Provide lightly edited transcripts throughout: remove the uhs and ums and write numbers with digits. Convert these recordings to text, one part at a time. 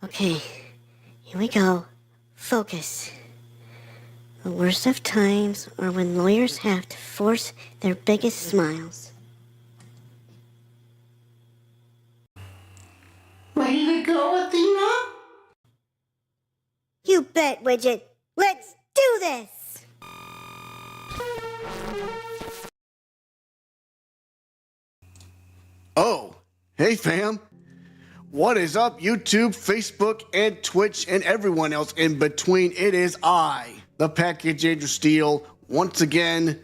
Okay, here we go. Focus. The worst of times are when lawyers have to force their biggest smiles. Ready to go, Athena? You bet, Widget. Let's do this! Oh, hey fam. What is up, YouTube, Facebook, and Twitch, and everyone else in between? It is I, the Package Andrew Steele, once again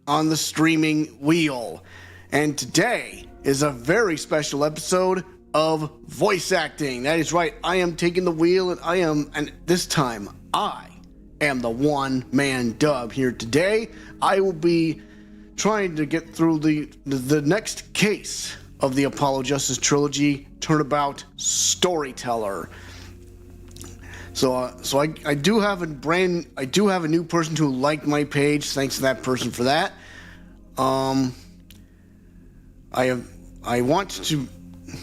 on the streaming wheel. And today is a very special episode of voice acting. That is right, I am taking the wheel, and this time, I am the one-man dub here today. I will be trying to get through the next case of the Apollo Justice Trilogy, Turnabout Storyteller. So I do have a new person who liked my page. Thanks to that person for that. I want to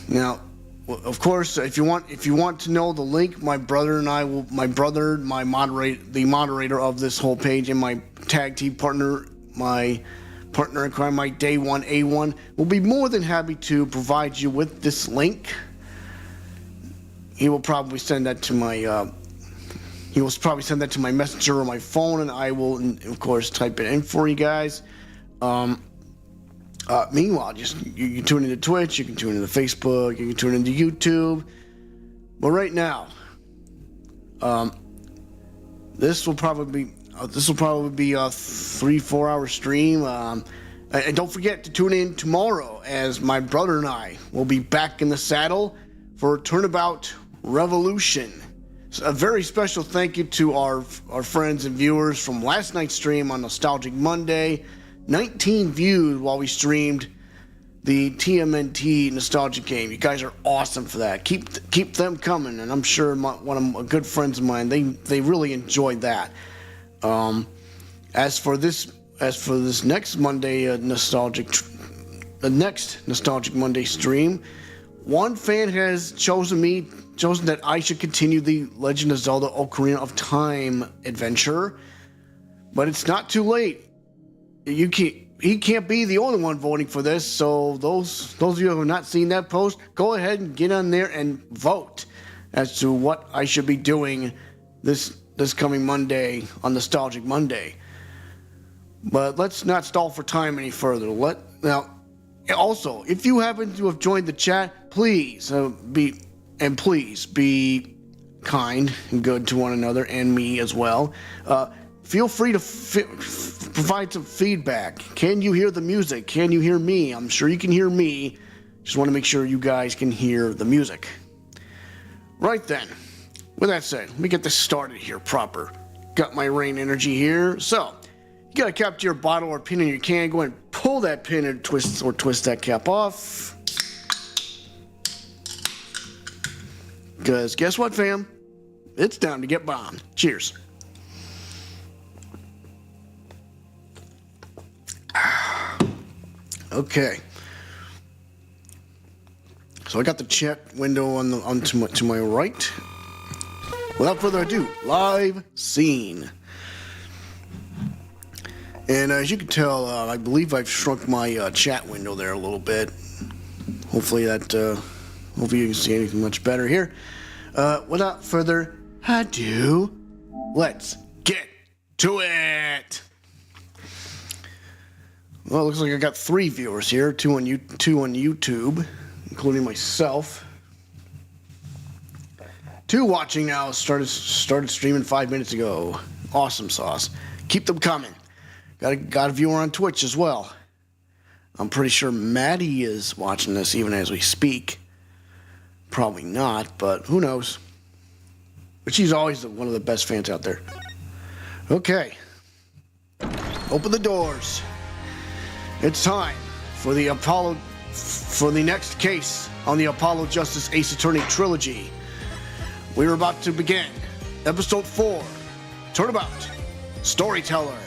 now. Of course, if you want to know the link, my brother and I will. The moderator of this whole page, and my tag team partner, my partner in crime, my Day 1 A1, will be more than happy to provide you with this link. He will probably send that to my messenger or my phone, and I will, of course, type it in for you guys. Meanwhile, just you can tune into Twitch, you can tune into Facebook, you can tune into YouTube. But right now, this will probably be a 3-4 hour stream. And don't forget to tune in tomorrow, as my brother and I will be back in the saddle for Turnabout Revolution. So a very special thank you to our friends and viewers from last night's stream on Nostalgic Monday. 19 views while we streamed the TMNT nostalgic game. You guys are awesome for that. Keep them coming, and I'm sure one of my good friends of mine, they really enjoyed that. As for this next Monday the next Nostalgic Monday stream, one fan has chosen that I should continue the Legend of Zelda: Ocarina of Time adventure, but it's not too late. He can't be the only one voting for this, so those of you who have not seen that post, go ahead and get on there and vote as to what I should be doing this coming Monday on Nostalgic Monday. But let's not stall for time any further. Also, if you happen to have joined the chat, please be kind and good to one another, and me as well. Feel free to provide some feedback. Can you hear the music? Can you hear me? I'm sure you can hear me. Just want to make sure you guys can hear the music. Right then. With that said, let me get this started here proper. Got my rain energy here. So, you got a cap to your bottle or pin in your can. Go ahead and pull that pin and twist that cap off. Because guess what, fam? It's time to get bombed. Cheers. Okay. So I got the chat window to my right. Without further ado, live scene. And as you can tell, I believe I've shrunk my chat window there a little bit. Hopefully you can see anything much better here. Without further ado, let's get to it. Well, it looks like I got 3 viewers here, 2 on YouTube, including myself. 2 watching now. Started streaming 5 minutes ago. Awesome sauce. Keep them coming. Got a viewer on Twitch as well. I'm pretty sure Maddie is watching this even as we speak. Probably not, but who knows. But she's always one of the best fans out there. Okay. Open the doors. It's time for the next case on the Apollo Justice Ace Attorney trilogy. We're about to begin episode 4, Turnabout Storyteller.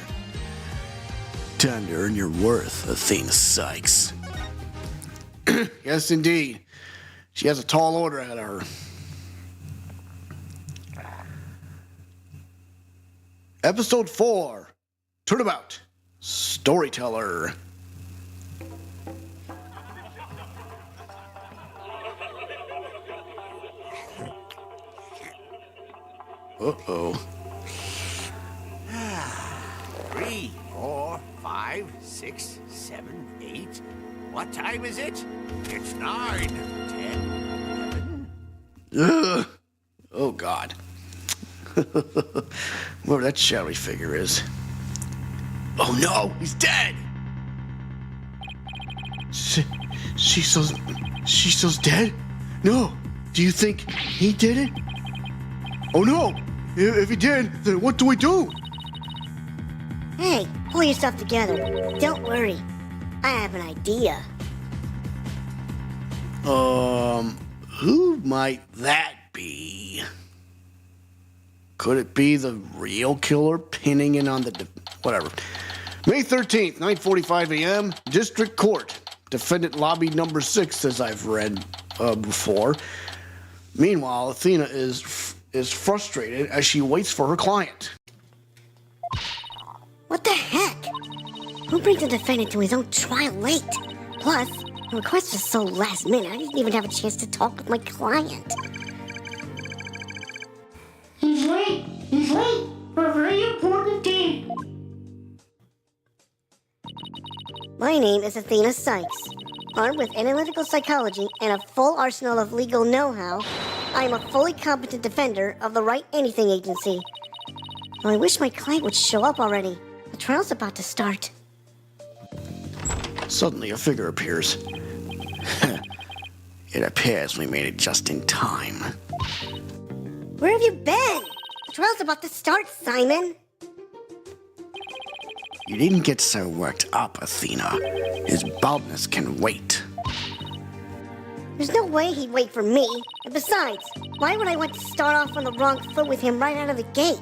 Time to earn your worth, Athena Cykes. Yes, indeed. She has a tall order ahead of her. Episode 4, Turnabout, Storyteller. Uh-oh. 3, 4, 5, 6, 7, 8. What time is it? It's 9, 10, 11. Ugh. Oh, God. Whoever that shadowy figure is. Oh, no! He's dead! She's dead? No! Do you think he did it? Oh, no! If he did, then what do we do? Hey, pull yourself together. Don't worry. I have an idea. Who might that be? Could it be the real killer pinning in on the... whatever. May 13th, 9:45 a.m., District Court. Defendant lobby number 6, as I've read before. Meanwhile, Athena is frustrated as she waits for her client. What the heck? Who brings a defendant to his own trial late? Plus, the request was so last minute, I didn't even have a chance to talk with my client. He's late. He's late for a very important date. My name is Athena Cykes. Armed with analytical psychology and a full arsenal of legal know-how, I am a fully competent defender of the Wright Anything Agency. Well, I wish my client would show up already. The trial's about to start. Suddenly, a figure appears. It appears we made it just in time. Where have you been? The trial's about to start, Simon. You needn't get so worked up, Athena. His baldness can wait. There's no way he'd wait for me. And besides, why would I want to start off on the wrong foot with him right out of the gate?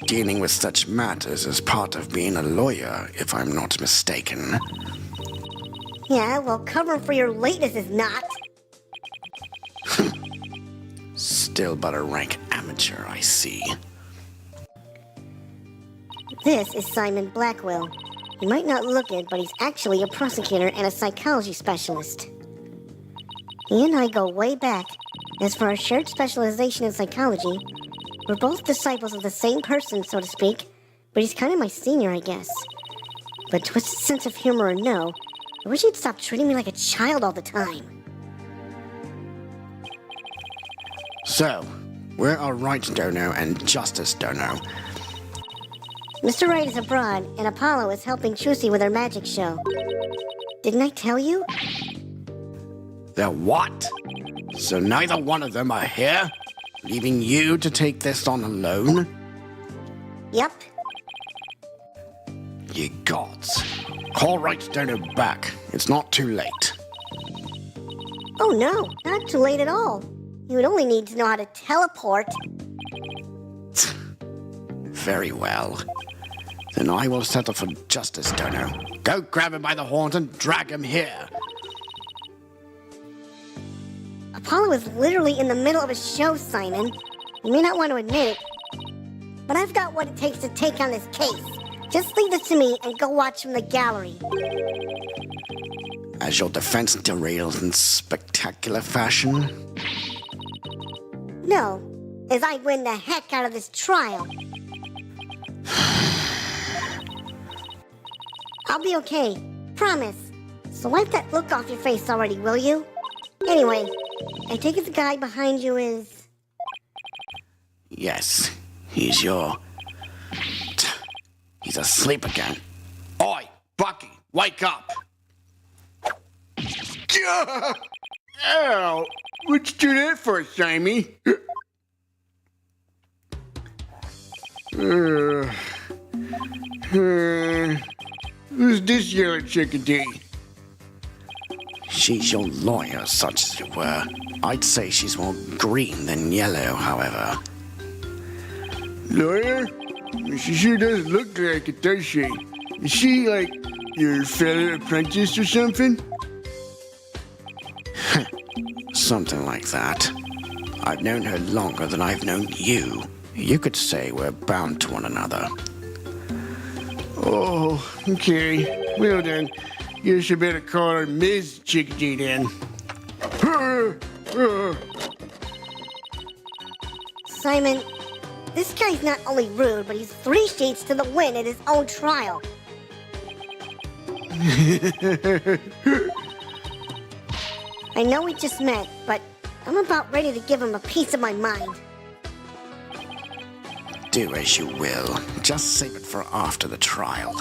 Dealing with such matters is part of being a lawyer, if I'm not mistaken. Yeah, well, covering for your lateness is not. Still but a rank amateur, I see. This is Simon Blackwell. He might not look it, but he's actually a prosecutor and a psychology specialist. He and I go way back. As for our shared specialization in psychology, we're both disciples of the same person, so to speak, but he's kind of my senior, I guess. But twisted sense of humor or no, I wish he'd stop treating me like a child all the time. So, where are Wright Dono and Justice Dono? Mr. Wright is abroad, and Apollo is helping Trucy with her magic show. Didn't I tell you? They're what? So neither one of them are here? Leaving you to take this on alone? Yep. Ye gods. Call Wright Dono back. It's not too late. Oh no, not too late at all. You would only need to know how to teleport. Very well. Then I will settle for Justice Dono. Go grab him by the horns and drag him here. Apollo is literally in the middle of a show, Simon. You may not want to admit it, but I've got what it takes to take on this case. Just leave this to me and go watch from the gallery. As your defense derails in spectacular fashion? No, as I win the heck out of this trial. I'll be okay, promise. So wipe that look off your face already, will you? Anyway, I take it the guy behind you is... Yes, he's He's asleep again. Oi, Bucky, wake up! Ow! What'd you do that for, Sammy? Who's this yellow chickadee? She's your lawyer, such as it were. I'd say she's more green than yellow, however. Lawyer? She sure doesn't look like it, does she? Is she, like, your fellow apprentice or something? Something like that. I've known her longer than I've known you. You could say we're bound to one another. Oh, okay. Well then, you should better call her Ms. Chickadee then. Simon, this guy's not only rude, but he's 3 sheets to the wind at his own trial. I know we just met, but I'm about ready to give him a piece of my mind. Do as you will. Just save it for after the trial.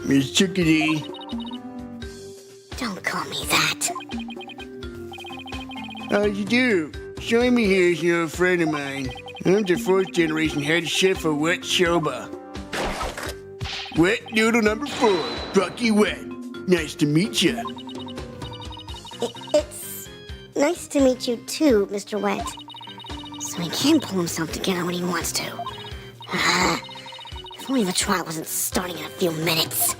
Miss Chickadee. Don't call me that. How you do? Simon here is an old friend of mine. I'm the 4th generation head chef of Wet Soba. Wet noodle number 4, Bucky Wet. Nice to meet you. It's nice to meet you too, Mr. Wet. So he can pull himself together when he wants to. If only the trial wasn't starting in a few minutes.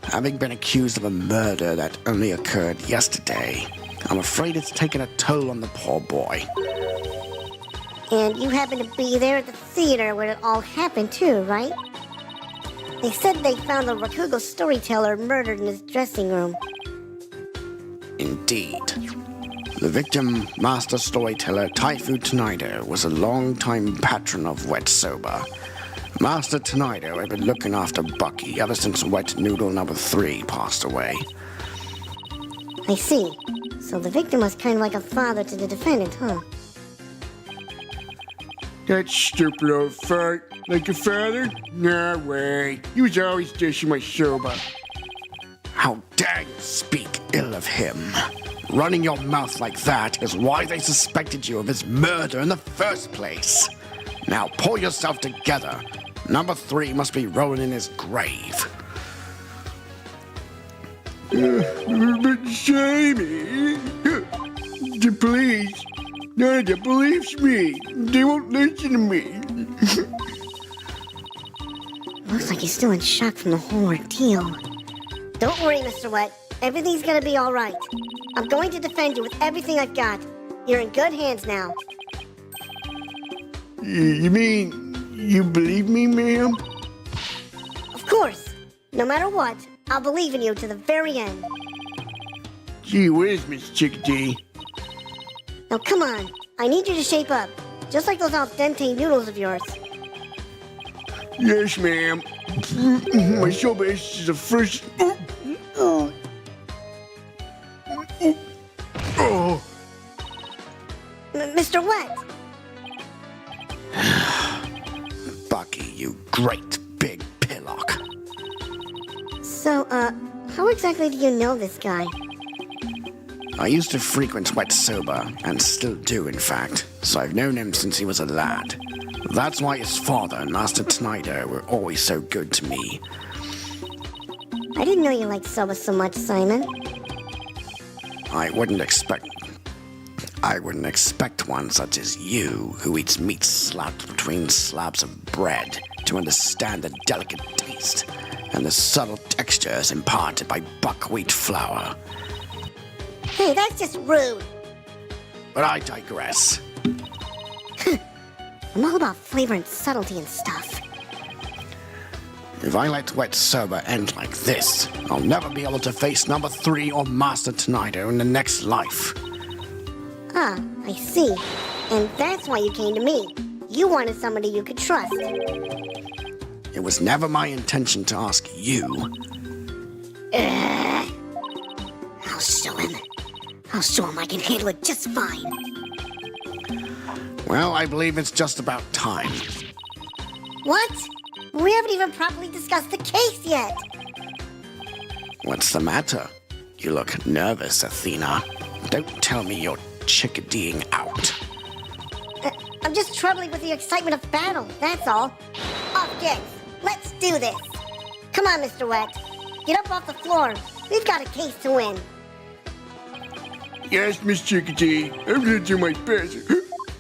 Having been accused of a murder that only occurred yesterday, I'm afraid it's taken a toll on the poor boy. And you happened to be there at the theater where it all happened too, right? They said they found the Rakugo storyteller murdered in his dressing room. Indeed. The victim, master storyteller Taifu Tonido, was a long-time patron of Wet Soba. Master Tonido had been looking after Bucky ever since Wet Noodle number 3 passed away. I see. So the victim was kind of like a father to the defendant, huh? That stupid old fart. Like your father? No way. He was always dishing my soba. How dare you speak ill of him? Running your mouth like that is why they suspected you of his murder in the first place. Now pull yourself together. Number 3 must be rolling in his grave. But Jamie, the police, none of them believes me. They won't listen to me. Looks like he's still in shock from the whole ordeal. Don't worry, Mr. Wet. Everything's gonna be all right. I'm going to defend you with everything I've got. You're in good hands now. You mean you believe me, ma'am? Of course. No matter what, I'll believe in you to the very end. Gee whiz, Miss Chickadee. Now come on. I need you to shape up. Just like those al dente noodles of yours. Yes, ma'am. My soba is the first. Oh. Mr. Wet! Bucky, you great big pillock. So, how exactly do you know this guy? I used to frequent Wet Soba, and still do, in fact, so I've known him since he was a lad. That's why his father and Master Tonido were always so good to me. I didn't know you liked soba so much, Simon. I wouldn't expect one such as you, who eats meat slapped between slabs of bread, to understand the delicate taste and the subtle textures imparted by buckwheat flour. Hey, that's just rude. But I digress. I'm all about flavor and subtlety and stuff. If I let Wet Soba end like this, I'll never be able to face number 3 or Master Tonido in the next life. Ah, I see. And that's why you came to me. You wanted somebody you could trust. It was never my intention to ask you. I'll show him. I'll show him I can handle it just fine. Well, I believe it's just about time. What? We haven't even properly discussed the case yet. What's the matter? You look nervous, Athena. Don't tell me you're chickadeeing out. I'm just troubling with the excitement of battle, that's all. Off Gex, let's do this. Come on, Mr. Wet. Get up off the floor. We've got a case to win. Yes, Miss Chickadee. I'm gonna do my best.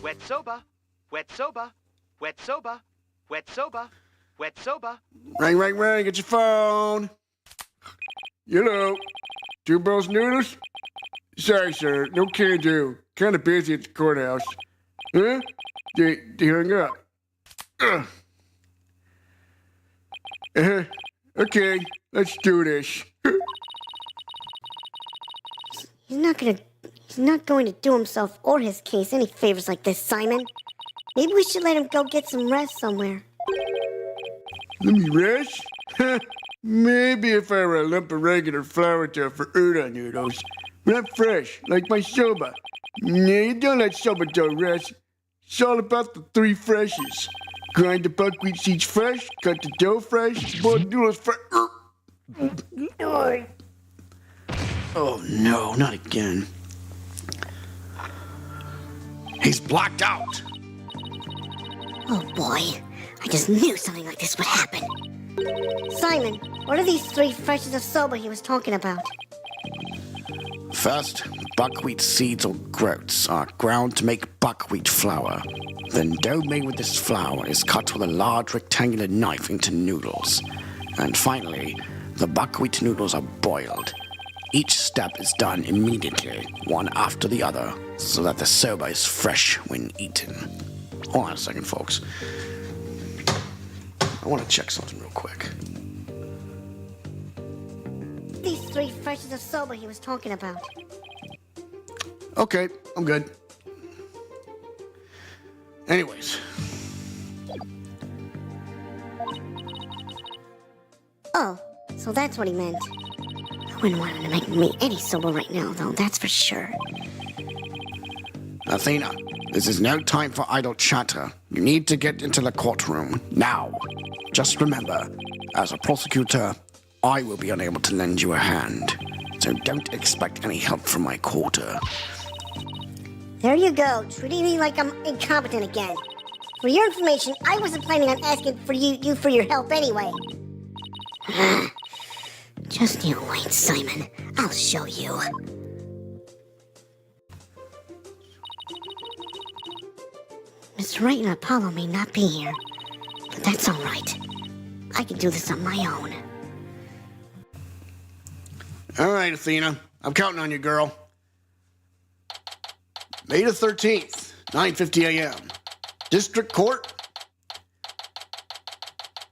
Wet Soba, Wet Soba, Wet Soba, Wet Soba, Wet Soba. Ring, get your phone. Hello. 2 bowls noodles? Sorry, sir. No can do. Kind of busy at the courthouse. Huh? They hung up. Okay, let's do this. He's not going to do himself or his case any favors like this, Simon. Maybe we should let him go get some rest somewhere. Let me rest? Maybe if I were a lump of regular flour dough for udon noodles. Not fresh, like my soba. Nah, you don't let soba dough rest. It's all about the three freshes. Grind the buckwheat seeds fresh, cut the dough fresh, boil the noodles fresh. Oh no, not again. He's blacked out. Oh boy, I just knew something like this would happen. Simon, what are these three freshes of soba he was talking about? First, buckwheat seeds or groats are ground to make buckwheat flour. Then dough made with this flour is cut with a large rectangular knife into noodles. And finally, the buckwheat noodles are boiled. Each step is done immediately, one after the other, so that the soba is fresh when eaten. Hold on a second, folks. I want to check something real quick. These three freshes of soba he was talking about. Okay, I'm good. Anyways. Oh, so that's what he meant. I wouldn't want him to make me any soba right now, though, that's for sure. Athena, this is no time for idle chatter. You need to get into the courtroom, now. Just remember, as a prosecutor, I will be unable to lend you a hand. So don't expect any help from my quarter. There you go, treating me like I'm incompetent again. For your information, I wasn't planning on asking for you for your help anyway. Just you wait, Simon. I'll show you. Miss Wright and Apollo may not be here, but that's all right. I can do this on my own. All right, Athena. I'm counting on you, girl. May the 13th, 9:50 a.m. District Court.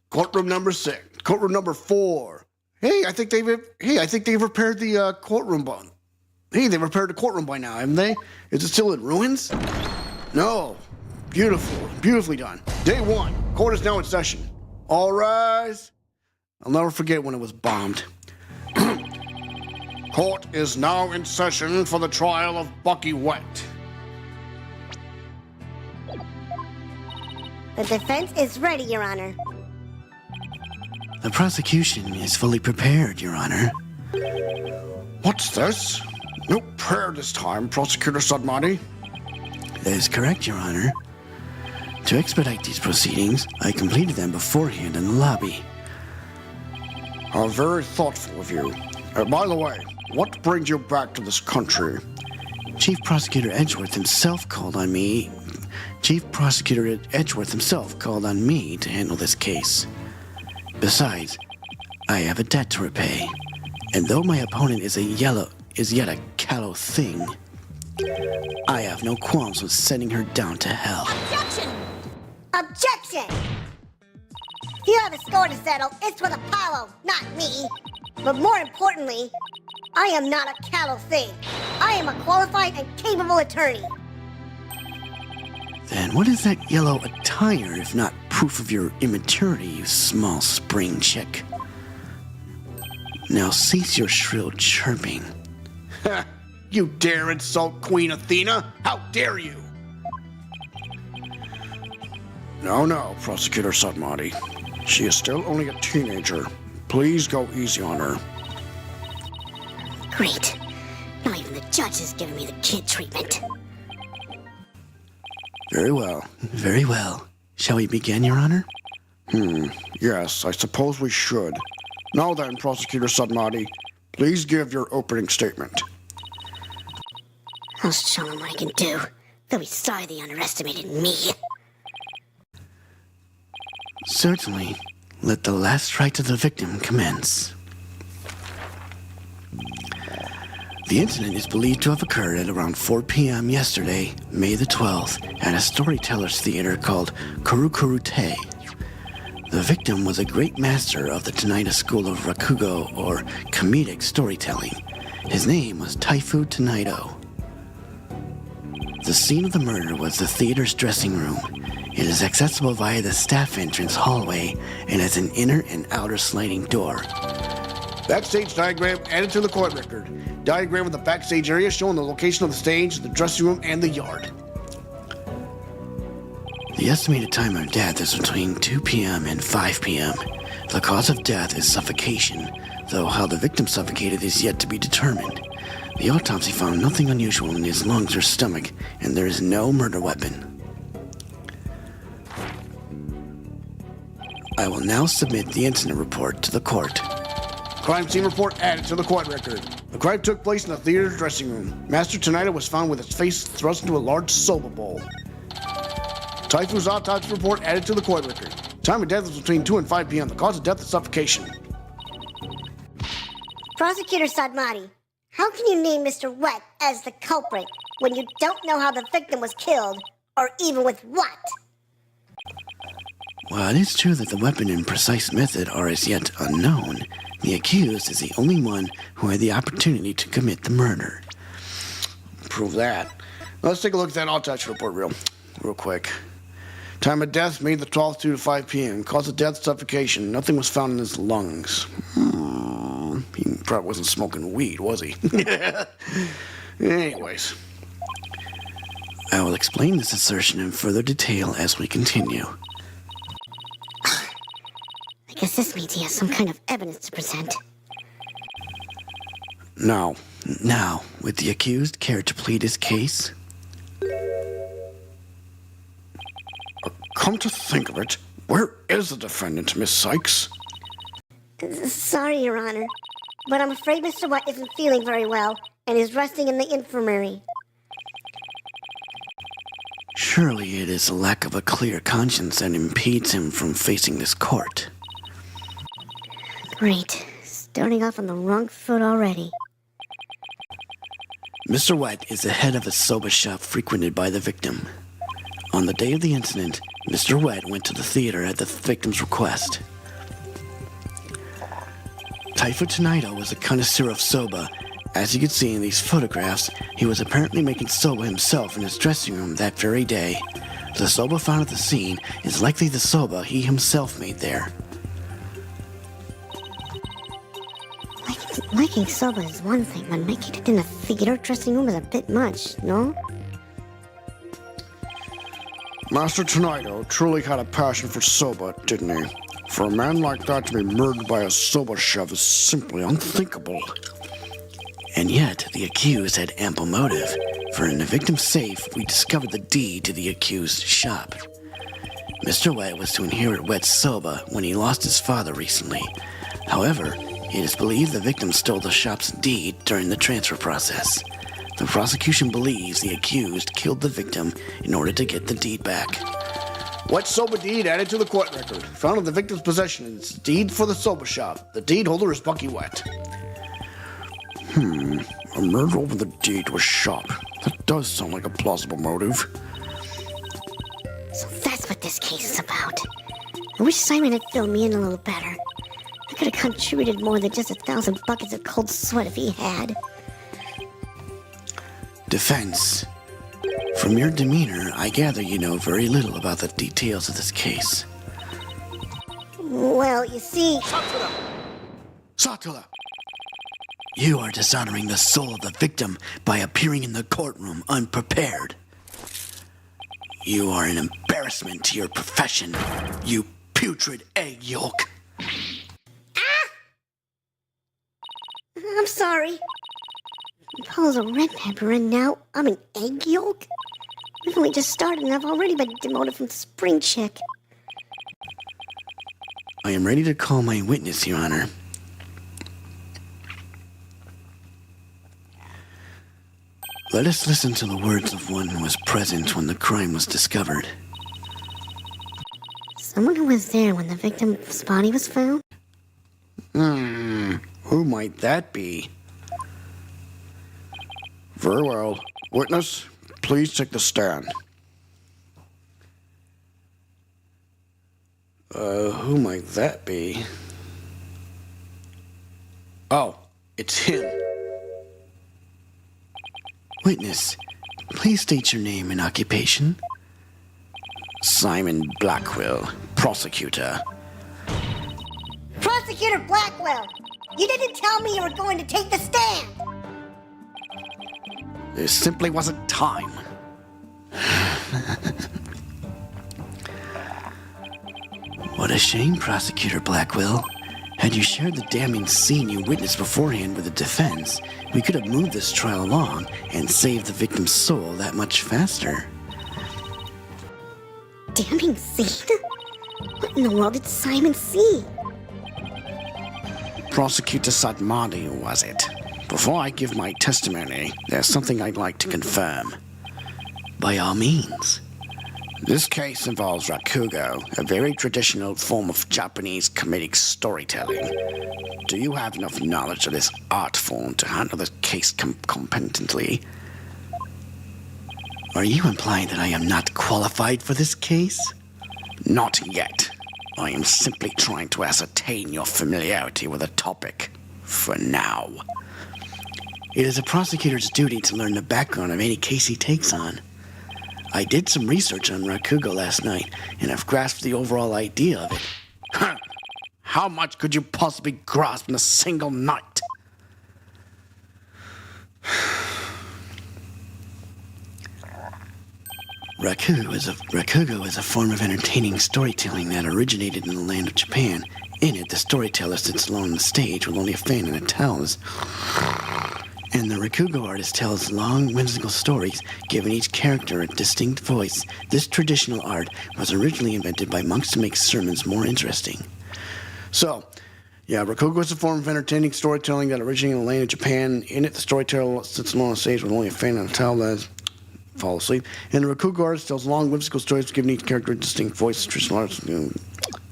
Courtroom number 6. Courtroom number 4. Hey, I think they've repaired the courtroom by. Hey, they repaired the courtroom by now, haven't they? Is it still in ruins? No. Beautifully done. Day 1. Court is now in session. All rise. I'll never forget when it was bombed. Court is now in session for the trial of Bucky Wet. The defense is ready, Your Honor. The prosecution is fully prepared, Your Honor. What's this? No prayer this time, Prosecutor Sudmati. That is correct, Your Honor. To expedite these proceedings, I completed them beforehand in the lobby. How very thoughtful of you. By the way, what brings you back to this country? Chief Prosecutor Edgeworth himself called on me. Chief Prosecutor Edgeworth himself called on me to handle this case. Besides, I have a debt to repay. And though my opponent is yet a callow thing, I have no qualms with sending her down to hell. Objection! Objection! If you have a score to settle, it's with Apollo, not me. But more importantly, I am not a callow thing. I am a qualified and capable attorney. Then what is that yellow attire if not proof of your immaturity, you small spring chick? Now cease your shrill chirping. You dare insult Queen Athena? How dare you? No, Prosecutor Sudmati. She is still only a teenager. Please go easy on her. Great. Not even the judge is giving me the kid treatment. Very well, very well. Shall we begin, Your Honor? Yes, I suppose we should. Now then, Prosecutor Sudmati, please give your opening statement. I'll show him what I can do. They'll be sorry they underestimated me. Certainly. Let the last rites of the victim commence. The incident is believed to have occurred at around 4 p.m. yesterday, May the 12th, at a storyteller's theater called Kurukurute. The victim was a great master of the Tenaida school of Rakugo, or comedic storytelling. His name was Taifu Tenaido. The scene of the murder was the theater's dressing room. It is accessible via the staff entrance hallway and has an inner and outer sliding door. Backstage diagram added to the court record. Diagram of the backstage area showing the location of the stage, the dressing room, and the yard. The estimated time of death is between 2 p.m. and 5 p.m. The cause of death is suffocation, though how the victim suffocated is yet to be determined. The autopsy found nothing unusual in his lungs or stomach, and there is no murder weapon. I will now submit the incident report to the court. Crime scene report added to the court record. The crime took place in the theater's dressing room. Master Tenaida was found with his face thrust into a large soba bowl. Taifu's autopsy report added to the court record. Time of death was between 2 and 5 p.m. The cause of death is suffocation. Prosecutor Sadmati, how can you name Mr. Wet as the culprit when you don't know how the victim was killed, or even with what? While it is true that the weapon and precise method are as yet unknown, the accused is the only one who had the opportunity to commit the murder. Prove that. Let's take a look at that autopsy report real quick. Time of death, May the 12th, 2 to 5 p.m. Cause of death, suffocation. Nothing was found in his lungs. He probably wasn't smoking weed, was he? Anyways. I will explain this assertion in further detail as we continue. I guess this means he has some kind of evidence to present. Now, would the accused care to plead his case? Come to think of it, where is the defendant, Miss Cykes? Sorry, Your Honor, but I'm afraid Mr. Wet isn't feeling very well and is resting in the infirmary. Surely it is a lack of a clear conscience that impedes him from facing this court. Great. Starting off on the wrong foot already. Mr. Wet is the head of a soba shop frequented by the victim. On the day of the incident, Mr. Wet went to the theater at the victim's request. Taifu Tenaido was a connoisseur of soba. As you can see in these photographs, he was apparently making soba himself in his dressing room that very day. The soba found at the scene is likely the soba he himself made there. Liking soba is one thing, but making it in a theater dressing room is a bit much, no? Master Tenaido truly had a passion for soba, didn't he? For a man like that to be murdered by a soba chef is simply unthinkable. And yet, the accused had ample motive, for in the victim's safe, we discovered the deed to the accused's shop. Mr. Wet was to inherit Wet's soba when he lost his father recently. However, it is believed the victim stole the shop's deed during the transfer process. The prosecution believes the accused killed the victim in order to get the deed back. Wet soba deed added to the court record. Found in the victim's possession is deed for the soba shop. The deed holder is Bucky Wet. A murder over the deed to a shop. That does sound like a plausible motive. So that's what this case is about. I wish Simon had filled me in a little better. I could have contributed more than just 1,000 buckets of cold sweat if he had. Defense. From your demeanor, I gather you know very little about the details of this case. Well, you see... Satula! You are dishonoring the soul of the victim by appearing in the courtroom unprepared. You are an embarrassment to your profession, you putrid egg yolk. I'm sorry. Paul's a red pepper and now I'm an egg yolk? We've only just started and I've already been demoted from spring chick. I am ready to call my witness, Your Honor. Let us listen to the words of one who was present when the crime was discovered. Someone who was there when the victim's body was found? Who might that be? Very well. Witness, please take the stand. Who might that be? Oh, it's him. Witness, please state your name and occupation. Simon Blackwell, prosecutor. Prosecutor Blackwell, you didn't tell me you were going to take the stand. There simply wasn't time. What a shame, Prosecutor Blackwell. Had you shared the damning scene you witnessed beforehand with the defense, we could have moved this trial along and saved the victim's soul that much faster. Damning scene? What in the world did Simon see? Prosecutor Sadmadi, was it? Before I give my testimony, there's something I'd like to confirm. By all means. This case involves rakugo, a very traditional form of Japanese comedic storytelling. Do you have enough knowledge of this art form to handle this case competently? Are you implying that I am not qualified for this case? Not yet. I am simply trying to ascertain your familiarity with the topic. For now. It is a prosecutor's duty to learn the background of any case he takes on. I did some research on rakugo last night, and I've grasped the overall idea of it. How much could you possibly grasp in a single night? Rakugo is a form of entertaining storytelling that originated in the land of Japan. In it, the storyteller sits alone on the stage with only a fan and it tells. And the rakugo artist tells long, whimsical stories, giving each character a distinct voice. This traditional art was originally invented by monks to make sermons more interesting. So, yeah, rakugo is a form of entertaining storytelling that originated in the land of Japan. In it, the storyteller sits alone on the stage with only a fan and a towel that fall asleep. And the rakugo artist tells long, whimsical stories, giving each character a distinct voice. Traditional arts.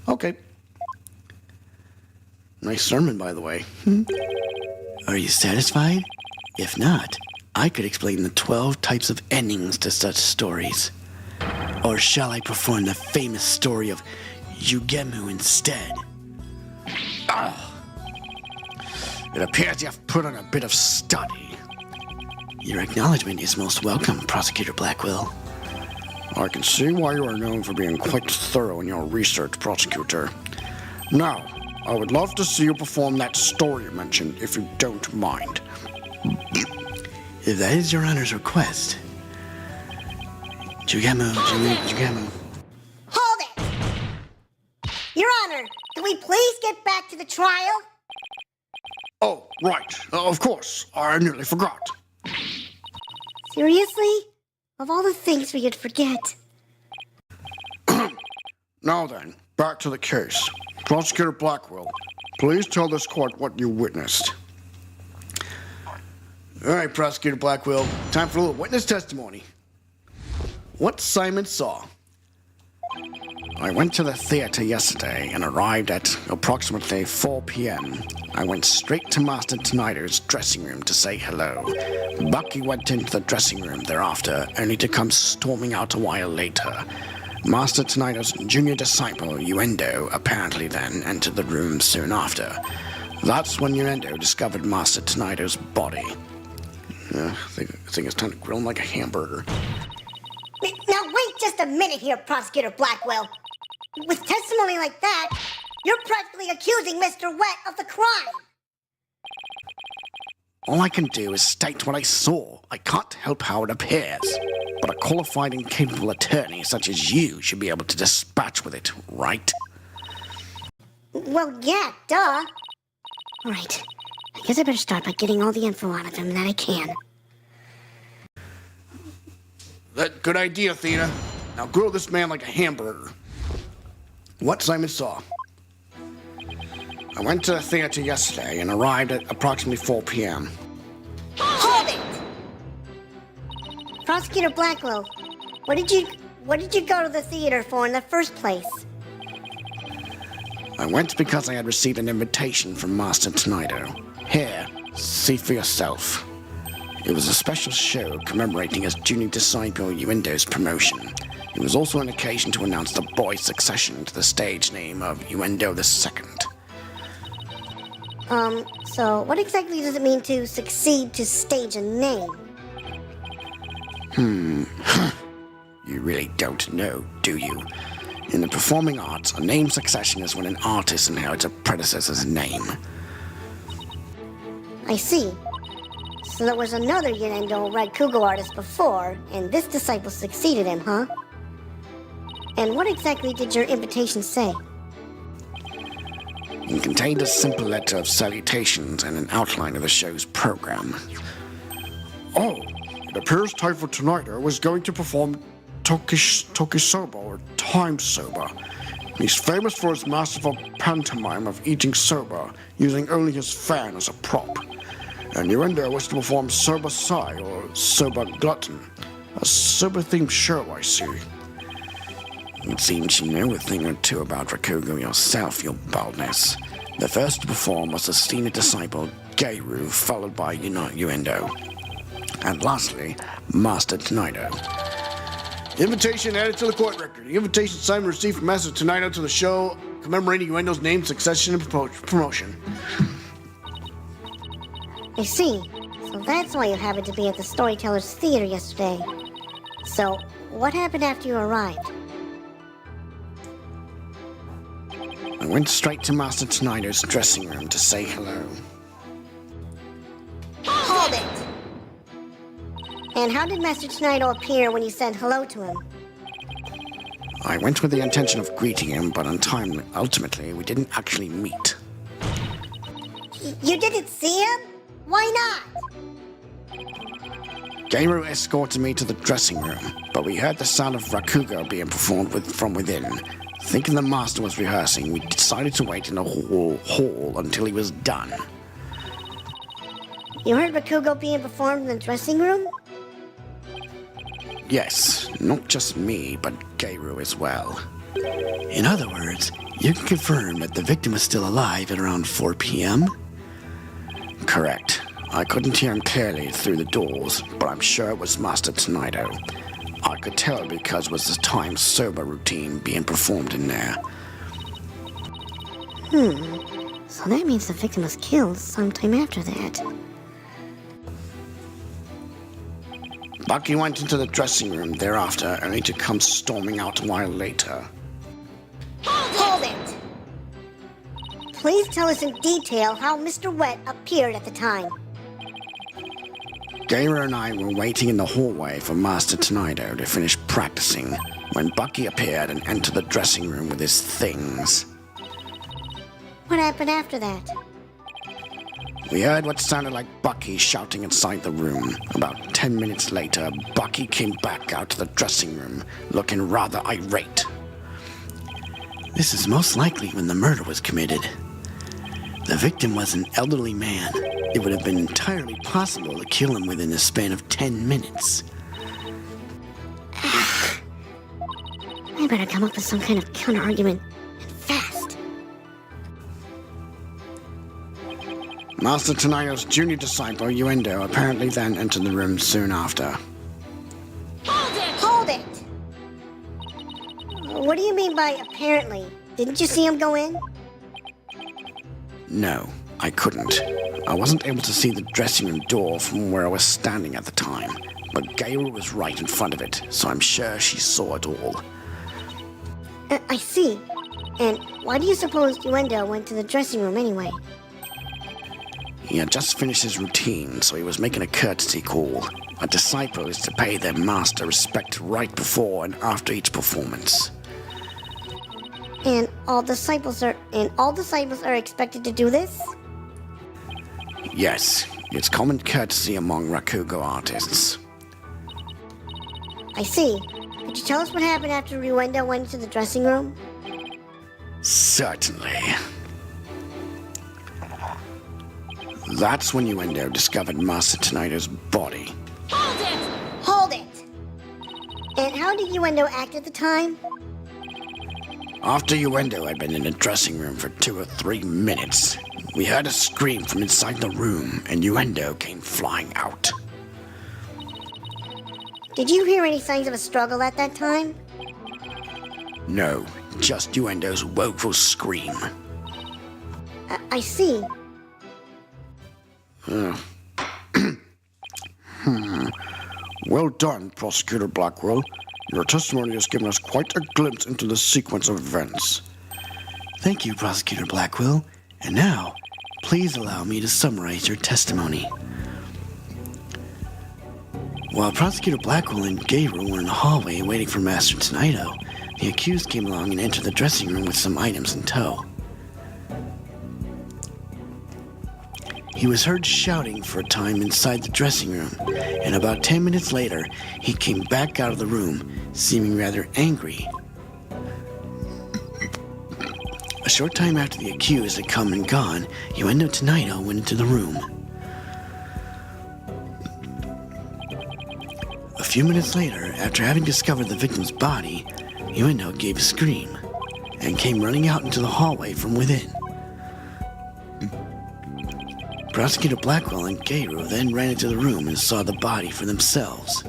Okay. Nice sermon, by the way. Are you satisfied? If not, I could explain the 12 types of endings to such stories. Or shall I perform the famous story of Yugemu instead? It appears you have put on a bit of study. Your acknowledgement is most welcome, Prosecutor Blackwell. I can see why you are known for being quite thorough in your research, Prosecutor. Now, I would love to see you perform that story you mentioned, if you don't mind. If that is your Honor's request. Jugemu. Hold it! Your Honor, can we please get back to the trial? Oh, right. Of course. I nearly forgot. Seriously? Of all the things we could forget. Now then, back to the case. Prosecutor Blackwell, please tell this court what you witnessed. All right, Prosecutor Blackwell, time for a little witness testimony. What Simon saw. I went to the theater yesterday and arrived at approximately 4 p.m. I went straight to Master Tonighter's dressing room to say hello. Bucky went into the dressing room thereafter, only to come storming out a while later. Master Tonighter's junior disciple, Uendo, apparently then entered the room soon after. That's when Uendo discovered Master Tonighter's body. I think it's time to grill him like a hamburger. Now wait just a minute here, Prosecutor Blackwell. With testimony like that, you're practically accusing Mr. Wet of the crime. All I can do is state what I saw. I can't help how it appears. But a qualified and capable attorney such as you should be able to dispatch with it, right? Well, yeah, duh. All right. I guess I better start by getting all the info out of him that I can. Good idea, Athena. Now grill this man like a hamburger. What Simon saw. I went to the theater yesterday and arrived at approximately 4 p.m. Hold it! Prosecutor Blackwell, what did you go to the theater for in the first place? I went because I had received an invitation from Master Tonighter. Here, see for yourself. It was a special show commemorating his junior disciple Uendo's promotion. It was also an occasion to announce the boy's succession to the stage name of Uendo II. So what exactly does it mean to succeed to stage a name? You really don't know, do you? In the performing arts, a name succession is when an artist inherits a predecessor's name. I see. So there was another Uendo Rakugo artist before, and this disciple succeeded him, huh? And what exactly did your invitation say? It contained a simple letter of salutations and an outline of the show's program. Oh, it appears Typho Tonighter was going to perform Tokisoba, or Time Soba. He's famous for his masterful pantomime of eating soba, using only his fan as a prop. And Uendo was to perform Soba Sai, or Soba Glutton. A soba-themed show, I see. It seems you know a thing or two about Rakugo yourself, your baldness. The first to perform was the senior disciple, Geiru, followed by Uendo. And lastly, Master Tonighter. Invitation added to the court record. The invitation Simon received from Master Tonighter to the show commemorating Uendo's name, succession, and promotion. I see. So that's why you happened to be at the Storyteller's Theater yesterday. So, what happened after you arrived? I went straight to Master Tonighter's dressing room to say hello. Hold it! And how did Master Tonighter appear when you said hello to him? I went with the intention of greeting him, but ultimately we didn't actually meet. You didn't see him? Why not? Geiru escorted me to the dressing room, but we heard the sound of Rakugo being performed from within. Thinking the master was rehearsing, we decided to wait in the hall until he was done. You heard Rakugo being performed in the dressing room? Yes, not just me, but Geiru as well. In other words, you can confirm that the victim is still alive at around 4 p.m.? Correct. I couldn't hear him clearly through the doors, but I'm sure it was Master Tonighter. I could tell because it was the time sober routine being performed in there. So that means the victim was killed sometime after that. Bucky went into the dressing room thereafter, only to come storming out a while later. Hold it! Please tell us in detail how Mr. Wet appeared at the time. Geiru and I were waiting in the hallway for Master Tonighter to finish practicing when Bucky appeared and entered the dressing room with his things. What happened after that? We heard what sounded like Bucky shouting inside the room. About 10 minutes later, Bucky came back out to the dressing room, looking rather irate. This is most likely when the murder was committed. The victim was an elderly man. It would have been entirely possible to kill him within the span of 10 minutes. I better come up with some kind of counter-argument, and fast. Master Tonighter's junior disciple, Uendo, apparently then entered the room soon after. Hold it! What do you mean by apparently? Didn't you see him go in? No, I couldn't. I wasn't able to see the dressing room door from where I was standing at the time, but Geiru was right in front of it, so I'm sure she saw it all. I see. And why do you suppose Uendo went to the dressing room anyway? He had just finished his routine, so he was making a courtesy call. A disciple is to pay their master respect right before and after each performance. And all disciples are expected to do this? Yes, it's common courtesy among Rakugo artists. I see. Could you tell us what happened after Uendo went into the dressing room? Certainly. That's when Uendo discovered Master Tonighter's body. Hold it! And how did Uendo act at the time? After Uendo had been in the dressing room for 2 or 3 minutes, we heard a scream from inside the room, and Uendo came flying out. Did you hear any signs of a struggle at that time? No, just Uendo's woeful scream. I see. Well done, Prosecutor Blackwell. Your testimony has given us quite a glimpse into the sequence of events. Thank you, Prosecutor Blackwell. And now, please allow me to summarize your testimony. While Prosecutor Blackwell and Gabriel were in the hallway waiting for Master Tonido, the accused came along and entered the dressing room with some items in tow. He was heard shouting for a time inside the dressing room, and about 10 minutes later, he came back out of the room, seeming rather angry. A short time after the accused had come and gone, Uendo Tonido went into the room. A few minutes later, after having discovered the victim's body, Uendo gave a scream and came running out into the hallway from within. Prosecutor Blackwell and Gayru then ran into the room and saw the body for themselves.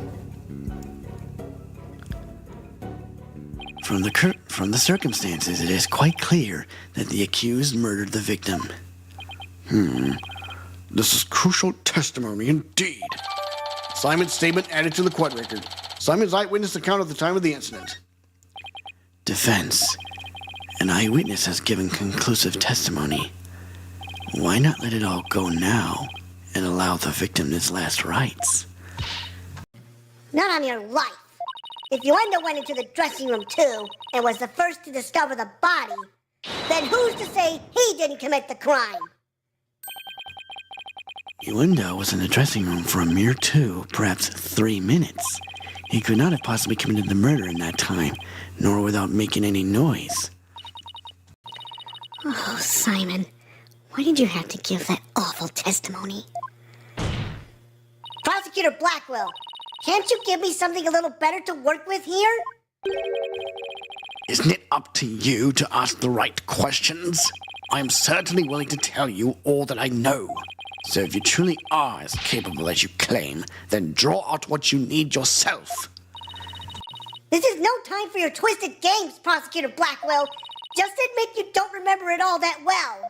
From the circumstances, it is quite clear that the accused murdered the victim. This is crucial testimony indeed. Simon's statement added to the court record. Simon's eyewitness account of the time of the incident. Defense. An eyewitness has given conclusive testimony. Why not let it all go now and allow the victim his last rites? Not on your life. If Uendo went into the dressing room too and was the first to discover the body, then who's to say he didn't commit the crime? Uendo was in the dressing room for a mere 2, perhaps 3 minutes. He could not have possibly committed the murder in that time, nor without making any noise. Oh, Simon, why did you have to give that awful testimony? Prosecutor Blackwell, can't you give me something a little better to work with here? Isn't it up to you to ask the right questions? I am certainly willing to tell you all that I know. So if you truly are as capable as you claim, then draw out what you need yourself. This is no time for your twisted games, Prosecutor Blackwell. Just admit you don't remember it all that well.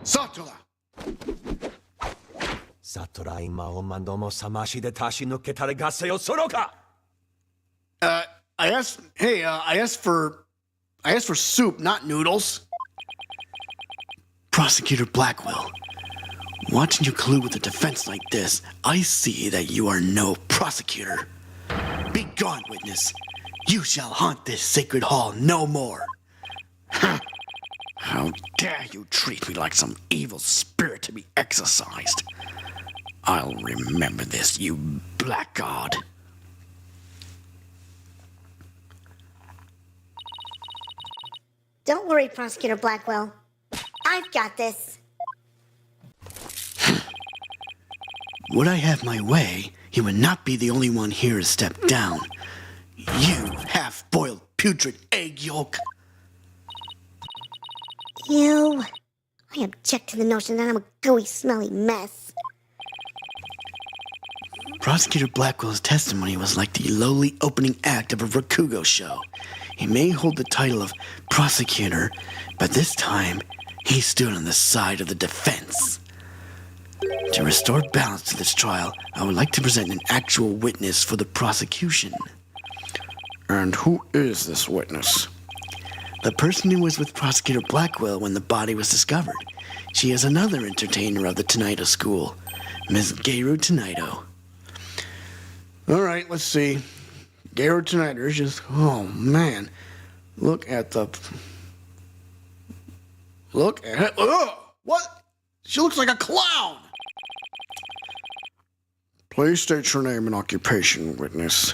Satura! サトラ今おまんどもさましで足し抜けたれがせよそのか I asked for soup, not noodles. Prosecutor Blackwell, watching you collude with a defense like this, I see that you are no prosecutor. Be gone, witness. You shall haunt this sacred hall no more. How dare you treat me like some evil spirit to be exorcised? I'll remember this, you blackguard. Don't worry, Prosecutor Blackwell. I've got this. Would I have my way, he would not be the only one here to step down. You half-boiled putrid egg yolk. Ew. I object to the notion that I'm a gooey, smelly mess. Prosecutor Blackwell's testimony was like the lowly opening act of a Rakugo show. He may hold the title of prosecutor, but this time, he stood on the side of the defense. To restore balance to this trial, I would like to present an actual witness for the prosecution. And who is this witness? The person who was with Prosecutor Blackwell when the body was discovered. She is another entertainer of the Tonido School, Ms. Gayru Tonido. All right, let's see. Garo tonight is just, oh man. Look at it. Ugh! What? She looks like a clown! Please state your name and occupation, witness.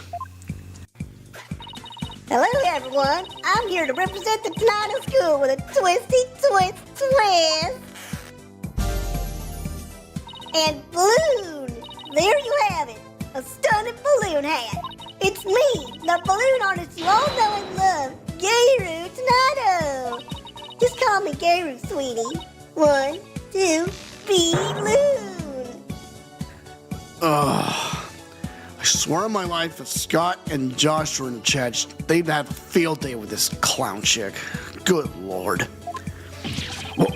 Hello, everyone. I'm here to represent the Tonido School with a twisty twist. And balloon! There you have it. A stunning balloon hat. It's me, the balloon artist you all know and love, Gayru Tonido. Just call me Gayru, sweetie. 1, 2, balloon. I swear on my life, if Scott and Josh were in charge, they'd have a field day with this clown chick. Good lord. Well,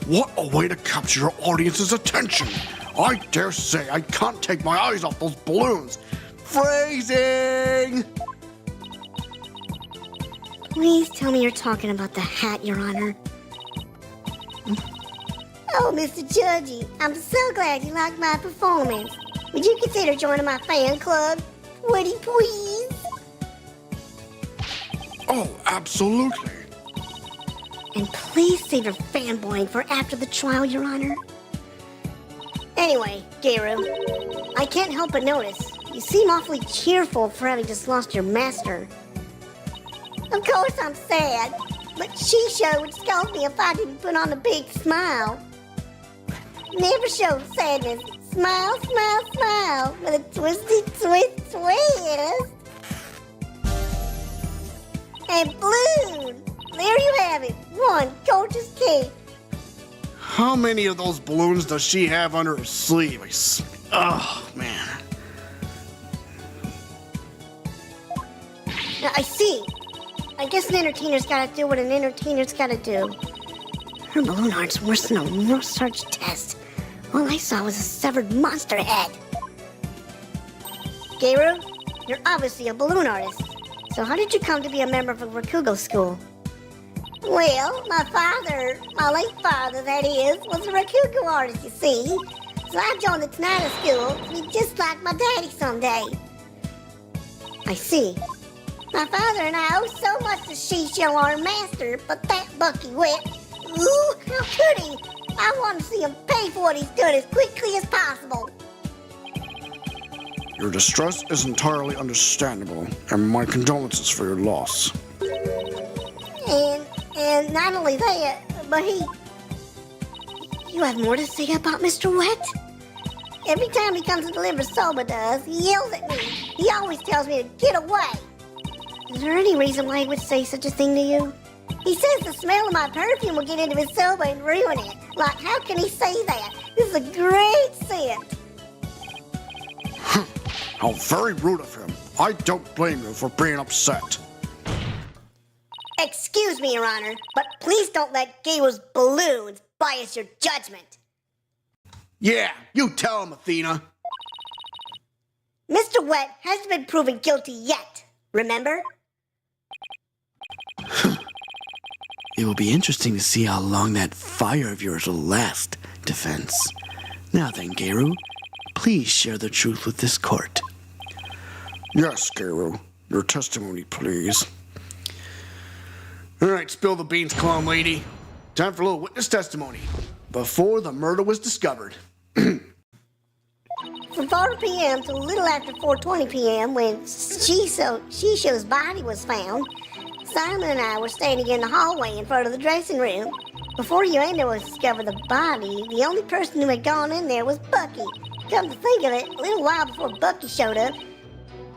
what a way to capture your audience's attention. I dare say I can't take my eyes off those balloons. Phrasing! Please tell me you're talking about the hat, Your Honor. Oh, Mr. Judgy, I'm so glad you liked my performance. Would you consider joining my fan club? Would he please? Oh, absolutely. And please save your fanboying for after the trial, Your Honor. Anyway, Garu, I can't help but notice you seem awfully cheerful for having just lost your master. Of course I'm sad, but Shisho would scold me if I didn't put on a big smile. Never showed sadness. Smile, smile, smile, with a twisty twist. And balloon! There you have it, one gorgeous cake. How many of those balloons does she have under her sleeve? Oh, man. Now, I see. I guess an entertainer's gotta do what an entertainer's gotta do. Her balloon art's worse than a research test. All I saw was a severed monster head. Garu, you're obviously a balloon artist. So how did you come to be a member of a Rakugo school? Well, my late father, that is, was a Rakugo artist, you see. So I joined the Tanada school to be just like my daddy someday. I see. My father and I owe so much to Shisho, our master, but that Bucky Wit, ooh, how could he? I want to see him pay for what he's done as quickly as possible. Your distress is entirely understandable, and my condolences for your loss. And not only that, but you have more to say about Mr. Wet? Every time he comes to deliver soba does, he yells at me. He always tells me to get away. Is there any reason why he would say such a thing to you? He says the smell of my perfume will get into his soba and ruin it. Like, how can he say that? This is a great scent. How very rude of him. I don't blame you for being upset. Excuse me, Your Honor, but please don't let Garu's balloons bias your judgment. Yeah, you tell him, Athena. Mr. Wet hasn't been proven guilty yet, remember? It will be interesting to see how long that fire of yours will last, Defense. Now then, Garu, please share the truth with this court. Yes, Garu. Your testimony, please. All right, spill the beans, clown lady. Time for a little witness testimony. Before the murder was discovered. From 4 p.m. to a little after 4:20 p.m. when Shisho's body was found, Simon and I were standing in the hallway in front of the dressing room. Before Yuendo was discovered the body, the only person who had gone in there was Bucky. Come to think of it, a little while before Bucky showed up,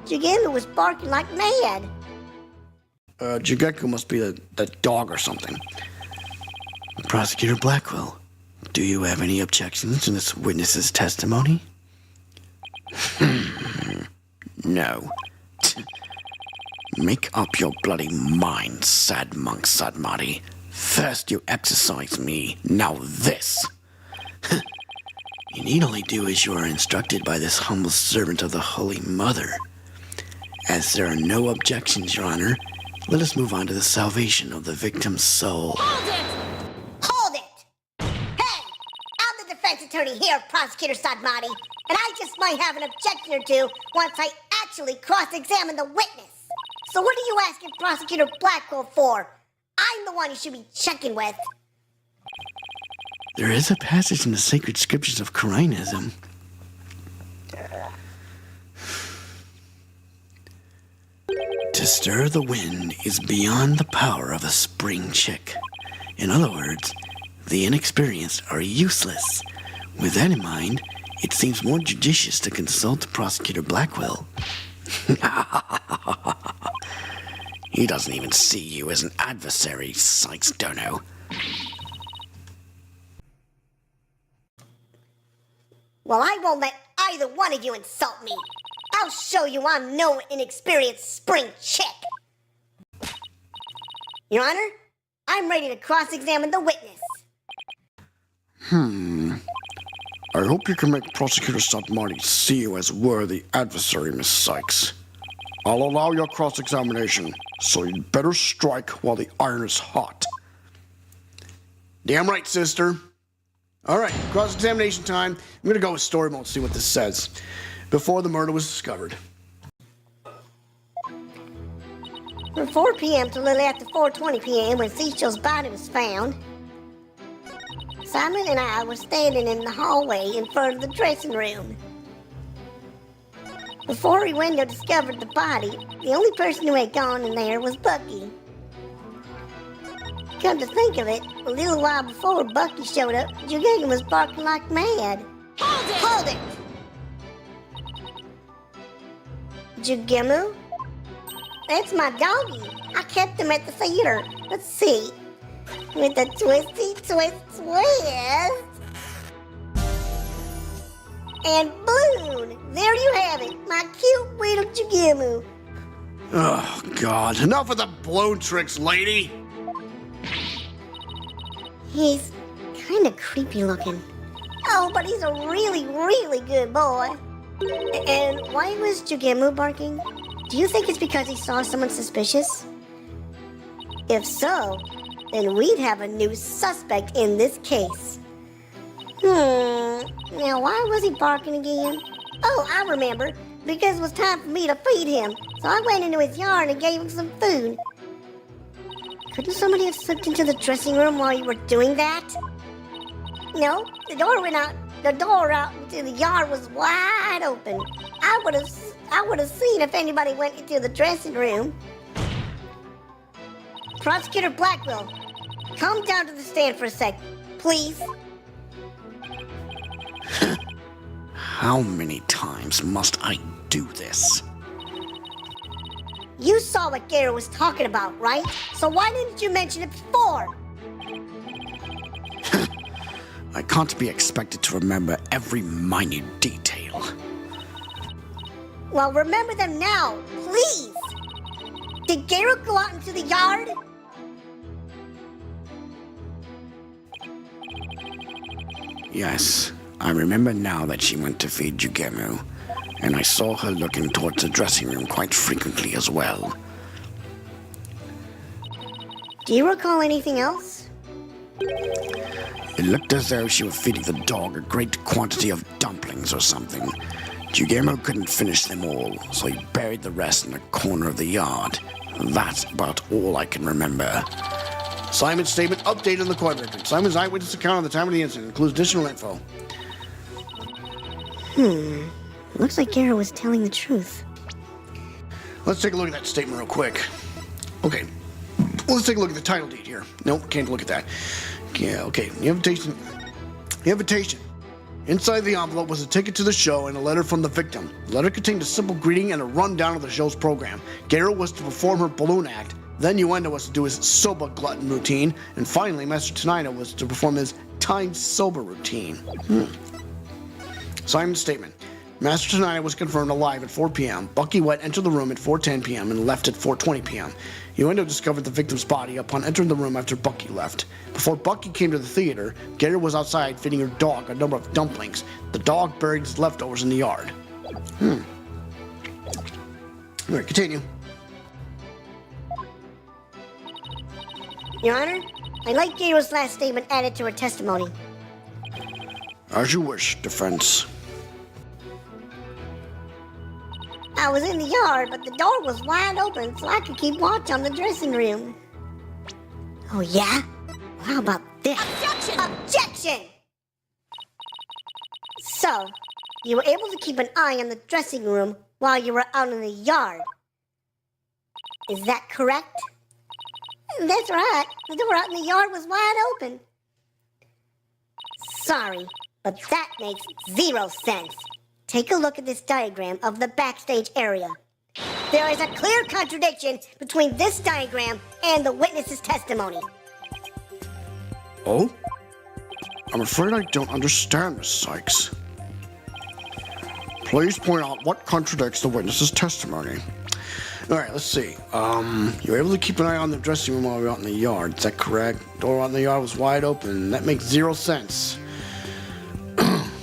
Jigenmu was barking like mad. Jigeku must be the dog or something. Prosecutor Blackwell, do you have any objections to this witness's testimony? No. Make up your bloody mind, sad monk Sadmati. First you exercise me, now this. You need only do as you are instructed by this humble servant of the Holy Mother. As there are no objections, Your Honor, let us move on to the salvation of the victim's soul. Hold it! Hold it! Hey! I'm the defense attorney here, Prosecutor Sadmati, and I just might have an objection or two once I actually cross-examine the witness. So what are you asking Prosecutor Blackwell for? I'm the one you should be checking with. There is a passage in the sacred scriptures of Koreanism. To stir the wind is beyond the power of a spring chick. In other words, the inexperienced are useless. With that in mind, it seems more judicious to consult Prosecutor Blackwell. He doesn't even see you as an adversary, Sykes Dono. Well, I won't let either one of you insult me. I'll show you I'm no inexperienced spring chick. Your Honor, I'm ready to cross-examine the witness. I hope you can make Prosecutor Satmani see you as worthy adversary, Miss Cykes. I'll allow your cross-examination, so you'd better strike while the iron is hot. Damn right, sister. All right, cross-examination time. I'm going to go with story mode, see what this says. Before the murder was discovered. From 4 p.m. to a little after 4:20 p.m. when Cecil's body was found, Simon and I were standing in the hallway in front of the dressing room. Before we went to discover the body, the only person who had gone in there was Bucky. Come to think of it, a little while before Bucky showed up, Jugagan was barking like mad. Hold it! Jugemu? That's my doggy. I kept him at the theater. Let's see. With the twisty twist. And balloon. There you have it. My cute little Jugemu. Oh, God. Enough of the blow tricks, lady. He's kind of creepy looking. Oh, but he's a really, really good boy. And why was Jugemu barking? Do you think it's because he saw someone suspicious? If so, then we'd have a new suspect in this case. Now why was he barking again? Oh, I remember. Because it was time for me to feed him. So I went into his yard and gave him some food. Couldn't somebody have slipped into the dressing room while you were doing that? No, the door out into the yard was wide open. I would have seen if anybody went into the dressing room. Prosecutor Blackwell, come down to the stand for a sec, please. How many times must I do this? You saw what Gary was talking about, right? So why didn't you mention it before? I can't be expected to remember every minute detail. Well, remember them now, please. Did Gary go out into the yard? Yes, I remember now that she went to feed Jugemu, and I saw her looking towards the dressing room quite frequently as well. Do you recall anything else? It looked as though she was feeding the dog a great quantity of dumplings or something. Jugemu couldn't finish them all, so he buried the rest in a corner of the yard. That's about all I can remember. Simon's statement updated on the court record. Simon's eyewitness account of the time of the incident includes additional info. Looks like Gary was telling the truth. Let's take a look at that statement real quick. Okay. Well, let's take a look at the title deed here. Nope, can't look at that. Yeah, okay. The invitation. Inside the envelope was a ticket to the show and a letter from the victim. The letter contained a simple greeting and a rundown of the show's program. Garo was to perform her balloon act. Then Uendo was to do his soba glutton routine. And finally, Master Tanina was to perform his timed sober routine. Simon's statement. Master Tanina was confirmed alive at 4 p.m. Bucky Wet entered the room at 4:10 p.m. and left at 4:20 p.m. Uendo discovered the victim's body upon entering the room after Bucky left. Before Bucky came to the theater, Gator was outside feeding her dog a number of dumplings. The dog buried his leftovers in the yard. All right, continue. Your Honor, I'd like Gator's last statement added to her testimony. As you wish, defense. I was in the yard, but the door was wide open, so I could keep watch on the dressing room. Oh, yeah? Well, how about this? Objection! Objection! So, you were able to keep an eye on the dressing room while you were out in the yard. Is that correct? That's right. The door out in the yard was wide open. Sorry, but that makes zero sense. Take a look at this diagram of the backstage area. There is a clear contradiction between this diagram and the witness's testimony. Oh? I'm afraid I don't understand, Miss Cykes. Please point out what contradicts the witness's testimony. All right, let's see. You were able to keep an eye on the dressing room while we were out in the yard. Is that correct? Door out in the yard was wide open. That makes 0 sense.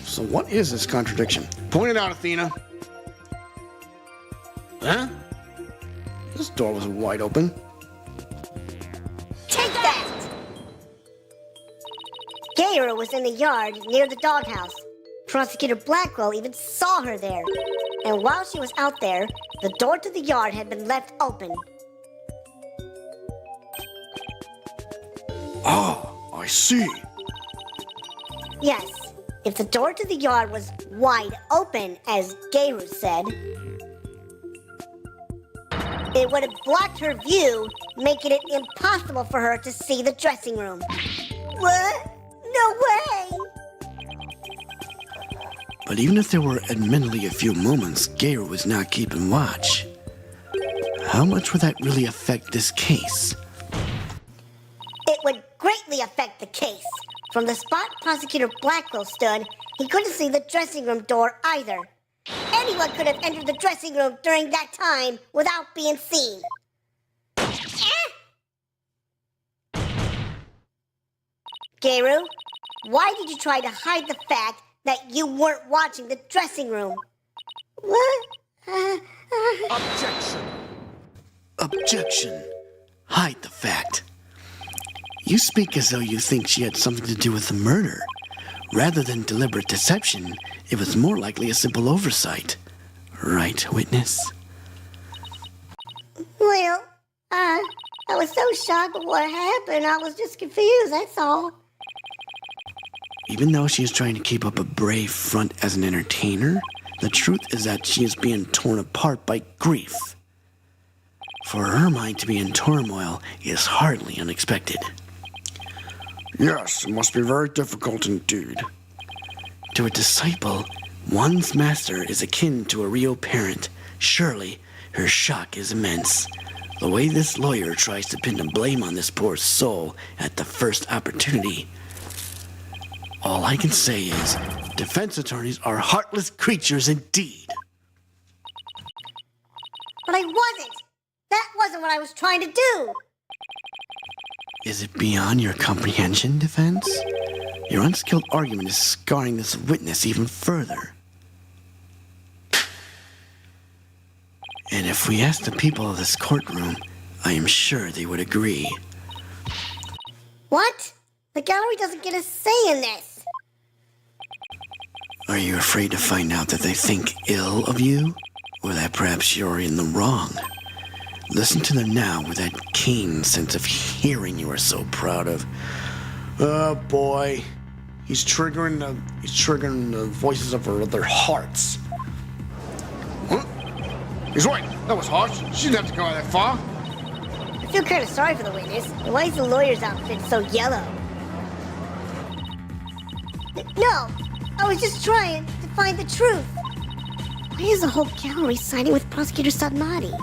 So what is this contradiction? Point it out, Athena. Huh? This door was wide open. Take that! Gayru was in the yard near the doghouse. Prosecutor Blackwell even saw her there. And while she was out there, the door to the yard had been left open. Ah, I see. Yes, if the door to the yard was wide open, as Gayru said, it would have blocked her view, making it impossible for her to see the dressing room. What? No way! But even if there were admittedly a few moments Gayru was not keeping watch, how much would that really affect this case? It would greatly affect the case. From the spot Prosecutor Blackwell stood, he couldn't see the dressing room door either. Anyone could have entered the dressing room during that time without being seen. Gayru, why did you try to hide the fact that you weren't watching the dressing room? What? Objection! Objection. Hide the fact. You speak as though you think she had something to do with the murder. Rather than deliberate deception, it was more likely a simple oversight. Right, witness? Well, I was so shocked at what happened, I was just confused, that's all. Even though she is trying to keep up a brave front as an entertainer, the truth is that she is being torn apart by grief. For her mind to be in turmoil is hardly unexpected. Yes, it must be very difficult indeed. To a disciple, one's master is akin to a real parent. Surely, her shock is immense. The way this lawyer tries to pin the blame on this poor soul at the first opportunity. All I can say is, defense attorneys are heartless creatures indeed. But I wasn't! That wasn't what I was trying to do! Is it beyond your comprehension, defense? Your unskilled argument is scarring this witness even further. And if we ask the people of this courtroom, I am sure they would agree. What? The gallery doesn't get a say in this! Are you afraid to find out that they think ill of you? Or that perhaps you're in the wrong? Listen to them now with that keen sense of hearing you are so proud of. Oh boy. He's triggering the voices of their hearts. Huh? He's right. That was harsh. She didn't have to go that far. I feel kind of sorry for the witness. Why is the lawyer's outfit so yellow? No! I was just trying to find the truth. Why is the whole gallery siding with Prosecutor Sadmati?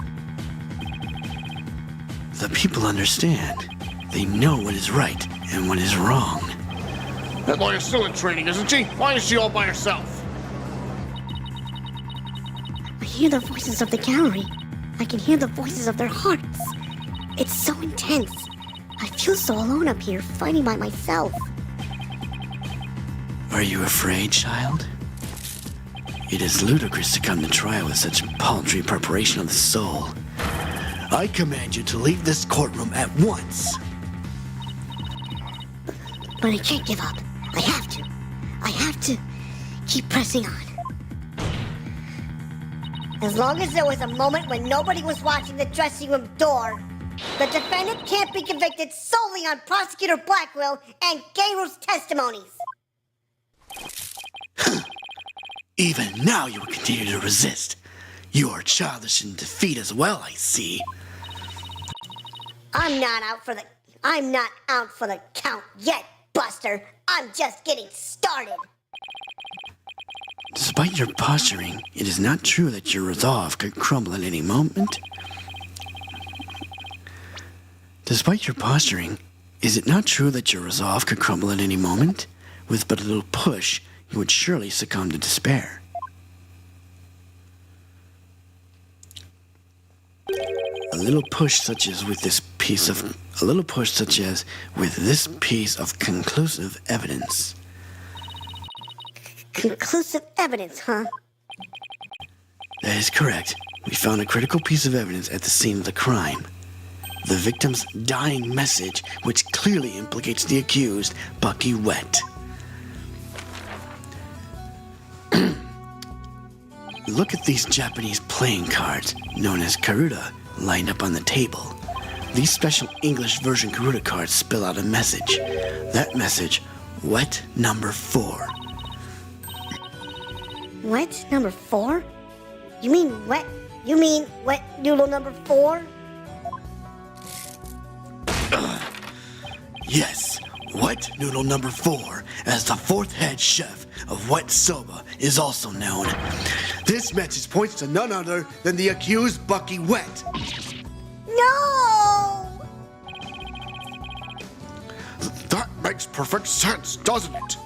The people understand. They know what is right and what is wrong. That lawyer's still in training, isn't she? Why is she all by herself? I hear the voices of the gallery. I can hear the voices of their hearts. It's so intense. I feel so alone up here, fighting by myself. Are you afraid, child? It is ludicrous to come to trial with such paltry preparation of the soul. I command you to leave this courtroom at once. But I can't give up. I have to. I have to keep pressing on. As long as there was a moment when nobody was watching the dressing room door, the defendant can't be convicted solely on Prosecutor Blackwell and Gayru's testimonies. Even now you will continue to resist. You are childish in defeat as well, I see. I'm not out for the count yet, Buster. I'm just getting started. Despite your posturing, it is not true that your resolve could crumble at any moment. Despite your posturing, is it not true that your resolve could crumble at any moment? With but a little push, you would surely succumb to despair. A little push such as with this piece of conclusive evidence. Conclusive evidence, huh? That is correct. We found a critical piece of evidence at the scene of the crime. The victim's dying message, which clearly implicates the accused, Bucky Wet. Look at these Japanese playing cards, known as karuta, lined up on the table. These special English version karuta cards spell out a message. That message, wet number 4. Wet number 4? You mean wet noodle number 4? Yes, wet noodle number 4, as the 4th head chef of Wet Soba is also known. This message points to none other than the accused Bucky Wet. No! That makes perfect sense, doesn't it?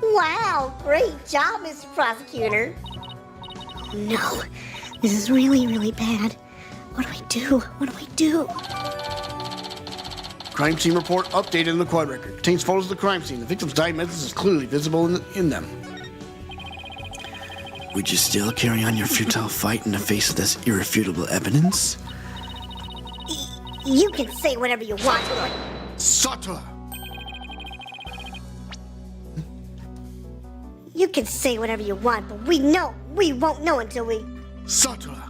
Wow, great job, Mr. Prosecutor. Oh no, this is really, really bad. What do? Crime scene report updated in the quad record. Contains photos of the crime scene. The victim's dying message is clearly visible in them. Would you still carry on your futile fight in the face of this irrefutable evidence? You can say whatever you want, but Sattler! you can say whatever you want, but we won't know until we... Sattler!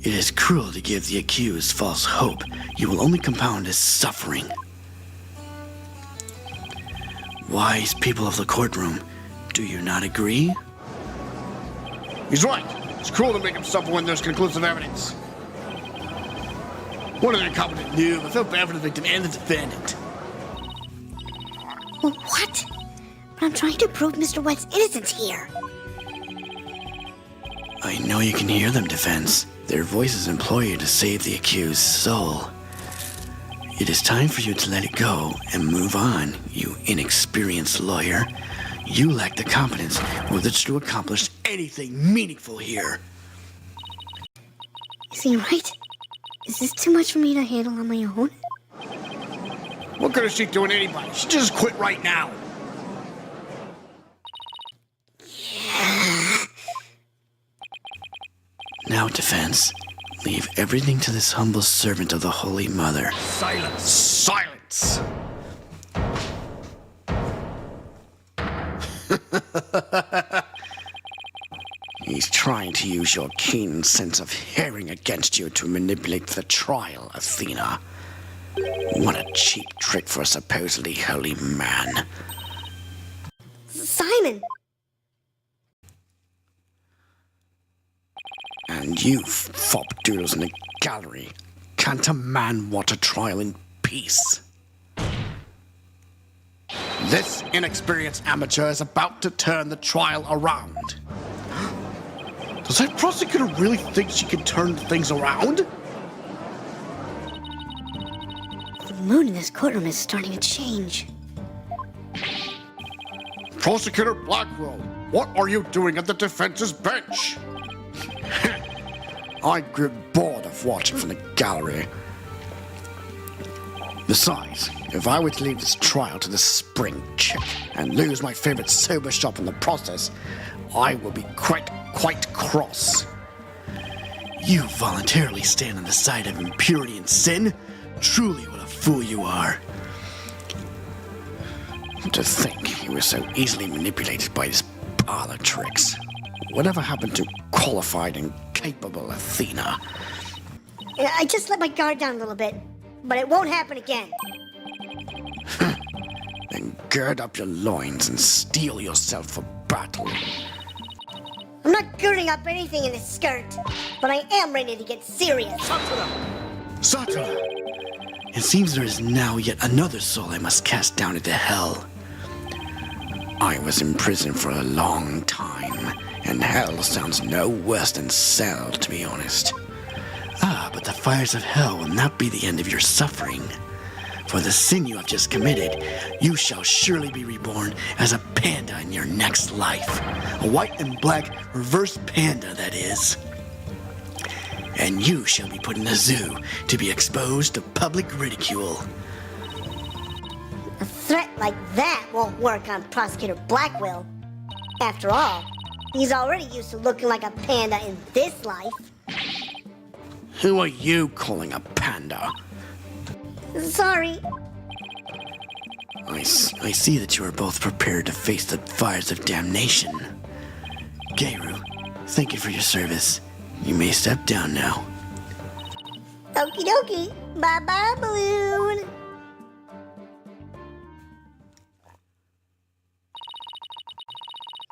It is cruel to give the accused false hope. You will only compound his suffering. Wise people of the courtroom, do you not agree? He's right. It's cruel to make him suffer when there's conclusive evidence. What an incompetent noob. I feel bad for the victim and the defendant. Well, what? But I'm trying to prove Mr. Wet's innocence here. I know you can hear them, defense. Their voices implore you to save the accused's soul. It is time for you to let it go and move on, you inexperienced lawyer. You lack the competence with which to accomplish anything meaningful here. Is he right? Is this too much for me to handle on my own? What good is she doing anybody? She just quit right now. Now, defense, leave everything to this humble servant of the Holy Mother. Silence! Silence! He's trying to use your keen sense of hearing against you to manipulate the trial, Athena. What a cheap trick for a supposedly holy man. Simon! And you, fop doodles in the gallery, can't a man want a trial in peace? This inexperienced amateur is about to turn the trial around. Does that prosecutor really think she can turn things around? The mood in this courtroom is starting to change. Prosecutor Blackwell, what are you doing at the defense's bench? I grew bored of watching from the gallery. Besides, if I were to leave this trial to this spring chick and lose my favorite sober shop in the process, I will be quite cross. You voluntarily stand on the side of impurity and sin? Truly what a fool you are. To think you were so easily manipulated by these parlor tricks. Whatever happened to qualified and capable Athena? I just let my guard down a little bit, but it won't happen again. Then gird up your loins and steel yourself for battle. I'm not girding up anything in this skirt, but I am ready to get serious. Sattler! It seems there is now yet another soul I must cast down into hell. I was in prison for a long time, and hell sounds no worse than cell, to be honest. Ah, but the fires of hell will not be the end of your suffering. For the sin you have just committed, you shall surely be reborn as a panda in your next life. A white and black reverse panda, that is. and you shall be put in a zoo to be exposed to public ridicule. A threat like that won't work on Prosecutor Blackwell. After all, he's already used to looking like a panda in this life. Who are you calling a panda? Sorry. I see that you are both prepared to face the fires of damnation. Gayru, thank you for your service. You may step down now. Okie dokie. Bye-bye, balloon.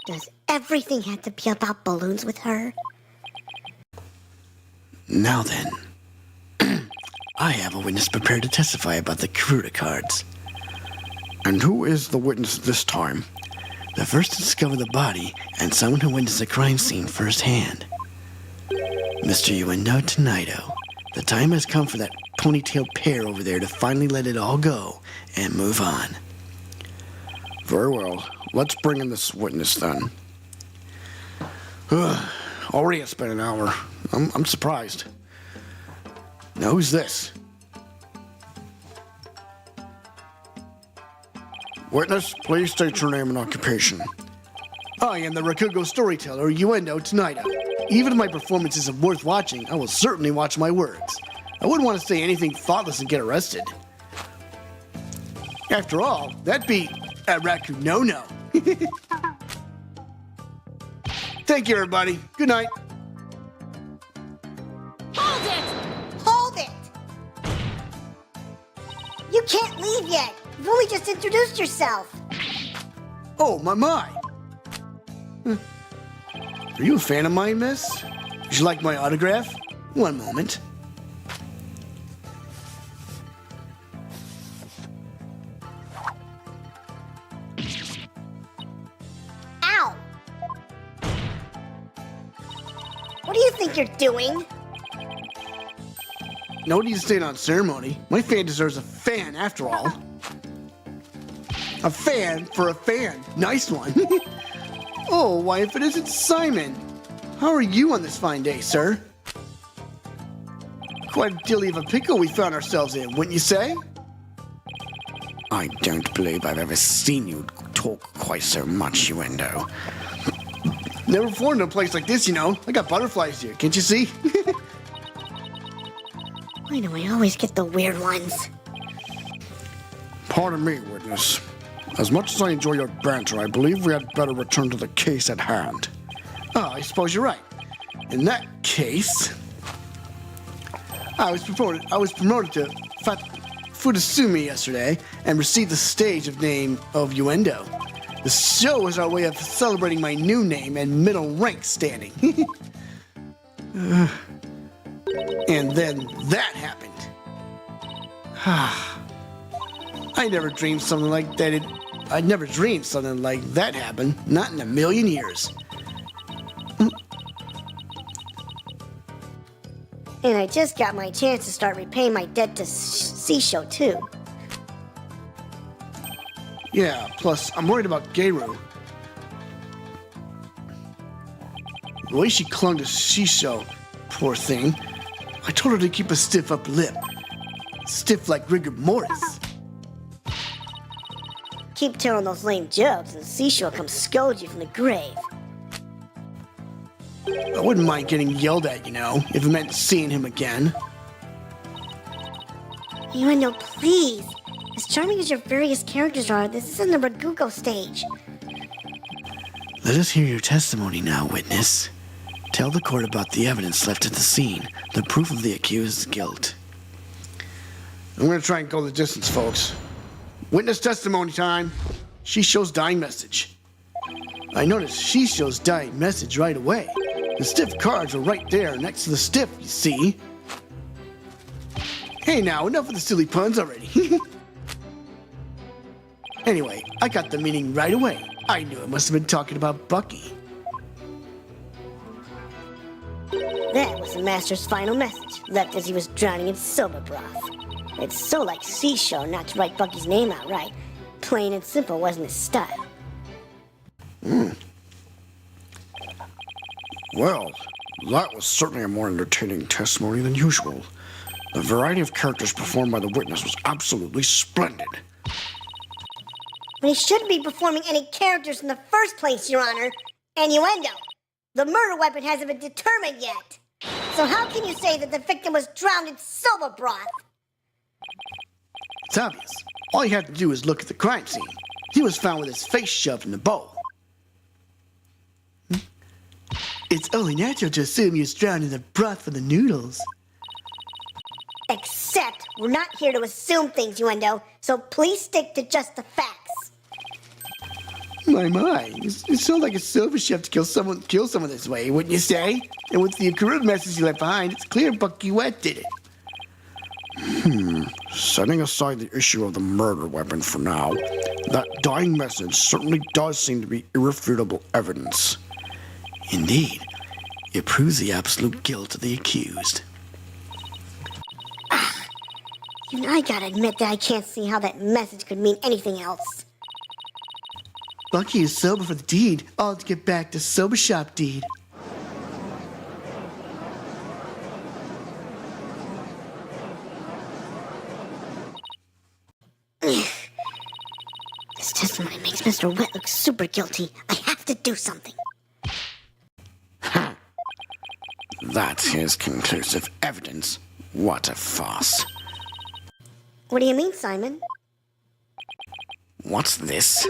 Does everything have to be about balloons with her? Now then, I have a witness prepared to testify about the Karuta cards. And who is the witness this time? The first to discover the body and someone who witnessed the crime scene firsthand. Mr. Uendo Tonido, the time has come for that ponytailed pair over there to finally let it all go and move on. Very well. Let's bring in this witness then. Already it's been an hour. I'm surprised. Now who's this? Witness, please state your name and occupation. I am the Rakugo storyteller, Uendo Tonido. Even if my performance isn't worth watching, I will certainly watch my words. I wouldn't want to say anything thoughtless and get arrested. After all, that'd be a Raku no-no. Thank you, everybody. Good night. Hold it! Hold it! You can't leave yet. You've only just introduced yourself. Oh, my. Are you a fan of mine, miss? Would you like my autograph? One moment. Ow! What do you think you're doing? No need to stay on ceremony. My fan deserves a fan, after all. A fan for a fan. Nice one. Oh, why, if it isn't Simon. How are you on this fine day, sir? Quite a dilly of a pickle we found ourselves in, wouldn't you say? I don't believe I've ever seen you talk quite so much, Uendo. Never before in a place like this, you know. I got butterflies here, can't you see? Why do I always get the weird ones? Pardon me, witness. As much as I enjoy your banter, I believe we had better return to the case at hand. Oh, I suppose you're right. In that case, I was promoted to Futasumi yesterday and received the stage of name of Uendo. The show is our way of celebrating my new name and middle rank standing. And then that happened. I never dreamed something like that. I never dreamed something like that happened. Not in a million years. And I just got my chance to start repaying my debt to Seashow, too. Yeah, plus I'm worried about Gayru. The way she clung to Shisho, poor thing. I told her to keep a stiff upper lip. Stiff like rigor mortis. Keep telling those lame jokes and Seashore comes scold you from the grave. I wouldn't mind getting yelled at, you know, if it meant seeing him again. Uendo, please. As charming as your various characters are, this isn't the Ragugo stage. Let us hear your testimony now, witness. Tell the court about the evidence left at the scene, the proof of the accused's guilt. I'm gonna try and go the distance, folks. Witness testimony time. Shisho's dying message. I noticed Shisho's dying message right away. The stiff cards are right there next to the stiff, you see. Hey now, enough of the silly puns already. Anyway, I got the meaning right away. I knew it must have been talking about Bucky. That was the Master's final message, left as he was drowning in soba broth. It's so like Seashore not to write Bucky's name out right. Plain and simple wasn't his style. Well, That was certainly a more entertaining testimony than usual. The variety of characters performed by the witness was absolutely splendid. But he shouldn't be performing any characters in the first place, Your Honor. Innuendo. The murder weapon hasn't been determined yet. So how can you say that the victim was drowned in soba broth? It's obvious. All you have to do is look at the crime scene. He was found with his face shoved in the bowl. It's only natural to assume he was drowned in the broth for the noodles. Except, we're not here to assume things, Innuendo, so please stick to just the facts. My. It sounds like a soba chef to kill someone this way, wouldn't you say? And with the accrued message he left behind, it's clear Bucky Wet did it. Setting aside the issue of the murder weapon for now, that dying message certainly does seem to be irrefutable evidence. Indeed, it proves the absolute guilt of the accused. Even I gotta admit that I can't see how that message could mean anything else. Bucky is sober for the deed, all to get back to soba shop deed. This testimony makes Mr. Wet look super guilty. I have to do something. That's his conclusive evidence. What a farce. What do you mean, Simon? What's this?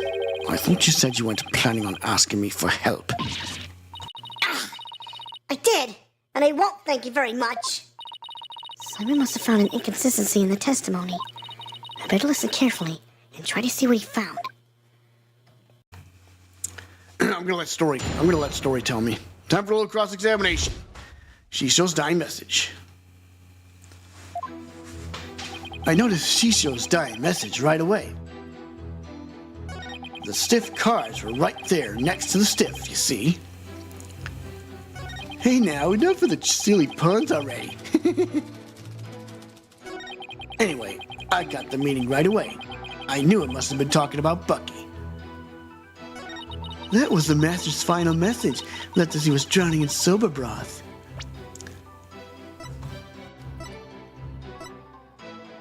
I thought you said you weren't planning on asking me for help. I did, and I won't thank you very much. Simon must have found an inconsistency in the testimony. I better listen carefully and try to see what he found. I'm gonna let Story tell me. Time for a little cross-examination. Shisho's dying message. I noticed Shisho's dying message right away. The stiff cards were right there next to the stiff, you see. Hey now, enough of the silly puns already. Anyway, I got the meaning right away. I knew it must have been talking about Bucky. That was the master's final message, left as he was drowning in soba broth.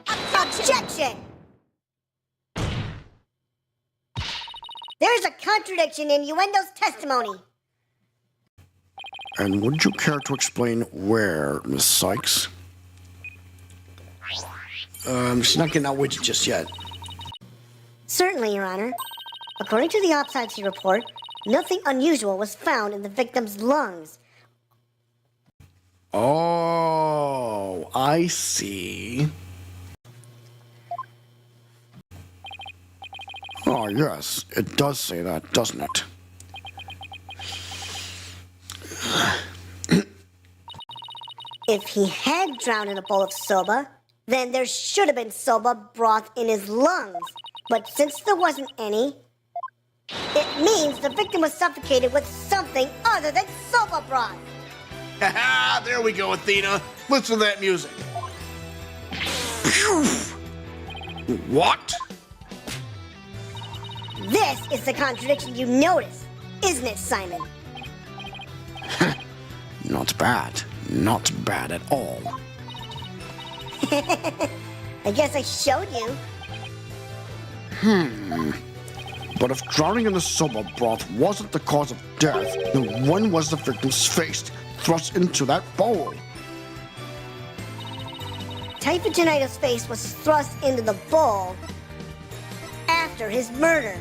Objection! There's a contradiction in Innuendo's testimony. And would you care to explain where, Miss Cykes? She's not getting out widget just yet. Certainly, Your Honor. According to the autopsy report, nothing unusual was found in the victim's lungs. Oh, I see. Oh, yes, it does say that, doesn't it? If he had drowned in a bowl of soba, then there should have been soba broth in his lungs. But since there wasn't any, it means the victim was suffocated with something other than soba broth. Haha, there we go, Athena. Listen to that music. What? This is the contradiction you notice, isn't it, Simon? Not bad. Not bad at all. I guess I showed you. But if drowning in the soba broth wasn't the cause of death, then when was the victim's face thrust into that bowl? Typhogenitis' face was thrust into the bowl after his murder.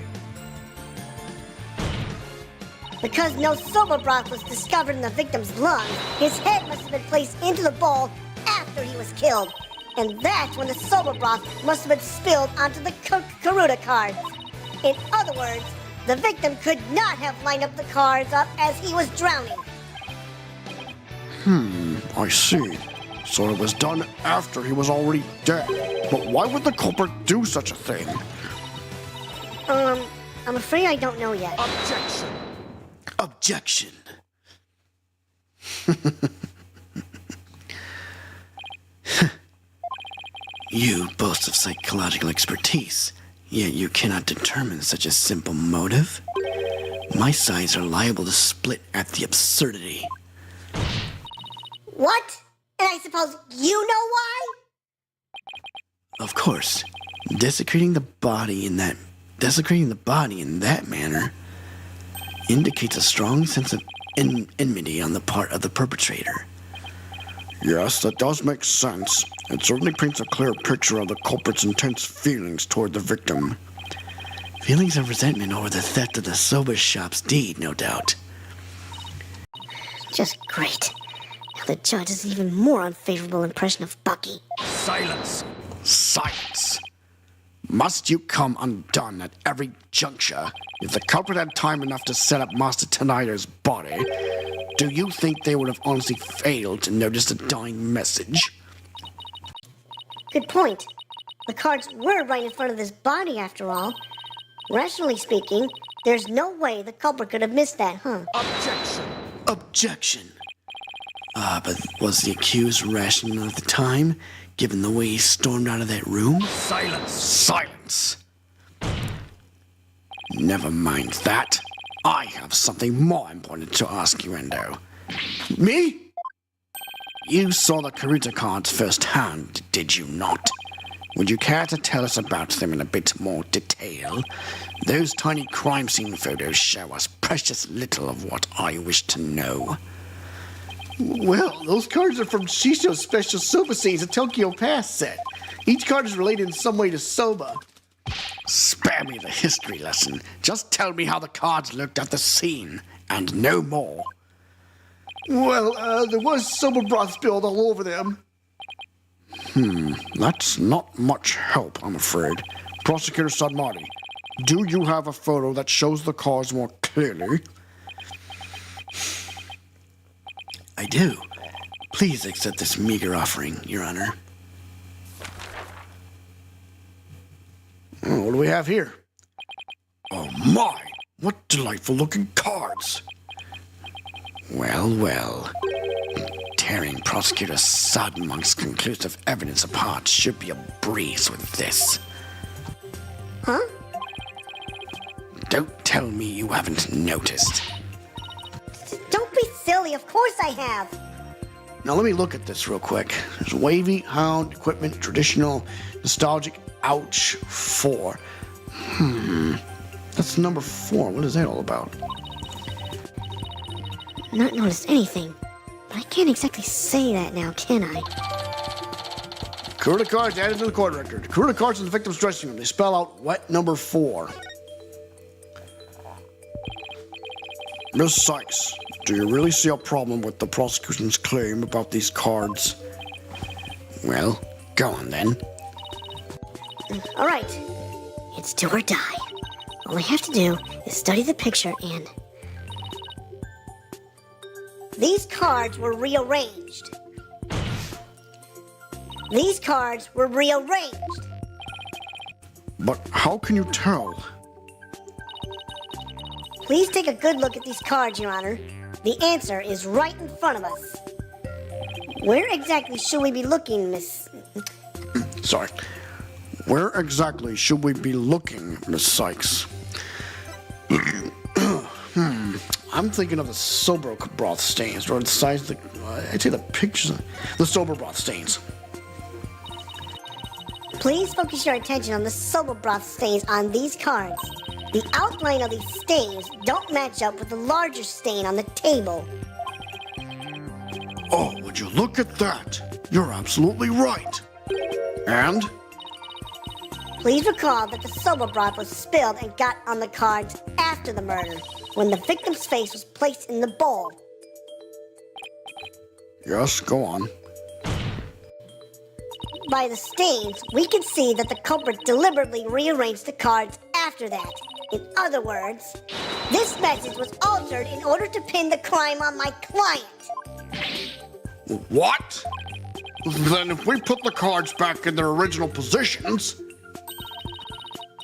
Because no soba broth was discovered in the victim's lungs, his head must have been placed into the bowl after he was killed. And that's when the soba broth must have been spilled onto the Karuta cards. In other words, the victim could not have lined up the cards up as he was drowning. I see. So it was done after he was already dead. But why would the culprit do such a thing? I'm afraid I don't know yet. Objection. You boast of psychological expertise, yet you cannot determine such a simple motive. My sides are liable to split at the absurdity. What? And I suppose you know why? Of course, desecrating the body in that manner indicates a strong sense of enmity on the part of the perpetrator. Yes, that does make sense. It certainly paints a clear picture of the culprit's intense feelings toward the victim. Feelings of resentment over the theft of the soba shop's deed, no doubt. Just great. Now the judge has an even more unfavorable impression of Bucky. Silence! Silence! Must you come undone at every juncture? If the culprit had time enough to set up Master Tenider's body, do you think they would have honestly failed to notice the dying message? Good point. The cards were right in front of this body, after all. Rationally speaking, there's no way the culprit could have missed that, huh? Objection! But was the accused rational at the time, given the way he stormed out of that room? Silence! Never mind that. I have something more important to ask you, Endo. Me? You saw the Karuta cards firsthand, did you not? Would you care to tell us about them in a bit more detail? Those tiny crime scene photos show us precious little of what I wish to know. Well, those cards are from Shisho's special Soba Scenes, a Tokyo Pass set. Each card is related in some way to Soba. Spare me the history lesson. Just tell me how the cards looked at the scene, and no more. Well, there was soba broth spilled all over them. That's not much help, I'm afraid. Prosecutor Sadmati, do you have a photo that shows the cards more clearly? I do. Please accept this meager offering, Your Honor. What do we have here? Oh my! What delightful looking cards! Well. Tearing Prosecutor Sadmonk's conclusive evidence apart should be a breeze with this. Huh? Don't tell me you haven't noticed. Don't be silly, of course I have. Now let me look at this real quick. There's wavy, hound, equipment, traditional, nostalgic, ouch, 4. That's number 4. What is that all about? Not noticed anything. But I can't exactly say that now, can I? Karuta cards added to the court record. Karuta cards in the victim's dressing room. They spell out wet number 4. Miss Sykes, do you really see a problem with the prosecution's claim about these cards? Well, go on then. All right. It's do or die. All I have to do is study the picture and... These cards were rearranged. These cards were rearranged. But how can you tell? Please take a good look at these cards, Your Honor. The answer is right in front of us. Where exactly should we be looking, Miss... Sorry. Where exactly should we be looking, Miss Sykes? I'm thinking of the soba broth stains, or the size of the... I'd say the pictures of the soba broth stains. Please focus your attention on the soba broth stains on these cards. The outline of these stains don't match up with the larger stain on the table. Oh, would you look at that? You're absolutely right. And? Please recall that the soba broth was spilled and got on the cards after the murder, when the victim's face was placed in the bowl. Yes, go on. By the stains, we can see that the culprit deliberately rearranged the cards after that. In other words, this message was altered in order to pin the crime on my client. What? Then if we put the cards back in their original positions...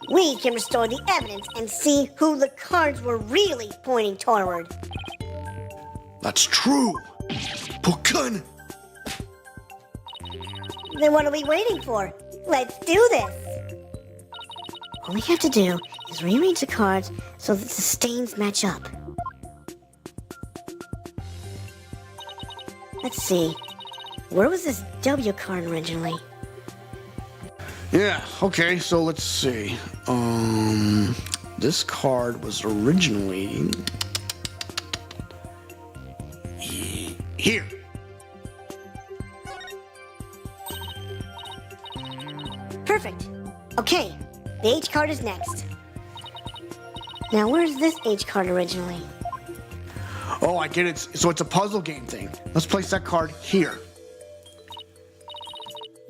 We can restore the evidence and see who the cards were really pointing toward. That's true. Puhray. Then what are we waiting for? Let's do this. All we have to do is rearrange the cards so that the stains match up. Let's see. Where was this W card originally? Yeah, okay, so let's see. This card was originally here. Perfect. Okay, the H card is next. Now, where's this H card originally? Oh, I get it. So it's a puzzle game thing. Let's place that card here.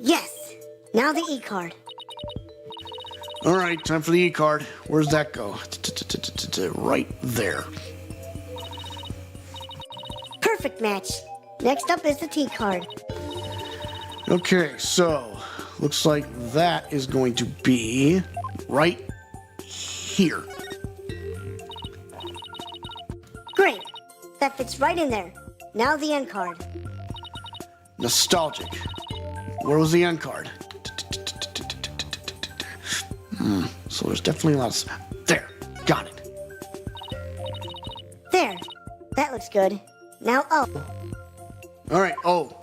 Yes. Now the E card. All right, time for the E card. Where's that go? Right there. Perfect match. Next up is the T card. Okay, so looks like that is going to be right here. Great. That fits right in there. Now the N card. Nostalgic. Where was the N card? So there's definitely lots. There. Got it. There. That looks good. Now O. All right. Oh.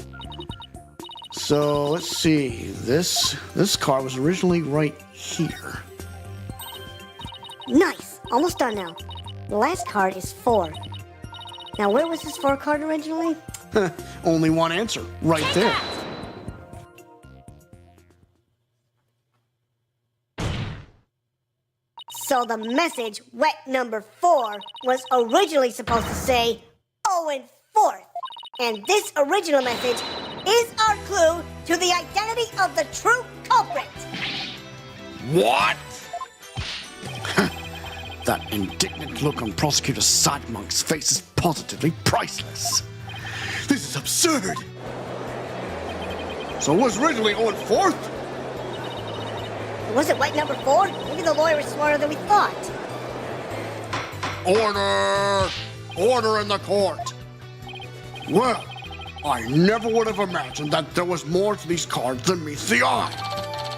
So let's see. This card was originally right here. Nice. Almost done now. The last card is 4. Now, where was this 4 card originally? Only one answer. Right there. So the message, wet number 4, was originally supposed to say, oh, and 4th. And this original message is our clue to the identity of the true culprit. What? That indignant look on Prosecutor Sidemonk's face is positively priceless. This is absurd. So it was originally 0 and 4th? Was it wet number 4? Maybe the lawyer was smarter than we thought. Order! Order in the court! Well, I never would have imagined that there was more to these cards than meets the eye.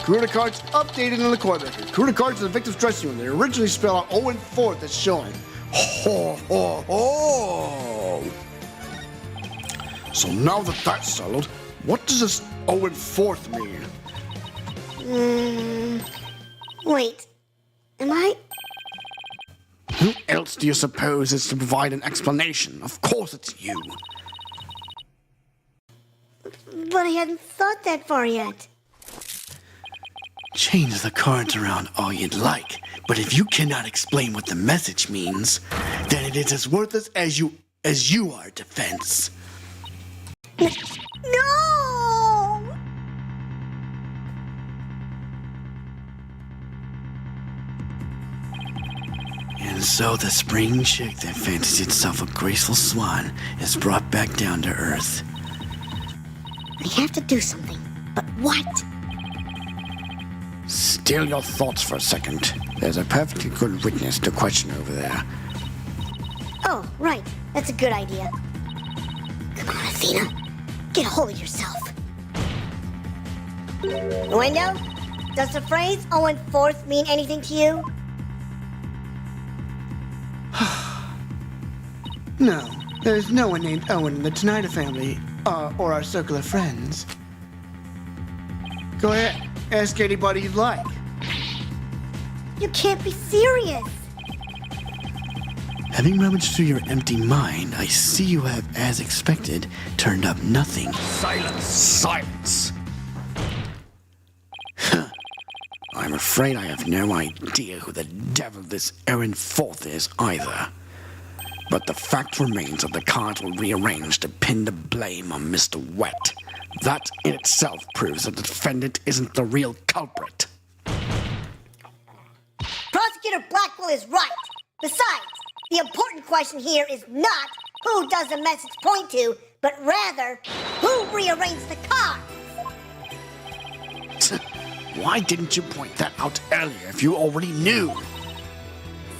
Credit cards updated in the court record. Credit cards in the victim's dressing room. They originally spell out 0 and 4th as showing. Ho, ho, ho! So now that that's settled, what does this 0 and 4th mean? Wait. Am I? Who else do you suppose is to provide an explanation? Of course it's you. But I hadn't thought that far yet. Change the cards around all you'd like, but if you cannot explain what the message means, then it is as worthless as you are, defense. No! And so the spring chick that fancies itself a graceful swan is brought back down to earth. I have to do something. But what? Still your thoughts for a second. There's a perfectly good witness to question over there. Oh, right. That's a good idea. Come on, Athena. Get a hold of yourself. Window? Does the phrase 0 and 4th mean anything to you? No, there's no one named Owen in the Tenida family, or our circle of friends. Go ahead, ask anybody you'd like. You can't be serious. Having rummaged through your empty mind, I see you have, as expected, turned up nothing. Silence! Silence! I'm afraid I have no idea who the devil this Owen Forth is either. But the fact remains that the cards were rearranged to pin the blame on Mr. Wet. That in itself proves that the defendant isn't the real culprit. Prosecutor Blackwell is right. Besides, the important question here is not who does the message point to, but rather, who rearranged the cards? Why didn't you point that out earlier if you already knew?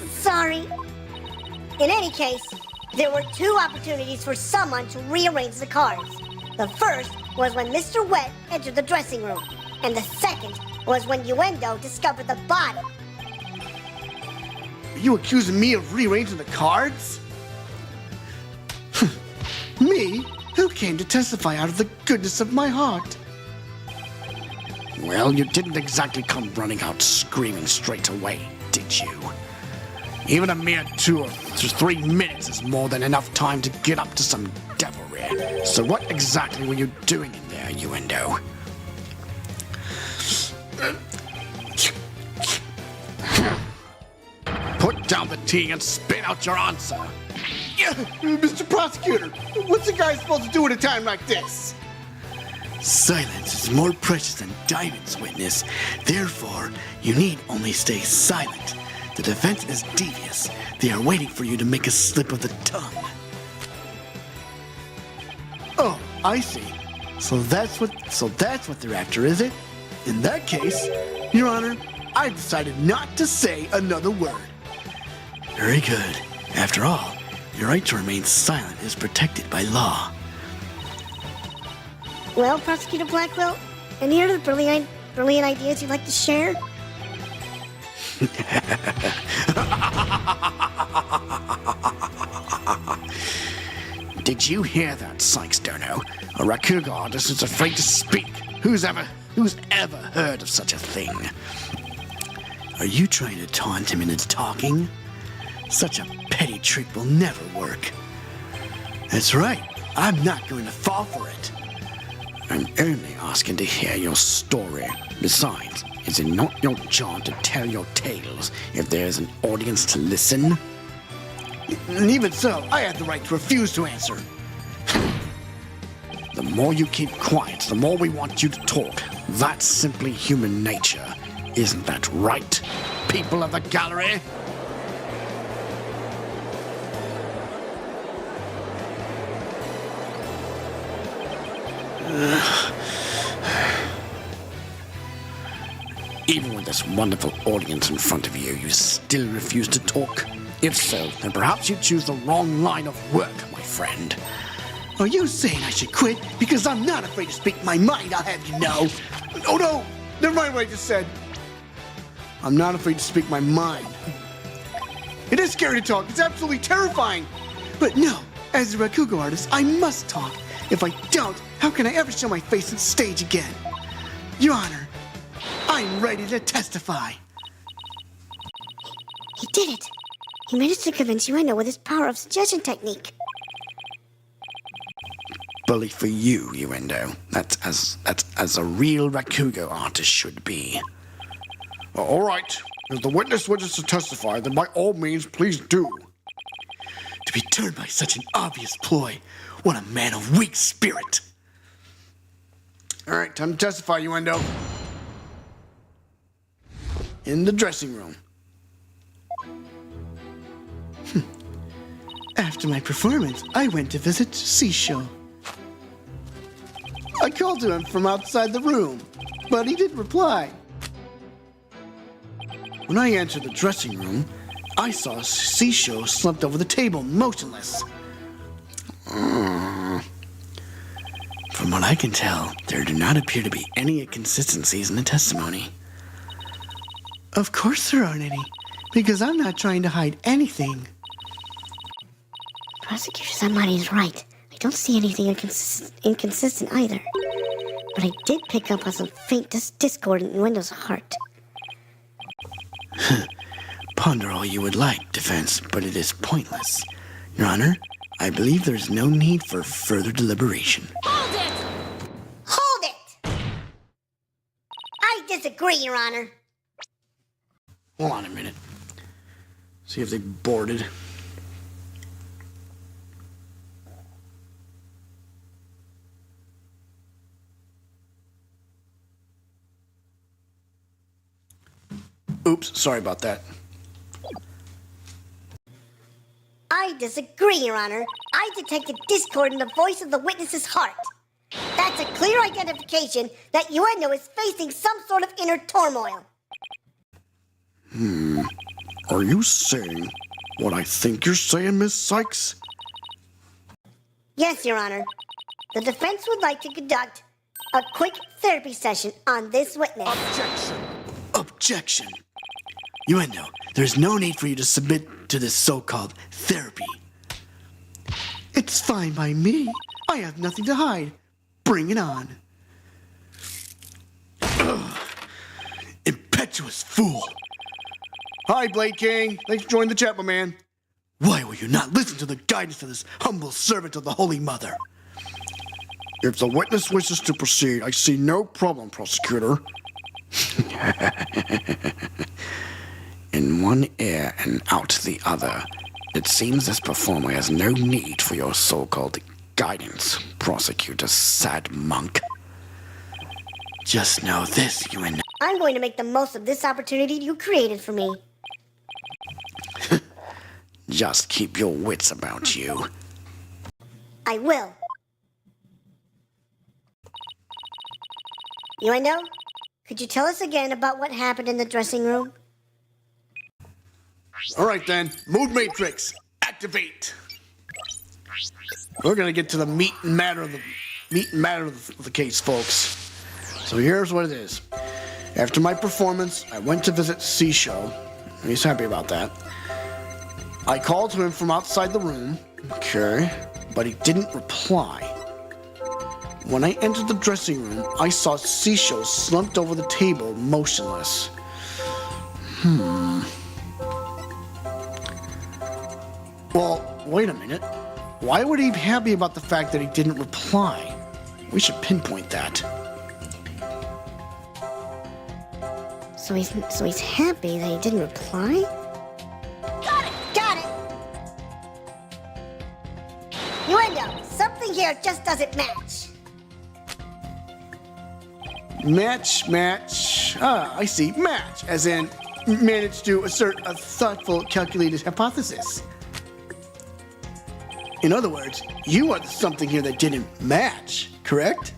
Sorry. In any case, there were 2 opportunities for someone to rearrange the cards. The first was when Mr. Wet entered the dressing room, and the second was when Uendo discovered the body. Are you accusing me of rearranging the cards? Me? who came to testify out of the goodness of my heart. Well, you didn't exactly come running out screaming straight away, did you? Even a mere 2 or 3 minutes is more than enough time to get up to some devilry. So what exactly were you doing in there, Uendo? Put down the tea and spit out your answer. Yeah, Mr. Prosecutor, what's a guy supposed to do at a time like this? Silence is more precious than diamonds, witness. Therefore, you need only stay silent. The defense is devious. They are waiting for you to make a slip of the tongue. Oh, I see. So that's what they're after, is it? In that case, Your Honor, I decided not to say another word. Very good. After all, your right to remain silent is protected by law. Well, Prosecutor Blackwell, any other brilliant ideas you'd like to share? Did you hear that, Sykes Dono? A Rakugo artist is afraid to speak. Who's ever heard of such a thing? Are you trying to taunt him into talking? Such a petty trick will never work. That's right. I'm not going to fall for it. I'm only asking to hear your story. Besides, is it not your job to tell your tales if there's an audience to listen? And even so, I have the right to refuse to answer. The more you keep quiet, the more we want you to talk. That's simply human nature. Isn't that right, people of the gallery? Even with this wonderful audience in front of you, you still refuse to talk? If so, then perhaps you choose the wrong line of work, my friend. Are you saying I should quit? Because I'm not afraid to speak my mind, I'll have you know. Oh no, never mind what I just said. I'm not afraid to speak my mind. It is scary to talk, it's absolutely terrifying. But no, as a Rakugo artist, I must talk. If I don't, how can I ever show my face on stage again? Your Honor, I'm ready to testify. He did it. He managed to convince Uendo with his power of suggestion technique. Bully for you, Uendo. That's as a real Rakugo artist should be. All right. If the witness wishes to testify, then by all means, please do. To be turned by such an obvious ploy, what a man of weak spirit. All right, time to testify, Uendo. In the dressing room. After my performance, I went to visit Seashore. I called to him from outside the room, but he didn't reply. When I entered the dressing room, I saw Seashore slumped over the table, motionless. From what I can tell, there do not appear to be any inconsistencies in the testimony. Of course there aren't any, because I'm not trying to hide anything. Prosecutor Samani is right. I don't see anything inconsistent either. But I did pick up on some faint discord in Uendo's heart. Ponder all you would like, defense, but it is pointless. Your Honor, I believe there is no need for further deliberation. Hold it! Hold it! I disagree, Your Honor. Hold on a minute. See if they boarded. Oops, sorry about that. I disagree, Your Honor. I detected discord in the voice of the witness's heart. That's a clear identification that Uendo is facing some sort of inner turmoil. Are you saying what I think you're saying, Miss Sykes? Yes, Your Honor. The defense would like to conduct a quick therapy session on this witness. Objection! Uendo, there's no need for you to submit to this so-called therapy. It's fine by me. I have nothing to hide. Bring it on. Ugh. Impetuous fool. Hi, Blade King. Thanks for joining the chat, my man. Why will you not listen to the guidance of this humble servant of the Holy Mother? If the witness wishes to proceed, I see no problem, prosecutor. In one ear and out the other, it seems this performer has no need for your so-called guidance, prosecutor sad monk. Just know this, you and I'm going to make the most of this opportunity you created for me. Just keep your wits about you. I will. Uendo, could you tell us again about what happened in the dressing room? All right, then. Mood Matrix. Activate. We're going to get to the meat and matter of the case, folks. So here's what it is. After my performance, I went to visit Sisho. He's happy about that. I called to him from outside the room. Okay. But he didn't reply. When I entered the dressing room, I saw Sisho slumped over the table, motionless. Well, wait a minute. Why would he be happy about the fact that he didn't reply? We should pinpoint that. So he's happy that he didn't reply? Got it! Uendo, something here just doesn't match. Match. Ah, I see. Match, as in manage to assert a thoughtful, calculated hypothesis. In other words, you are the something here that didn't match, correct?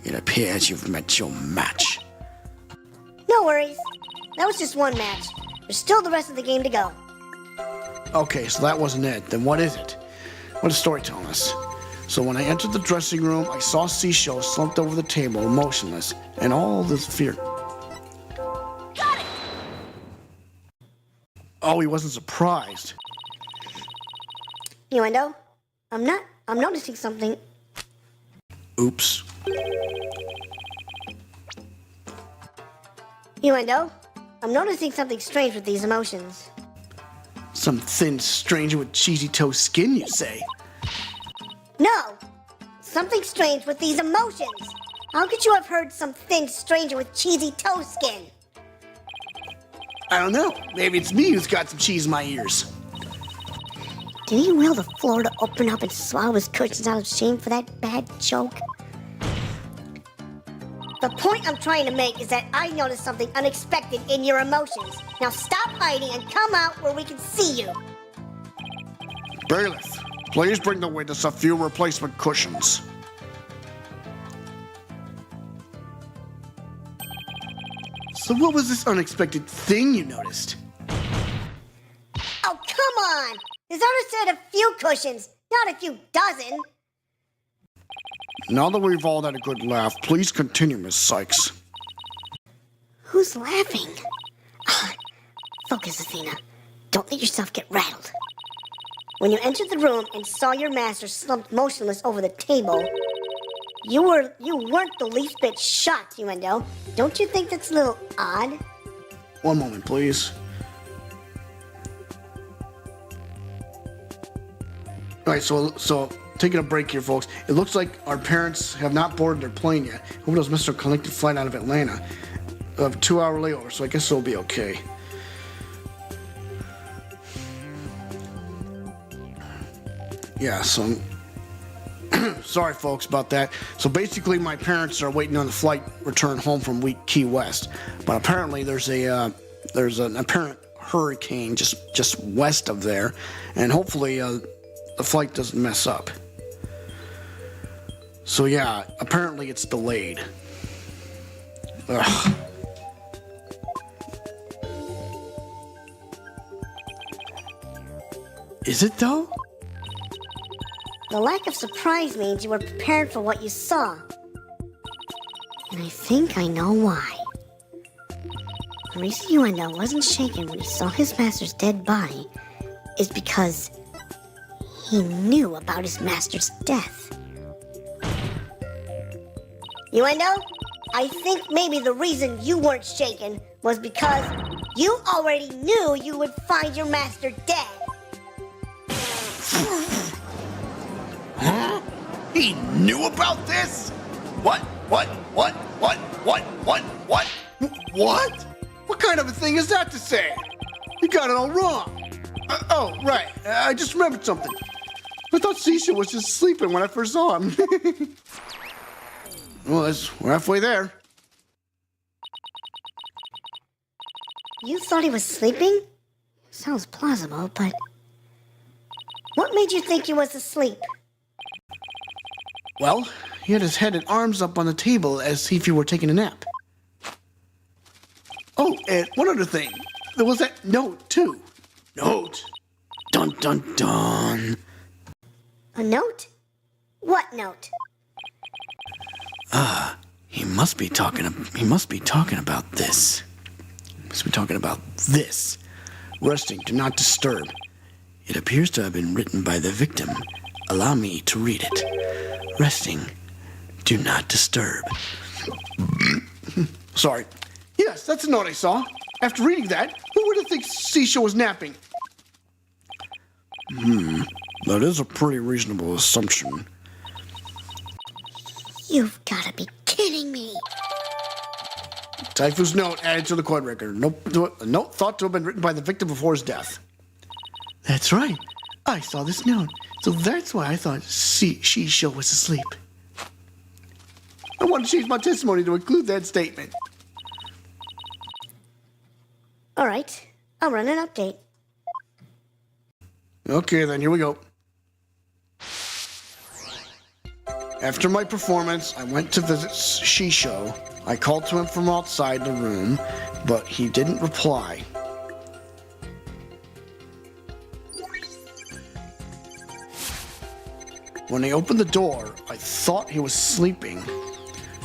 It appears you've met your match. No worries. That was just one match. There's still the rest of the game to go. Okay, so that wasn't it. Then what is it? What does the story tell us? So when I entered the dressing room, I saw Sisho slumped over the table, motionless, and all this fear. Got it! Oh, he wasn't surprised. Uendo, I'm noticing something. Oops. Uendo, I'm noticing something strange with these emotions. Some thin stranger with cheesy toe skin, you say? No! Something strange with these emotions! How could you have heard some thin stranger with cheesy toe skin? I don't know. Maybe it's me who's got some cheese in my ears. Did he will the floor to open up and swallow his cushions out of shame for that bad joke? The point I'm trying to make is that I noticed something unexpected in your emotions. Now stop hiding and come out where we can see you. Bailiff, please bring the witness a few replacement cushions. So what was this unexpected thing you noticed? Oh, come on! His artist said a few cushions, not a few dozen. Now that we've all had a good laugh, please continue, Miss Cykes. Who's laughing? Focus, Athena. Don't let yourself get rattled. When you entered the room and saw your master slumped motionless over the table, you weren't the least bit shocked, Uendo. Don't you think that's a little odd? One moment, please. All right, so taking a break here, folks. It looks like our parents have not boarded their plane yet. Hope those missed their connected flight out of Atlanta. A 2-hour layover, so I guess it'll be okay. Yeah, so sorry, folks, about that. So basically, my parents are waiting on the flight return home from Key West, but apparently there's an apparent hurricane just west of there, and hopefully the flight doesn't mess up. So yeah, apparently it's delayed. Ugh. Is it though? The lack of surprise means you were prepared for what you saw. And I think I know why. The reason Uendo wasn't shaken when he saw his master's dead body is because He knew about his master's death. You know, I think maybe the reason you weren't shaken was because you already knew you would find your master dead. Huh? He knew about this? What? What? What kind of a thing is that to say? You got it all wrong. Oh, right. I just remembered something. I thought Sisha was just sleeping when I first saw him. Well, we're halfway there. You thought he was sleeping? Sounds plausible, but... What made you think he was asleep? Well, he had his head and arms up on the table as if he were taking a nap. Oh, and one other thing. There was that note, too. Note? Dun dun dun. A note? What note? He must be talking about this. He must be talking about this. Resting, do not disturb. It appears to have been written by the victim. Allow me to read it. Resting, do not disturb. Sorry. Yes, that's the note I saw. After reading that, who would have think Sisha was napping? That is a pretty reasonable assumption. You've gotta be kidding me. Typhoon's note added to the court record. A note thought to have been written by the victim before his death. That's right. I saw this note. So that's why I thought Sisha was asleep. I want to change my testimony to include that statement. All right, I'll run an update. Okay, then, here we go. After my performance, I went to visit Shisho. I called to him from outside the room, but he didn't reply. When I opened the door, I thought he was sleeping,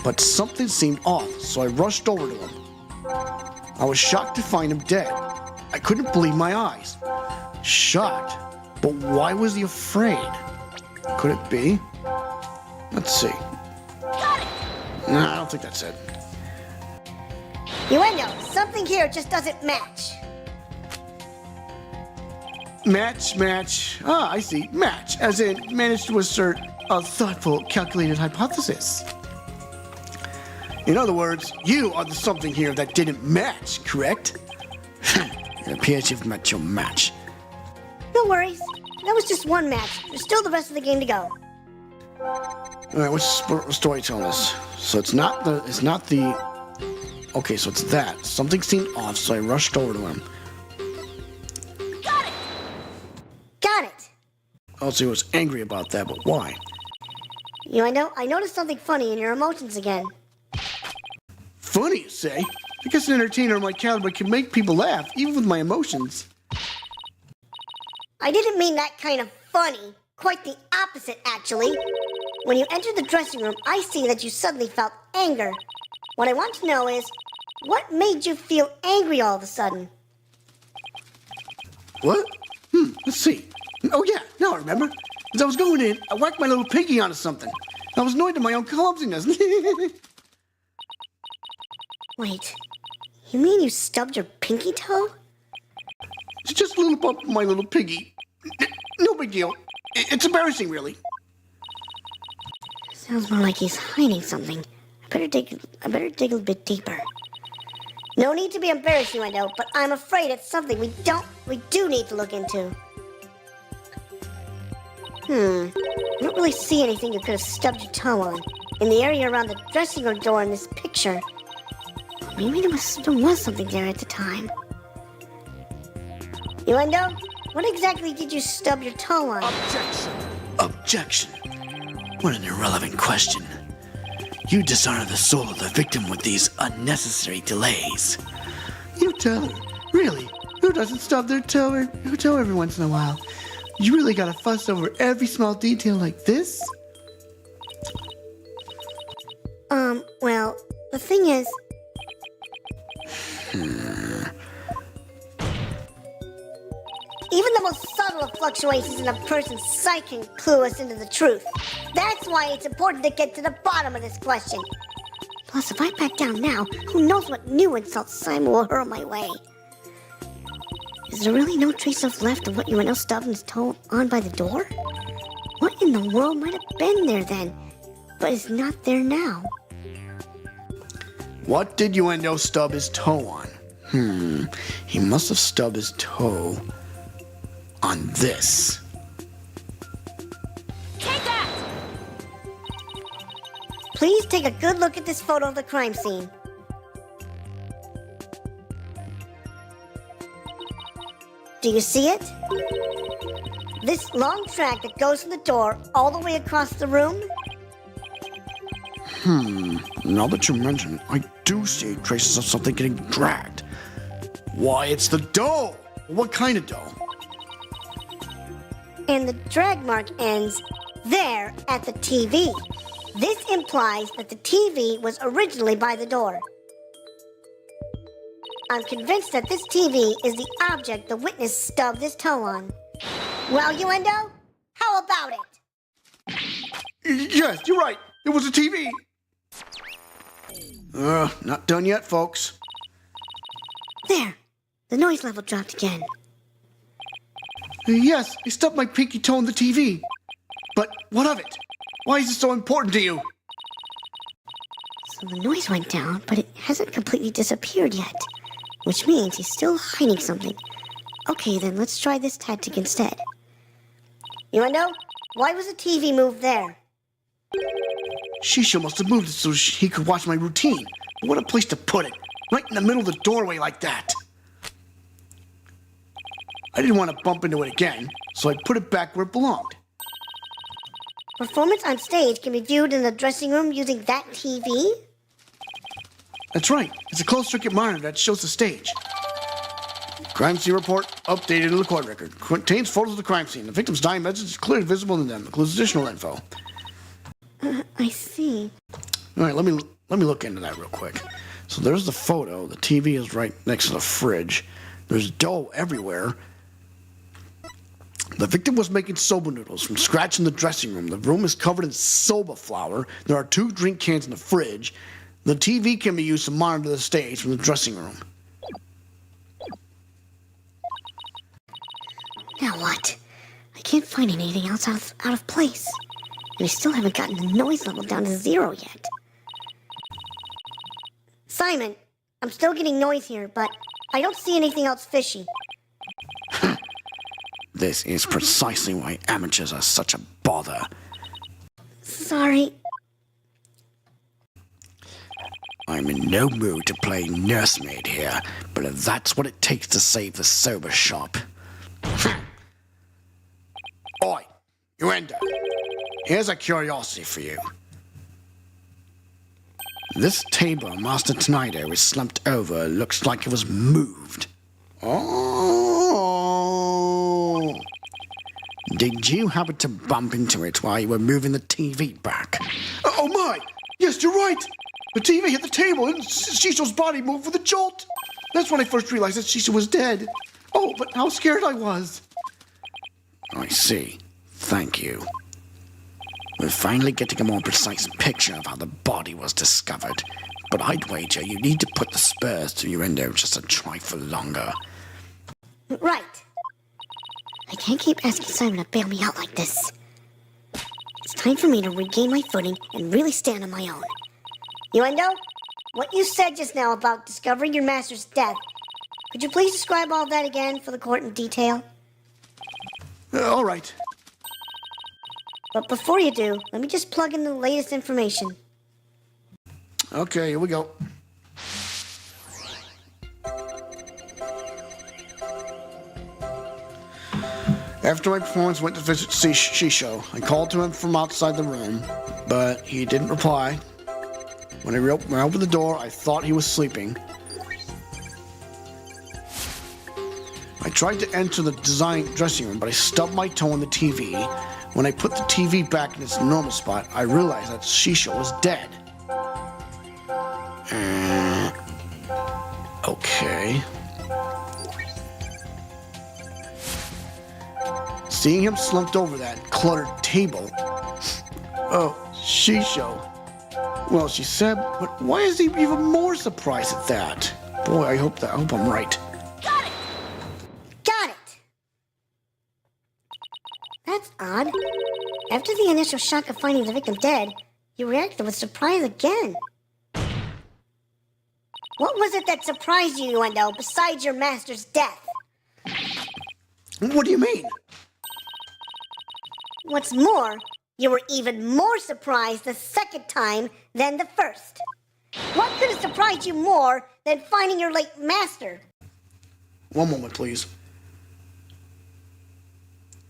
but something seemed off, so I rushed over to him. I was shocked to find him dead. I couldn't believe my eyes. Shocked, but why was he afraid? Could it be? Let's see. No, I don't think that's it. Uendo, something here just doesn't match. Match. Ah, I see. Match, as in managed to assert a thoughtful, calculated hypothesis. In other words, you are the something here that didn't match, correct? It appears you've met your match. No worries. That was just one match. There's still the rest of the game to go. All right, what's the story telling us? So it's not the. Okay, so it's that. Something seemed off, so I rushed over to him. Got it. Also, he was angry about that, but why? Uendo, I noticed something funny in your emotions again. Funny, you say? I guess an entertainer of my caliber can make people laugh, even with my emotions. I didn't mean that kind of funny. Quite the opposite, actually. When you entered the dressing room, I see that you suddenly felt anger. What I want to know is, what made you feel angry all of a sudden? What? Let's see. Oh yeah, now I remember. As I was going in, I whacked my little piggy onto something. I was annoyed at my own clumsiness. Wait, you mean you stubbed your pinky toe? It's just a little bump of my little piggy. No big deal. It's embarrassing, really. Sounds more like he's hiding something. I better dig a bit deeper. No need to be embarrassed, Uendo, but I'm afraid it's something we do need to look into. I don't really see anything you could have stubbed your toe on. In the area around the dressing room door in this picture. Maybe there was something there at the time. Uendo, what exactly did you stub your toe on? Objection. What an irrelevant question. You dishonor the soul of the victim with these unnecessary delays. You tell her. Really? Who doesn't stub their toe every once in a while? You really gotta fuss over every small detail like this? Well, the thing is... Even the most subtle level of fluctuations in a person's psyche can clue us into the truth. That's why it's important to get to the bottom of this question. Plus, if I back down now, who knows what new insults Simon will hurl my way. Is there really no trace left of what UNO stubbed his toe on by the door? What in the world might have been there then, but is not there now? What did UNO stub his toe on? He must have stubbed his toe on this. Please take a good look at this photo of the crime scene. Do you see it? This long track that goes from the door all the way across the room? Now that you mention it, I do see traces of something getting dragged. Why, it's the dough! What kind of dough? And the drag mark ends there at the TV. This implies that the TV was originally by the door. I'm convinced that this TV is the object the witness stubbed his toe on. Well, UNO, how about it? Yes, you're right. It was a TV. Not done yet, folks. There, the noise level dropped again. Yes, I stubbed my pinky toe on the TV. But what of it? Why is it so important to you? So the noise went down, but it hasn't completely disappeared yet. Which means he's still hiding something. Okay, then let's try this tactic instead. UNO, why was the TV moved there? Shisho must have moved it so he could watch my routine. What a place to put it. Right in the middle of the doorway like that. I didn't want to bump into it again, so I put it back where it belonged. Performance on stage can be viewed in the dressing room using that TV? That's right. It's a closed-circuit monitor that shows the stage. Crime scene report updated in the court record. Contains photos of the crime scene. The victim's dying message is clearly visible in them. Includes additional info. I see. All right, let me look into that real quick. So there's the photo. The TV is right next to the fridge. There's dough everywhere. The victim was making soba noodles from scratch in the dressing room. The room is covered in soba flour. There are 2 drink cans in the fridge. The TV can be used to monitor the stage from the dressing room. Now what? I can't find anything else out of place. And I still haven't gotten the noise level down to 0 yet. Simon, I'm still getting noise here, but I don't see anything else fishy. This is precisely why amateurs are such a bother. Sorry. I'm in no mood to play nursemaid here, but if that's what it takes to save the soba shop. Oi, UNO. Here's a curiosity for you. This table Master Tonido is slumped over. Looks like it was moved. Oh. Did you happen to bump into it while you were moving the TV back? Oh my! Yes, you're right! The TV hit the table and Shisho's body moved with a jolt. That's when I first realized that Shisho was dead. Oh, but how scared I was. I see. Thank you. We're finally getting a more precise picture of how the body was discovered, but I'd wager you need to put the spurs to your endo just a trifle longer. Right. I can't keep asking Simon to bail me out like this. It's time for me to regain my footing and really stand on my own. UNO, what you said just now about discovering your master's death, could you please describe all that again for the court in detail? All right. But before you do, let me just plug in the latest information. Okay, here we go. After my performance went to visit Shisho, I called to him from outside the room, but he didn't reply. When I opened the door, I thought he was sleeping. I tried to enter the dressing room, but I stubbed my toe on the TV. When I put the TV back in its normal spot, I realized that Shisho was dead. Okay. Seeing him slumped over that cluttered table. Oh, Shisho. Well, she said, but why is he even more surprised at that? Boy, I hope I'm right. Got it! That's odd. After the initial shock of finding the victim dead, you reacted with surprise again. What was it that surprised you, Innuendo, besides your master's death? What do you mean? What's more, you were even more surprised the second time than the first. What could have surprised you more than finding your late master? One moment, please.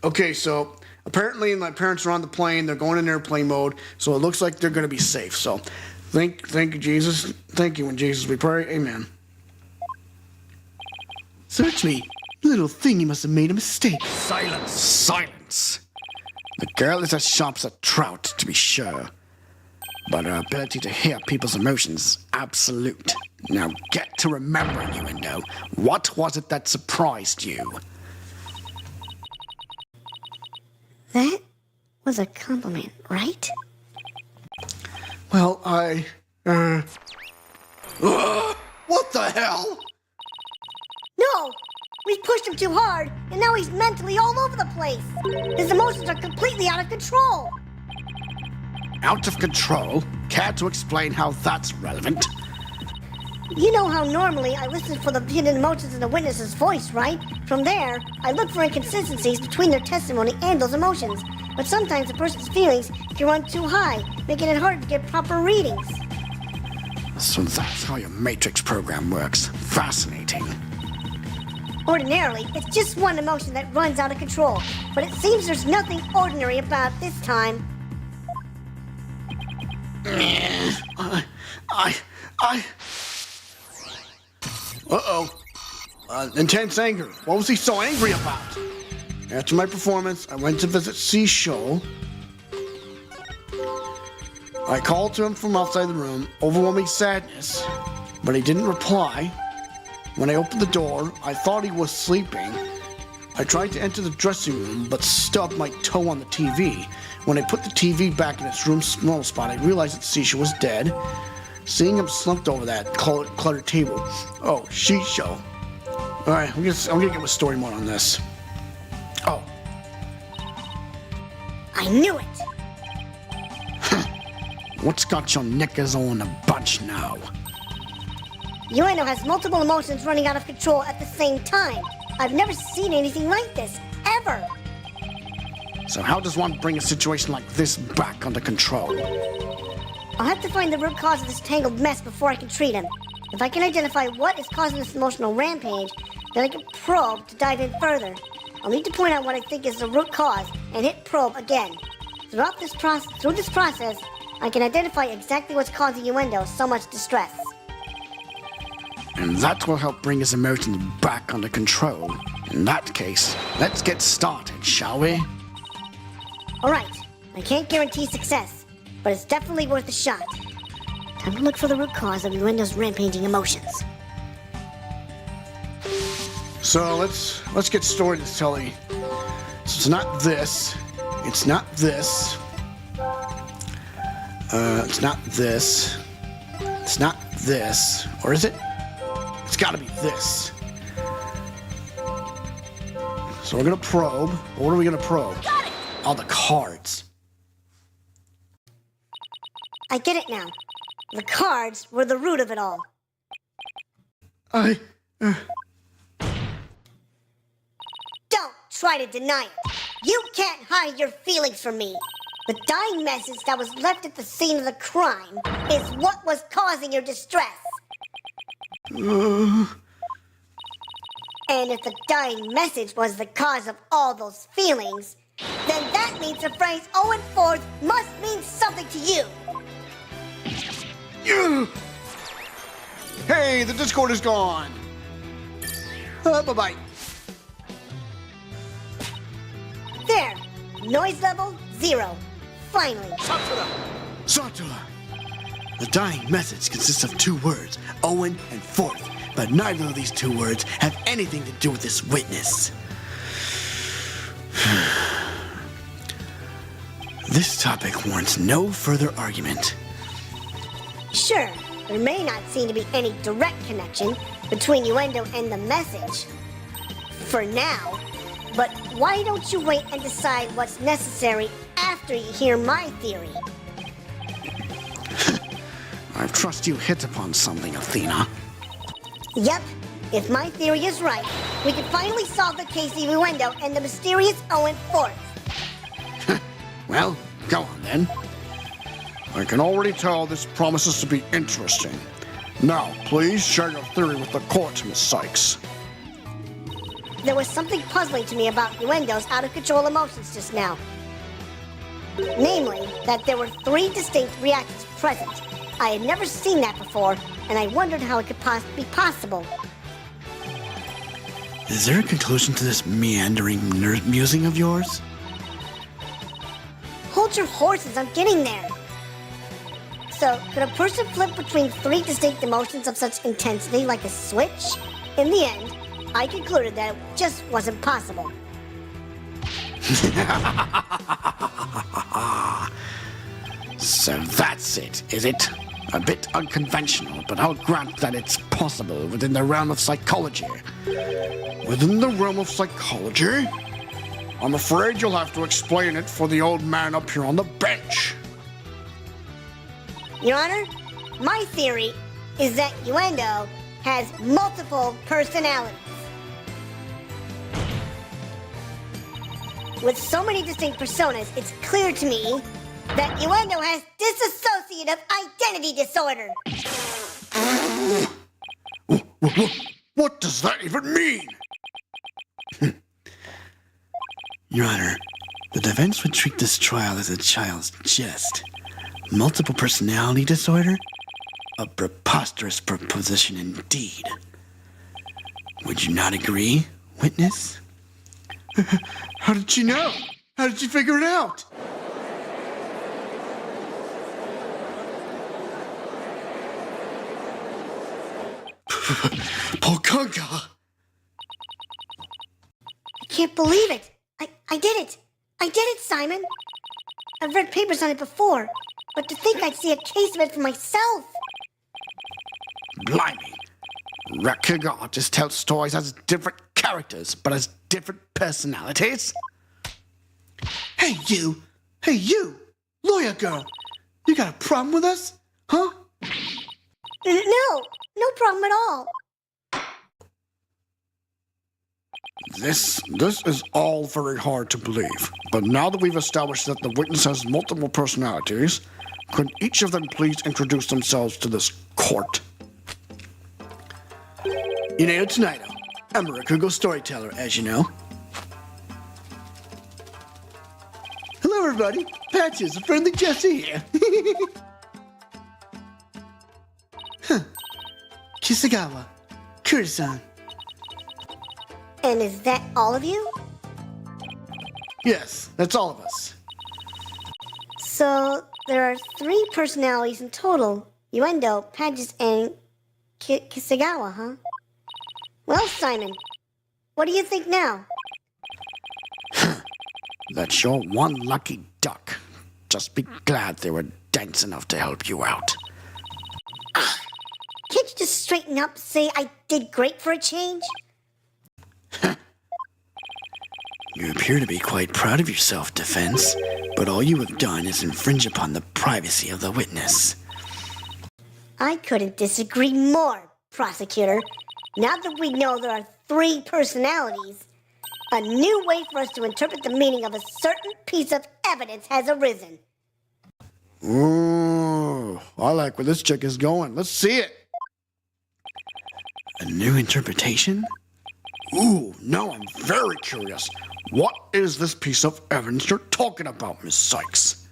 Okay, so apparently my parents are on the plane. They're going in airplane mode, so it looks like they're going to be safe. So thank you, Jesus. Thank you, in Jesus we pray. Amen. Search me. Little thing, you must have made a mistake. Silence! Silence! The girl is as sharp as a trout, to be sure. But her ability to hear people's emotions is absolute. Now get to remembering, Innuendo. What was it that surprised you? That was a compliment, right? Well, what the hell? No! We pushed him too hard, and now he's mentally all over the place. His emotions are completely out of control. Out of control? Care to explain how that's relevant? You know how normally I listen for the hidden emotions in the witness's voice, right? From there, I look for inconsistencies between their testimony and those emotions. But sometimes a person's feelings can run too high, making it hard to get proper readings. So that's how your Matrix program works. Fascinating. Ordinarily, it's just one emotion that runs out of control. But it seems there's nothing ordinary about this time. Uh-oh. Intense anger. What was he so angry about? After my performance, I went to visit Shisho. I called to him from outside the room, overwhelming sadness, but he didn't reply. When I opened the door, I thought he was sleeping. I tried to enter the dressing room, but stubbed my toe on the TV. When I put the TV back in its room's normal spot, I realized that Shisho was dead. Seeing him slumped over that cluttered table. Oh, Shisho. Alright, I'm gonna get with story mode on this. Oh. I knew it! What's got your knickers all in a bunch now? Ueno has multiple emotions running out of control at the same time. I've never seen anything like this, ever! So how does one bring a situation like this back under control? I'll have to find the root cause of this tangled mess before I can treat him. If I can identify what is causing this emotional rampage, then I can probe to dive in further. I'll need to point out what I think is the root cause and hit probe again. Through this process, I can identify exactly what's causing Uendo so much distress. And that will help bring his emotions back under control. In that case, let's get started, shall we? Alright, I can't guarantee success, but it's definitely worth a shot. Time to look for the root cause of Uendo's rampaging emotions. So let's get started, Telly. So it's not this. It's not this. It's not this. It's not this. Or is it? It's gotta be this. So we're gonna probe. What are we gonna probe? Got it! All the cards. I get it now. The cards were the root of it all. I... Don't try to deny it. You can't hide your feelings from me. The dying message that was left at the scene of the crime is what was causing your distress. And if the dying message was the cause of all those feelings, then that means the phrase Owen Ford must mean something to you. Hey, the Discord is gone. Bye-bye. There. Noise level 0. Finally. Sartula! The dying message consists of 2 words, Owen and Forth, but neither of these 2 words have anything to do with this witness. This topic warrants no further argument. Sure, there may not seem to be any direct connection between Uendo and the message. For now. But why don't you wait and decide what's necessary after you hear my theory? I trust you hit upon something, Athena. Yep, if my theory is right, we can finally solve the case of Uendo and the mysterious Owen Forth. Well, go on then. I can already tell this promises to be interesting. Now, please share your theory with the court, Miss Cykes. There was something puzzling to me about Uendo's out-of-control emotions just now. Namely, that there were 3 distinct reactions present. I had never seen that before, and I wondered how it could be possible. Is there a conclusion to this meandering musing of yours? Hold your horses, I'm getting there. So, could a person flip between 3 distinct emotions of such intensity like a switch? In the end, I concluded that it just wasn't possible. So that's it, is it? A bit unconventional, but I'll grant that it's possible within the realm of psychology. Within the realm of psychology? I'm afraid you'll have to explain it for the old man up here on the bench. Your Honor, my theory is that Uendo has multiple personalities. With so many distinct personas, it's clear to me that Uendo has dissociative identity disorder. What does that even mean? Your Honor, the defense would treat this trial as a child's jest. Multiple personality disorder? A preposterous proposition indeed. Would you not agree, witness? How did she know? How did she figure it out? Polkunga! I can't believe it. I did it. I did it, Simon. I've read papers on it before, but to think I'd see a case of it for myself. Blimey. Rakugo artists tell stories as different characters, but as different personalities? Hey, you! Hey, you! Lawyer girl! You got a problem with us? Huh? No problem at all. This is all very hard to believe. But now that we've established that the witness has multiple personalities, could each of them please introduce themselves to this court? Ineo Tonido. I'm a Rakugo storyteller, as you know. Hello, everybody. Patches, a friendly Jesse here. Huh. Kisagawa. Kuri-san. And is that all of you? Yes, that's all of us. So, there are 3 personalities in total. Uendo, Padges, and Kisagawa, huh? Well, Simon, what do you think now? That's your one lucky duck. Just be glad they were dense enough to help you out. Can't you just straighten up, say I did great for a change? You appear to be quite proud of yourself, defense, but all you have done is infringe upon the privacy of the witness. I couldn't disagree more, prosecutor. Now that we know there are 3 personalities, a new way for us to interpret the meaning of a certain piece of evidence has arisen. Ooh, I like where this chick is going. Let's see it. A new interpretation? Ooh, now I'm very curious. What is this piece of evidence you're talking about, Miss Cykes?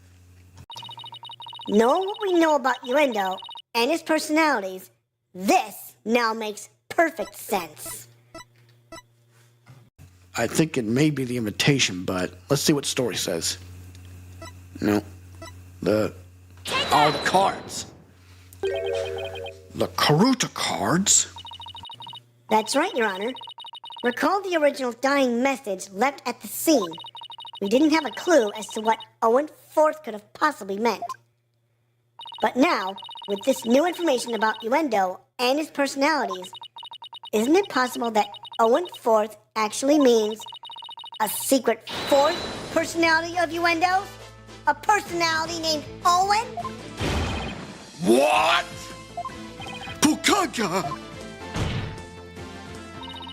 Knowing what we know about Uendo and his personalities, this now makes perfect sense. I think it may be the invitation, but let's see what story says. No. The cards. The Karuta cards? That's right, Your Honor. Recall the original dying message left at the scene. we didn't have a clue as to what Owen Forth could have possibly meant. But now, with this new information about Uendo and his personalities, isn't it possible that Owen Forth actually means a secret fourth personality of Uendo's? A personality named Owen? What? Pukaga!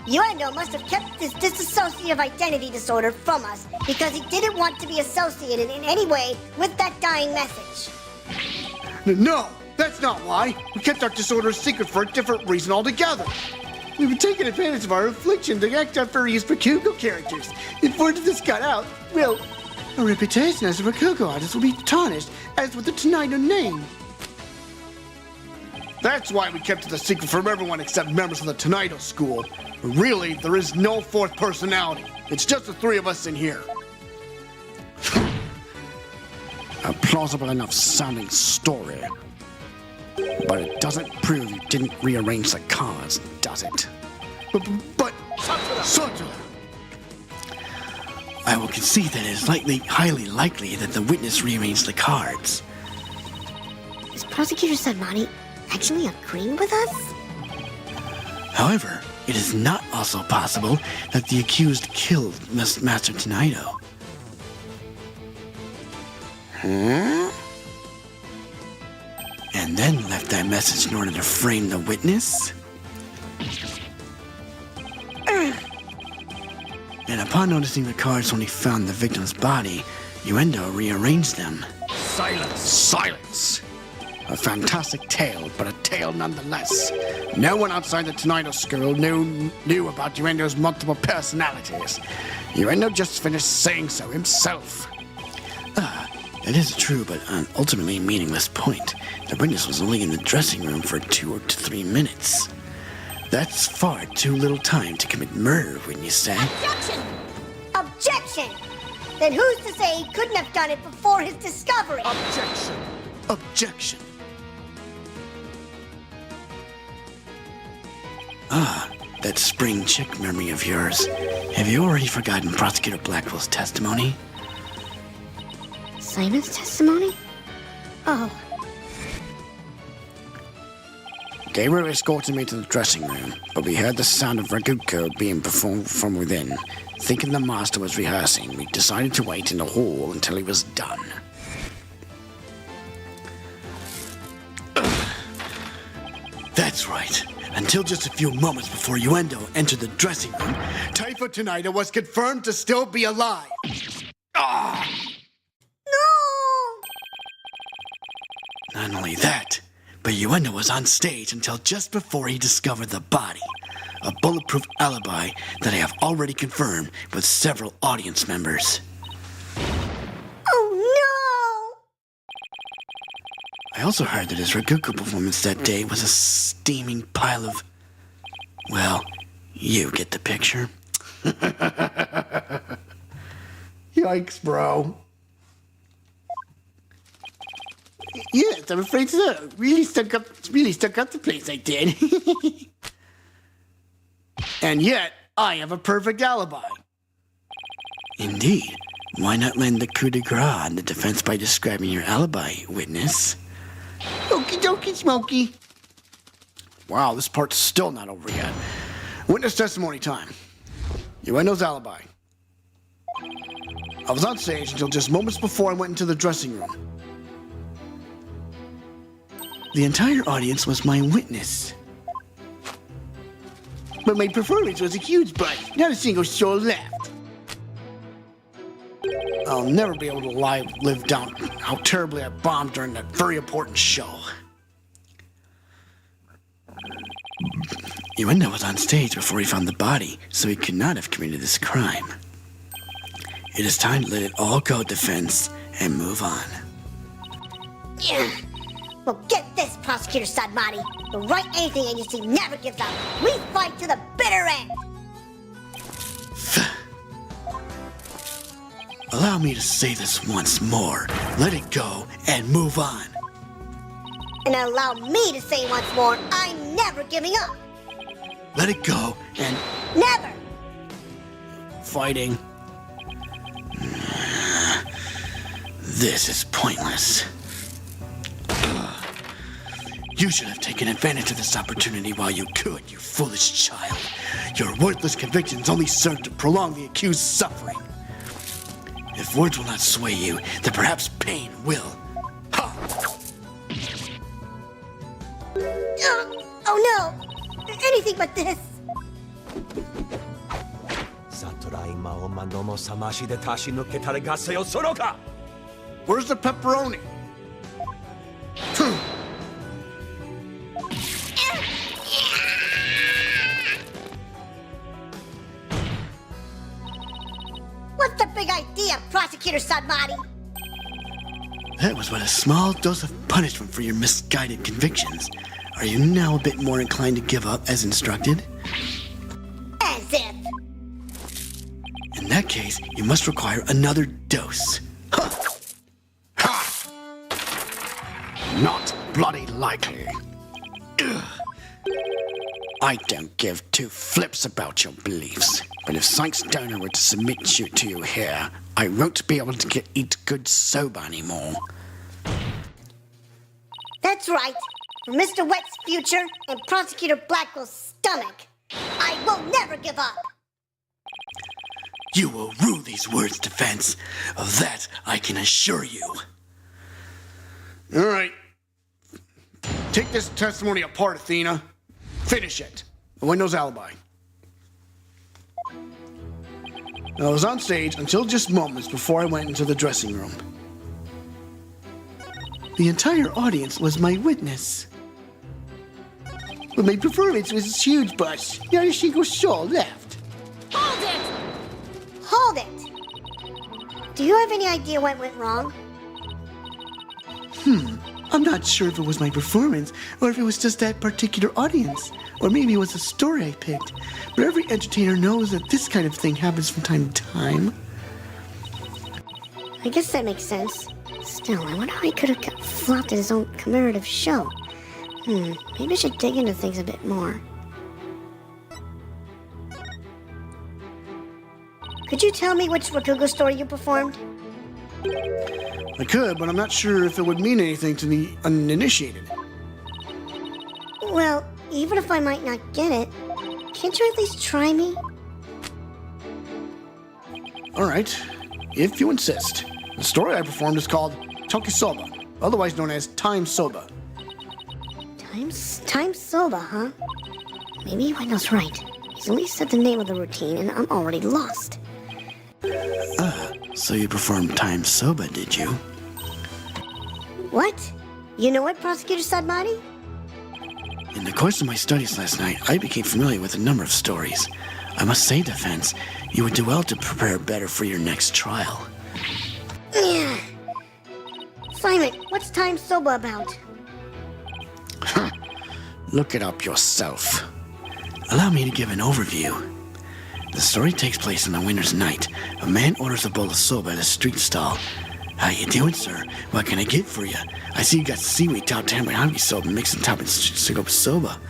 Uendo must have kept this dissociative identity disorder from us because he didn't want to be associated in any way with that dying message. No, that's not why. We kept our disorder a secret for a different reason altogether. We've been taking advantage of our affliction to act out various Rakugo characters. If word of this got out, well, our reputation as a Rakugo artist will be tarnished, as with the Tenaido name. That's why we kept it a secret from everyone except members of the Tenaido school. Really, there is no fourth personality. It's just the three of us in here. A plausible enough sounding story. But it doesn't prove you didn't rearrange the cards, does it? But Santula! I will concede that it is highly likely that the witness rearranged the cards. Is Prosecutor Sadmani actually agreeing with us? However, it is not also possible that the accused killed Master Tenaido. And then left that message in order to frame the witness? And upon noticing the cards when he found the victim's body, Uendo rearranged them. Silence! Silence! A fantastic tale, but a tale nonetheless. No one outside the Tenaido school knew about Uendo's multiple personalities. Uendo just finished saying so himself. It is a true but ultimately meaningless point. The witness was only in the dressing room for 2 to 3 minutes. That's far too little time to commit murder, wouldn't you say? Objection! Objection! Then who's to say he couldn't have done it before his discovery? Objection! Objection. That spring chick memory of yours. Have you already forgotten Prosecutor Blackwell's testimony? Simon's testimony? Oh. Gabriel escorted me to the dressing room, but we heard the sound of Rakugo being performed from within. Thinking the master was rehearsing, we decided to wait in the hall until he was done. That's right. Until just a few moments before Uendo entered the dressing room, Taifa Tenaido was confirmed to still be alive. No! not only that, but Uendo was on stage until just before he discovered the body. A bulletproof alibi that I have already confirmed with several audience members. Oh I also heard that his Rakugo performance that day was a steaming pile of... Well, you get the picture. Yikes, bro. Yes, I'm afraid so. Really stuck up the place I did. And yet, I have a perfect alibi. Indeed. Why not lend the coup de grace on the defense by describing your alibi, witness? Okie dokie, Smokey. Wow, this part's still not over yet. Witness testimony time. Uendo's alibi. I was on stage until just moments before I went into the dressing room. The entire audience was my witness. But my performance was a huge bust. Not a single soul left. I'll never be able to live down how terribly I bombed during that very important show. Uendo was on stage before he found the body, so he could not have committed this crime. It is time to let it all go, defense, and move on. Yeah. Well, get this, Prosecutor Sadmati. The Wright Anything Agency never gives up. We fight to the bitter end. Allow me to say this once more. Let it go and move on. And allow me to say once more, I'm never giving up. Let it go and... Never! Fighting. This is pointless. You should have taken advantage of this opportunity while you could, you foolish child. Your worthless convictions only serve to prolong the accused's suffering. If words will not sway you, then perhaps pain will. Ha! Oh no! Anything but this! Where's the pepperoni? What's the big idea, Prosecutor Sadmati? That was but a small dose of punishment for your misguided convictions. Are you now a bit more inclined to give up as instructed? As if. In that case, you must require another dose. Huh. Ha! Not bloody likely. Ugh. I don't give two flips about your beliefs, but if Sykes Donor were to submit you to you here, I won't be able to eat good soba anymore. That's right. For Mr. Wet's future and Prosecutor Blackwell's stomach, I will never give up. You will rue these words, defense. Of that, I can assure you. All right. Take this testimony apart, Athena. Finish it. The window's alibi. I was on stage until just moments before I went into the dressing room. The entire audience was my witness. But my performance was a huge bust. Not a single soul left. Hold it! Hold it! Do you have any idea what went wrong? I'm not sure if it was my performance, or if it was just that particular audience, or maybe it was a story I picked. But every entertainer knows that this kind of thing happens from time to time. I guess that makes sense. Still, I wonder how he could have flopped at his own commemorative show. Maybe I should dig into things a bit more. Could you tell me which Rakugo story you performed? I could, but I'm not sure if it would mean anything to the uninitiated. Well, even if I might not get it, can't you at least try me? All right, if you insist. The story I performed is called Tokisoba, otherwise known as Time Soba. Time Soba, huh? Maybe Wendell's right. He's at least said the name of the routine, and I'm already lost. So you performed Time Soba, did you? What? You know it, Prosecutor Sadmati? In the course of my studies last night, I became familiar with a number of stories. I must say, defense, you would do well to prepare better for your next trial. Simon, what's Time Soba about? Look it up yourself. Allow me to give an overview. The story takes place on a winter's night. A man orders a bowl of soba at a street stall. How you doing, sir? What can I get for you? I see you got seaweed topped hamburger soba mixed and topped with soba.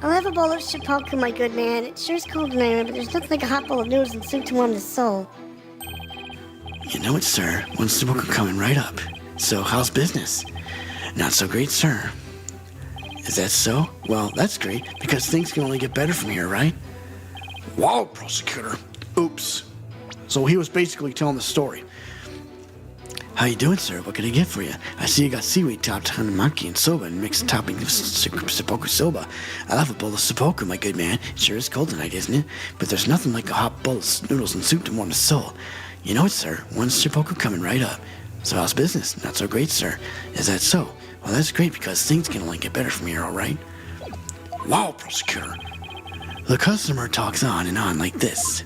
I'll have a bowl of shipoku, my good man. It sure is cold tonight, but there's nothing like a hot bowl of noodles and soup to warm the soul. You know it, sir. One shipoku coming right up. So, how's business? Not so great, sir. Is that so? Well, that's great, because things can only get better from here, right? Wow, prosecutor. Oops. So he was basically telling the story. How you doing, sir? What can I get for you? I see you got seaweed topped hanamaki and soba and mixed topping of seppuku soba. I'll have a bowl of seppuku, my good man. It sure is cold tonight, isn't it? But there's nothing like a hot bowl of noodles and soup to warm the soul. You know it, sir. One seppuku coming right up. So how's business? Not so great, sir. Is that so? Well, that's great, because things can only get better from here, all right? Wow, prosecutor. The customer talks on and on like this.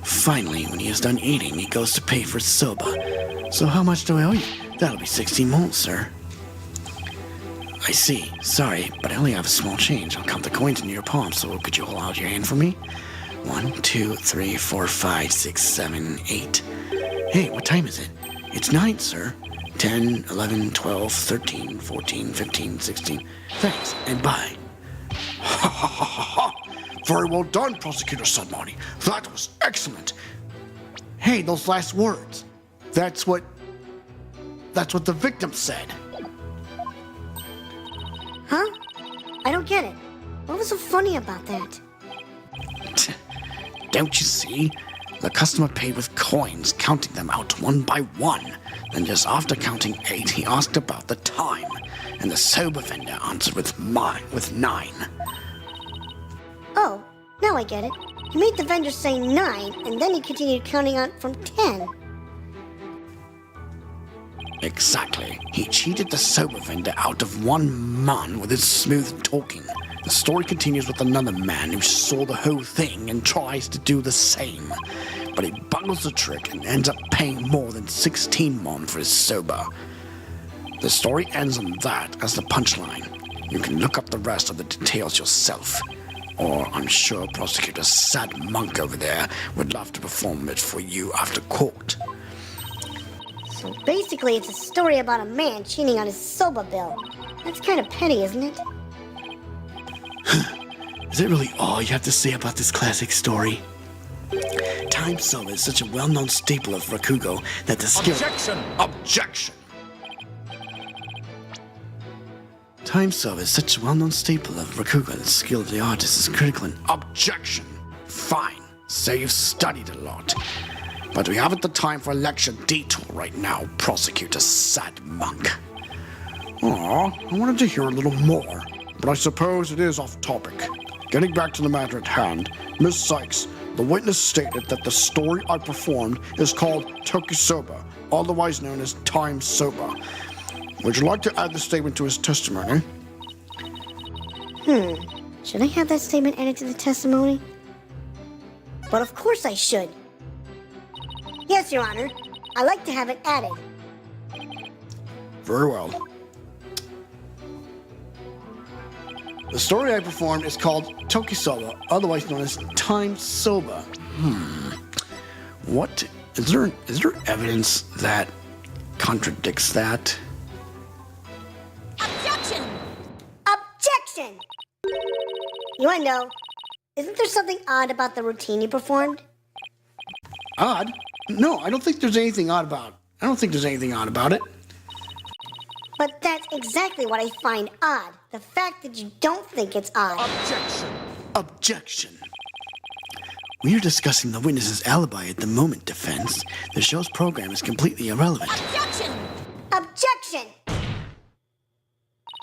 Finally, when he is done eating, he goes to pay for soba. So how much do I owe you? That'll be 16 moles, sir. I see. Sorry, but I only have a small change. I'll count the coins into your palm, so could you hold out your hand for me? 1, 2, 3, 4, 5, 6, 7, 8. Hey, what time is it? It's 9, sir. 10, 11, 12, 13, 14, 15, 16. Thanks, and bye. Ha ha ha ha ha! Very well done, Prosecutor Sadmati. That was excellent. Hey, those last words. That's what the victim said. Huh? I don't get it. What was so funny about that? Don't you see? The customer paid with coins, counting them out one by one. Then just after counting 8, he asked about the time, and the sober vendor answered with 9. Oh, now I get it. He made the vendor say 9, and then he continued counting on from 10. Exactly. He cheated the sober vendor out of 1 man with his smooth talking. The story continues with another man who saw the whole thing and tries to do the same. But he bungles the trick and ends up paying more than 16 mon for his sober. The story ends on that as the punchline. You can look up the rest of the details yourself. Or I'm sure Prosecutor Sad Monk over there would love to perform it for you after court. So basically, it's a story about a man cheating on his soba bill. That's kind of petty, isn't it? Is that really all you have to say about this classic story? Time soba is such a well-known staple of Rakugo that the skill... Objection! Time soba is such a well-known staple of Rakugo that the skill of the artist is critical in... Objection! Fine. Say you've studied a lot. But we haven't the time for a lecture detour right now, Prosecutor Sad Monk. Aw, I wanted to hear a little more, but I suppose it is off topic. Getting back to the matter at hand, Miss Sykes, the witness stated that the story I performed is called Tokisoba, otherwise known as Time Soba. Would you like to add the statement to his testimony? Should I have that statement added to the testimony? But of course I should. Yes, Your Honor. I'd like to have it added. Very well. The story I performed is called Tokisoba, otherwise known as Time Soba. What? Is there evidence that contradicts that? Objection! Objection! You wanna know, isn't there something odd about the routine you performed? Odd? No, I don't think there's anything odd about it. But that's exactly what I find odd. The fact that you don't think it's odd. Objection. We are discussing the witness's alibi at the moment, defense. The show's program is completely irrelevant. Objection! Objection!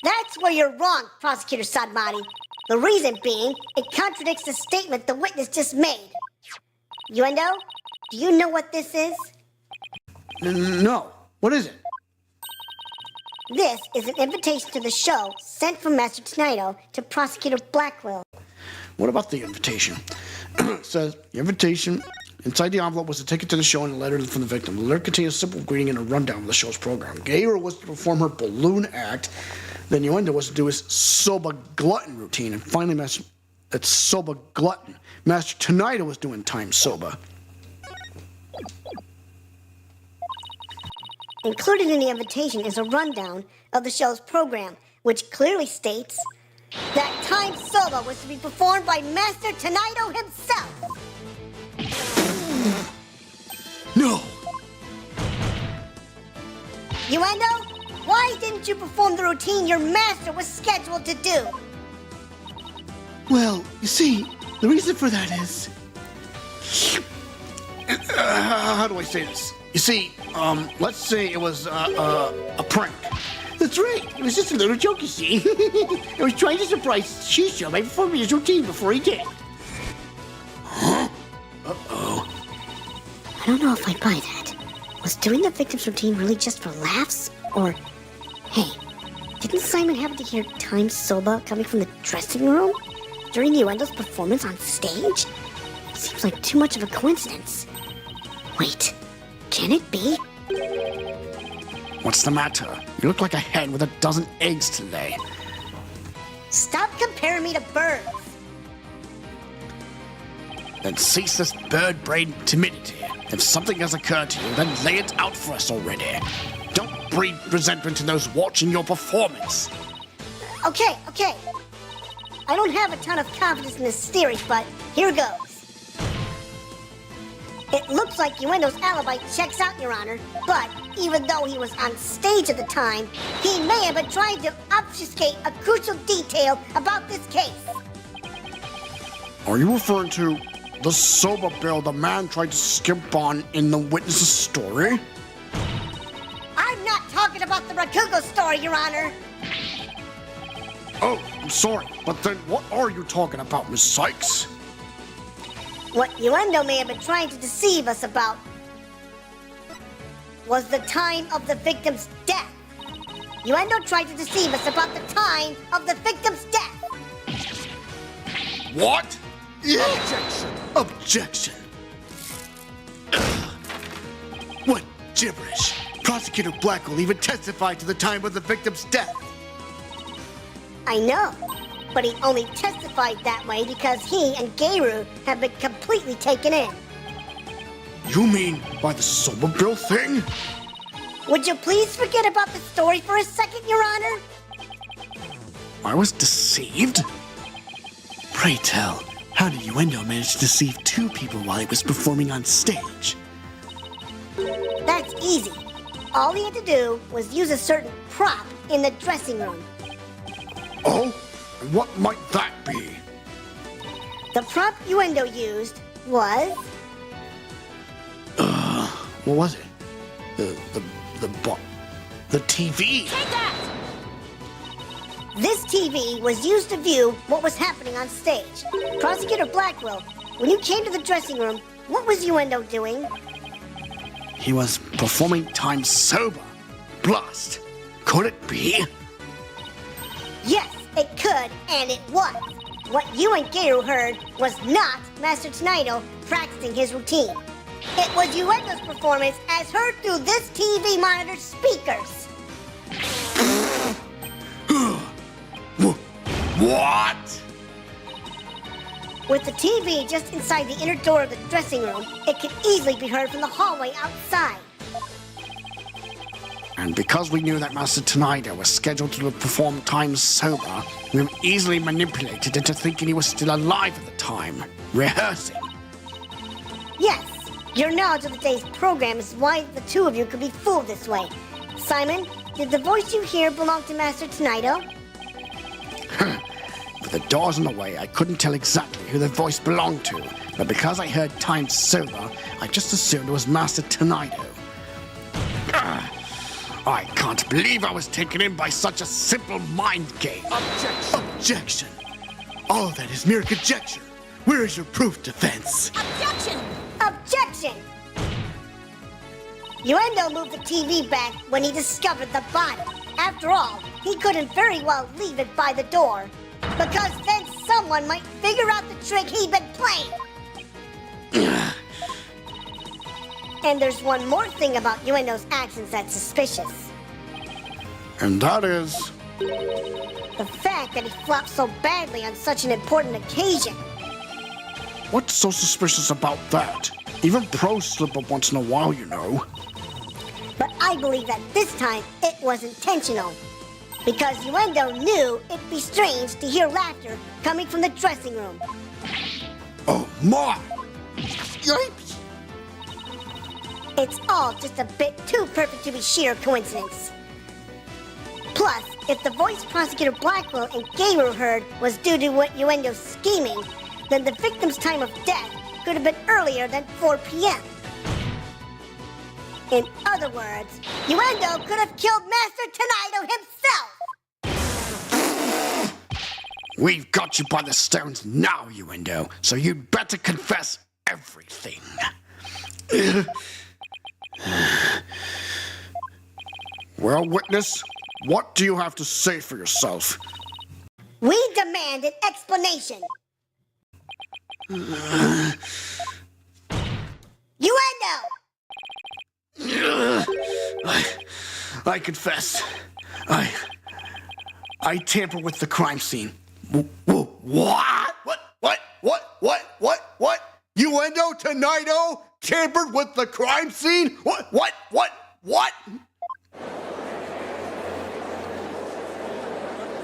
That's where you're wrong, Prosecutor Sadmati. The reason being, it contradicts the statement the witness just made. Yuendo, do you know what this is? No. What is it? This is an invitation to the show sent from Master Tonido to Prosecutor Blackwell. What about the invitation? It says, the invitation inside the envelope was a ticket to the show and a letter from the victim. The letter contained a simple greeting and a rundown of the show's program. Gaira was to perform her balloon act. Then Yuendo was to do his soba glutton routine. And finally, that's soba glutton. Master Tonido was doing time soba. Included in the invitation is a rundown of the show's program, which clearly states that Time Soba was to be performed by Master Tonido himself. No! Yuendo, why didn't you perform the routine your master was scheduled to do? Well, you see, the reason for that is... How do I say this? You see, let's say it was a prank. That's right. It was just a little joke, you see. I was trying to surprise Shisho by performing his routine before he did. I don't know if I buy that. Was doing the victim's routine really just for laughs? Or, hey, didn't Simon happen to hear Time Soba coming from the dressing room during Yuendo's performance on stage? It seems like too much of a coincidence. Wait, can it be? What's the matter? You look like a hen with a dozen eggs to lay. Stop comparing me to birds. Then cease this bird-brained timidity. If something has occurred to you, then lay it out for us already. Don't breed resentment in those watching your performance. Okay. I don't have a ton of confidence in this theory, but here goes. It looks like Uendo's alibi checks out, Your Honor, but even though he was on stage at the time, he may have been trying to obfuscate a crucial detail about this case. Are you referring to the sober bill the man tried to skimp on in the witness's story? I'm not talking about the Rakugo story, Your Honor. Oh, I'm sorry, but then what are you talking about, Miss Cykes? What Uendo may have been trying to deceive us about was the time of the victim's death. Uendo tried to deceive us about the time of the victim's death. What? Objection! Objection! Ugh. What gibberish! Prosecutor Blackwell even testified to the time of the victim's death. I know, but he only testified that way because he and Geiru have been completely taken in. You mean by the sober bill thing? Would you please forget about the story for a second, Your Honor? I was deceived? Pray tell, how did Uendo manage to deceive two people while he was performing on stage? That's easy. All he had to do was use a certain prop in the dressing room. Oh? And what might that be? The prop Uendo used was... What was it? The TV. This TV was used to view what was happening on stage. Prosecutor Blackwell, when you came to the dressing room, what was Uendo doing? He was performing time sober. Blast. Could it be? Yes, it could, and it was. What you and Geiru heard was not Master Tsunaido practicing his routine. It was Uendo's performance as heard through this TV monitor's speakers. What? With the TV just inside the inner door of the dressing room, it could easily be heard from the hallway outside. And because we knew that Master Tsunaido was scheduled to perform time sober, we were easily manipulated into thinking he was still alive at the time, rehearsing. Yes, your knowledge of the day's program is why the two of you could be fooled this way. Simon, did the voice you hear belong to Master Tsunaido? With the doors in the way, I couldn't tell exactly who the voice belonged to, but because I heard time sober, I just assumed it was Master Tsunaido. I can't believe I was taken in by such a simple mind game. Objection! Objection! All of that is mere conjecture. Where is your proof, defense? Objection! Objection! Uendo moved the TV back when he discovered the body. After all, he couldn't very well leave it by the door, because then someone might figure out the trick he'd been playing. And there's one more thing about Uendo's actions that's suspicious. And that is... The fact that he flopped so badly on such an important occasion. What's so suspicious about that? Even pros slip up once in a while, you know. But I believe that this time it was intentional. Because Uendo knew it'd be strange to hear laughter coming from the dressing room. Oh my! Yipes! It's all just a bit too perfect to be sheer coincidence. Plus, if the voice Prosecutor Blackwell and Geiru heard was due to what Uendo's scheming, then the victim's time of death could have been earlier than 4 p.m. In other words, Uendo could have killed Master Tsunaido himself! We've got you by the stones now, Uendo, so you'd better confess everything. Well, witness, what do you have to say for yourself? We demand an explanation! Uendo! I confess. I tamper with the crime scene. What? What? Uendo Tsunaido tampered with the crime scene? What?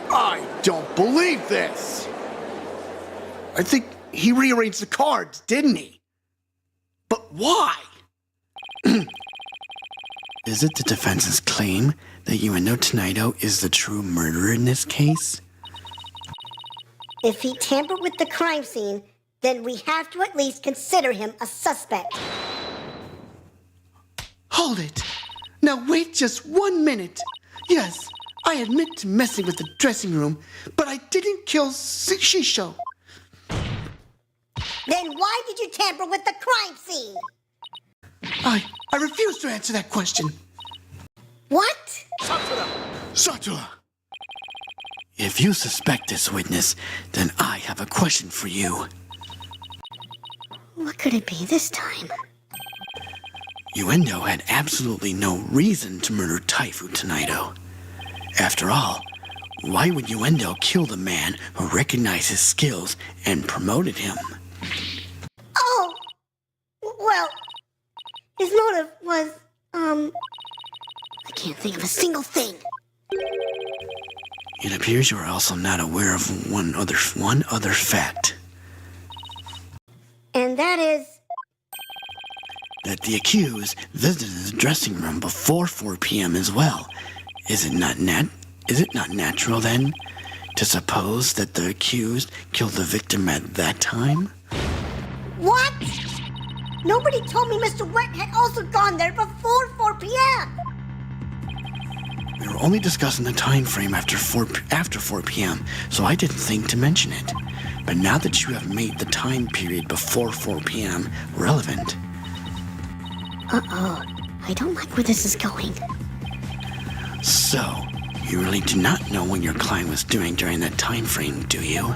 I don't believe this. I think he rearranged the cards, didn't he? But why? Is it the defense's claim that Uendo Tonido is the true murderer in this case? If he tampered with the crime scene, then we have to at least consider him a suspect. Hold it. Now wait just 1 minute. Yes, I admit to messing with the dressing room, but I didn't kill Shisho. Then why did you tamper with the crime scene? I refuse to answer that question. What? Satura! If you suspect this witness, then I have a question for you. What could it be this time? Uendo had absolutely no reason to murder Taifu Tonido. After all, why would Uendo kill the man who recognized his skills and promoted him? Oh! Well, his motive was, I can't think of a single thing. It appears you are also not aware of one other fact. And that is... That the accused visited the dressing room before 4 p.m. as well. Is it not natural then to suppose that the accused killed the victim at that time? What? Nobody told me Mr. Wet had also gone there before 4 p.m. We were only discussing the time frame after 4 p.m., so I didn't think to mention it. But now that you have made the time period before 4 p.m. relevant... Uh-oh. I don't like where this is going. So, you really do not know what your client was doing during that time frame, do you?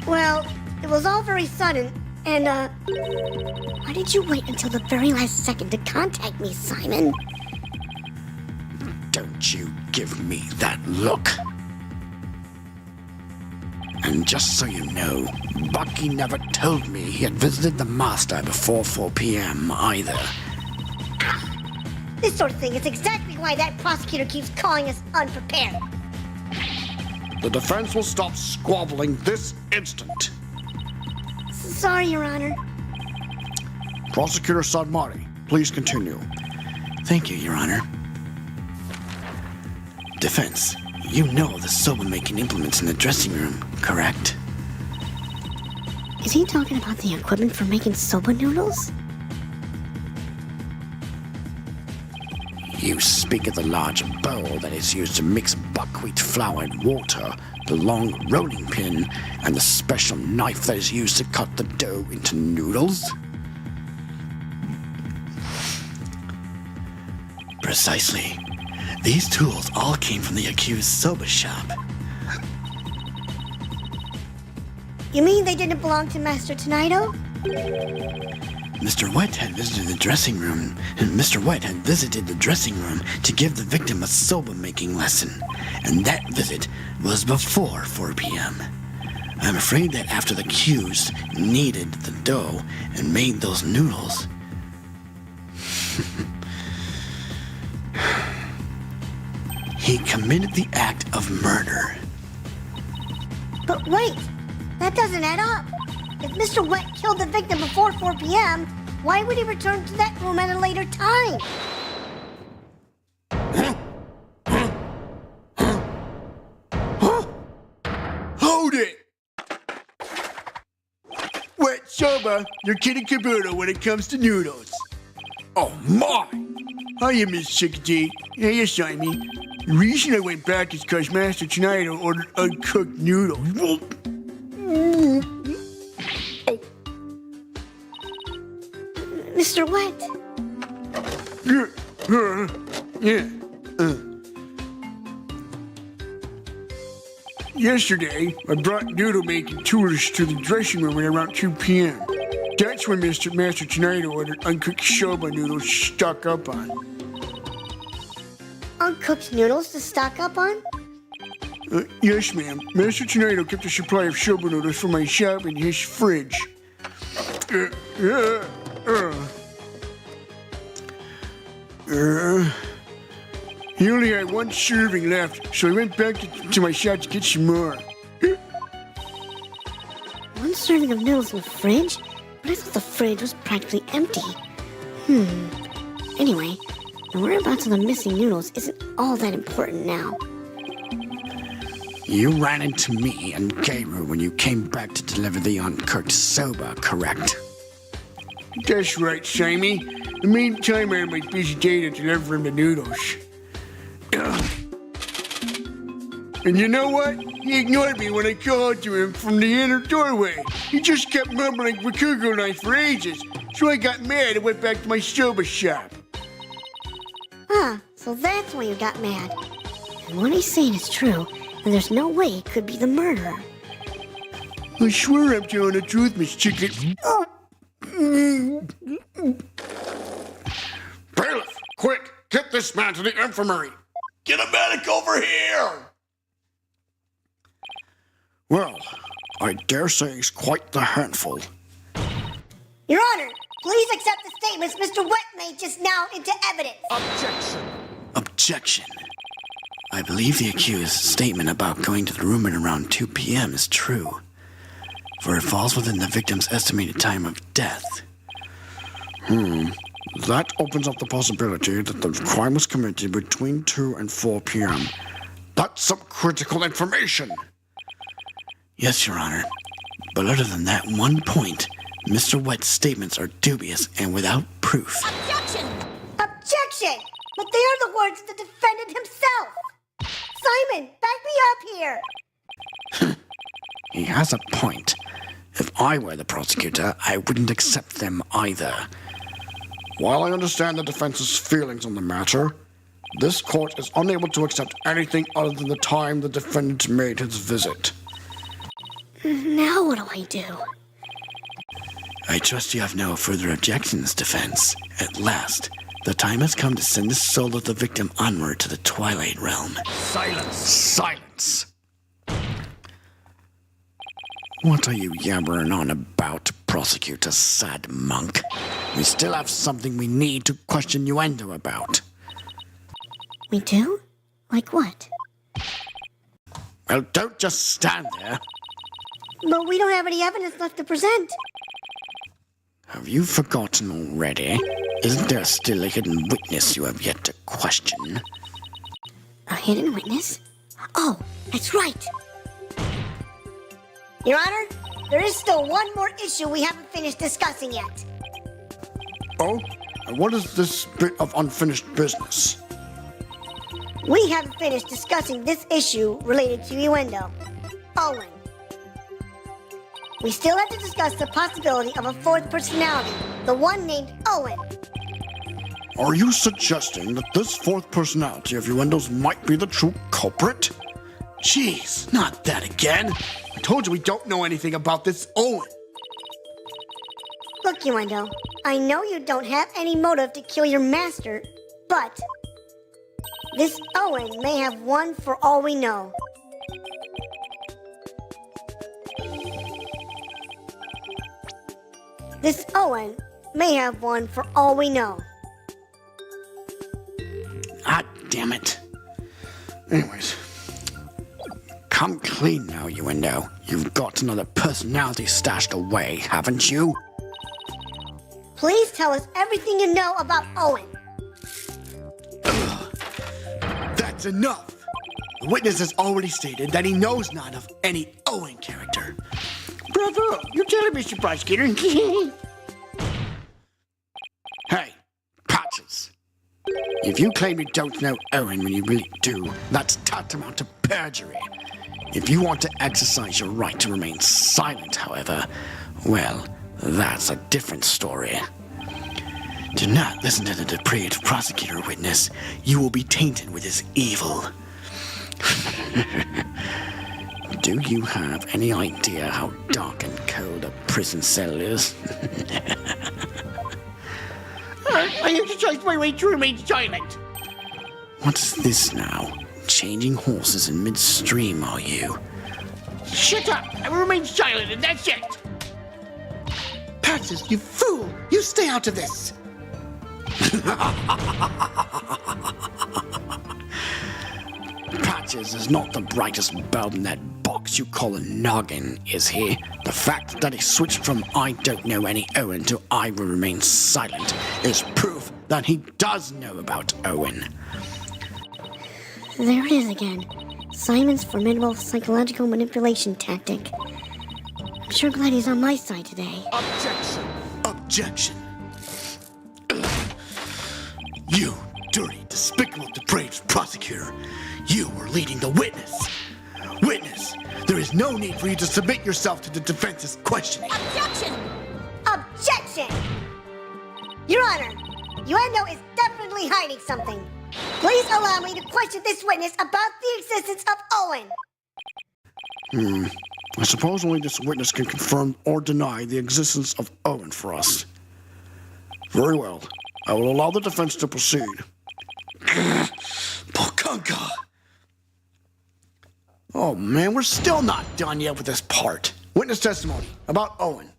Well, it was all very sudden, and, why did you wait until the very last second to contact me, Simon? Don't you give me that look. And just so you know, Bucky never told me he had visited the master before 4 p.m. either. This sort of thing is exactly why that prosecutor keeps calling us unprepared. The defense will stop squabbling this instant. Sorry, Your Honor. Prosecutor Sadmari, please continue. Thank you, Your Honor. Defense, you know the soba-making implements in the dressing room, correct? Is he talking about the equipment for making soba noodles? You speak of the large bowl that is used to mix buckwheat flour and water, the long rolling pin, and the special knife that is used to cut the dough into noodles? Precisely. These tools all came from the accused soba shop. You mean they didn't belong to Master Tonido? Mr. White had visited the dressing room, and Mr. White had visited the dressing room to give the victim a soba-making lesson, and that visit was before 4 p.m. I'm afraid that after the accused kneaded the dough and made those noodles, he committed the act of murder. But wait, that doesn't add up. If Mr. Wet killed the victim before 4 p.m., why would he return to that room at a later time? Hold it! Wet Soba, you're kidding caboodle when it comes to noodles. Oh my! Hiya, Miss Chickadee. Hey, Simon. The reason I went back is because Master Tonido ordered uncooked noodles. Mr. Wet, Yesterday, I brought noodle-making tools to the dressing room at around 2 p.m. That's when Master Tonido ordered uncooked soba noodles to stock up on. uncooked noodles to stock up on? Yes, ma'am. Master Tonido kept a supply of soba noodles for my shop in his fridge. He only had one serving left, so I went back to my shop to get some more. serving of noodles in the fridge, but I thought the fridge was practically empty. Anyway, the whereabouts of the missing noodles isn't all that important now. You ran into me and Gayru when you came back to deliver the uncooked soba, correct? That's right, Sammy. In the meantime, I had my busy day to delivering the noodles. Ugh. And you know what? He ignored me when I called to him from the inner doorway. He just kept mumbling Rakugo knife for ages, so I got mad and went back to my soba shop. Ah, so that's why you got mad. And what he's saying is true, and there's no way he could be the murderer. I swear I'm telling the truth, Miss Chicken. Bailiff, quick, get this man to the infirmary. Get a medic over here! Well, I dare say he's quite the handful. Your Honor, please accept the statements Mr. Wet made just now into evidence. Objection. I believe the accused's statement about going to the room at around 2 p.m. is true, for it falls within the victim's estimated time of death. That opens up the possibility that the crime was committed between 2 and 4 p.m. That's some critical information. Yes, Your Honor. But other than that one point, Mr. Wet's statements are dubious and without proof. Objection! Objection! But they are the words of the defendant himself! Simon, back me up here! He has a point. If I were the prosecutor, I wouldn't accept them either. While I understand the defense's feelings on the matter, this court is unable to accept anything other than the time the defendant made his visit. Now what do I do? I trust you have no further objections, defense. At last, the time has come to send the soul of the victim onward to the Twilight Realm. Silence! What are you yabbering on about, prosecutor sad monk? We still have something we need to question Uendo about. We do? Like what? Well, don't just stand there. But we don't have any evidence left to present. Have you forgotten already? Isn't there still a hidden witness you have yet to question? A hidden witness? Oh, that's right! Your Honor, there is still one more issue we haven't finished discussing yet. Oh? And what is this bit of unfinished business? We haven't finished discussing this issue related to Uendo. Owen. We still have to discuss the possibility of a fourth personality, the one named Owen. Are you suggesting that this fourth personality of Uendo's might be the true culprit? Jeez, not that again. I told you we don't know anything about this Owen. Look, Uendo, I know you don't have any motive to kill your master, but this Owen may have one for all we know. This Owen may have one for all we know. Ah, damn it. Anyways, Come clean now, Uendo. You've got another personality stashed away, haven't you? Please tell us everything you know about Owen. that's enough. The witness has already stated that he knows not of any Owen character. Bravo! You're telling Mr. Prosecutor. Hey, Patches. If you claim you don't know Owen when you really do, that's tantamount to perjury. If you want to exercise your right to remain silent, however, well, that's a different story. Do not listen to the depraved prosecutor witness. You will be tainted with his evil. Do you have any idea how dark and cold a prison cell is? I exercised my right to remain silent. What's this now? Changing horses in midstream, are you? Shut up! I will remain silent, and that's it. Patches, you fool! You stay out of this! Patches is not the brightest bulb in that box you call a noggin, is he? The fact that he switched from I don't know any Owen to I will remain silent is proof that he does know about Owen. There it is again. Simon's formidable psychological manipulation tactic. I'm sure glad he's on my side today. Objection! Objection! You dirty, despicable, depraved prosecutor! You were leading the witness! Witness! There is no need for you to submit yourself to the defense's questioning. Objection! Objection! Your Honor, Yuendo is definitely hiding something. Please allow me to question this witness about the existence of Owen. I suppose only this witness can confirm or deny the existence of Owen for us. Very well. I will allow the defense to proceed. Pokunka! Oh man, we're still not done yet with this part. Witness testimony about Owen.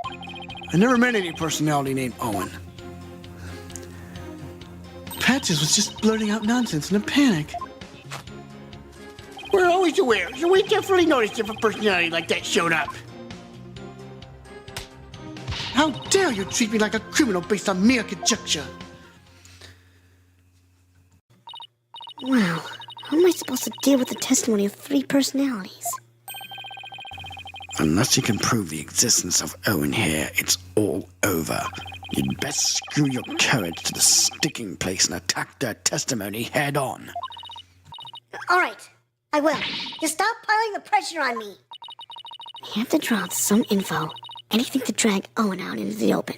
I never met any personality named Owen. Patches was just blurting out nonsense in a panic. We're always aware, so we definitely noticed if a personality like that showed up. How dare you treat me like a criminal based on mere conjecture? Wow, how am I supposed to deal with the testimony of 3 personalities? Unless you can prove the existence of Owen here, it's all over. You'd best screw your courage to the sticking place and attack their testimony head on. All right, I will. Just stop piling the pressure on me. I have to draw out some info. Anything to drag Owen out into the open.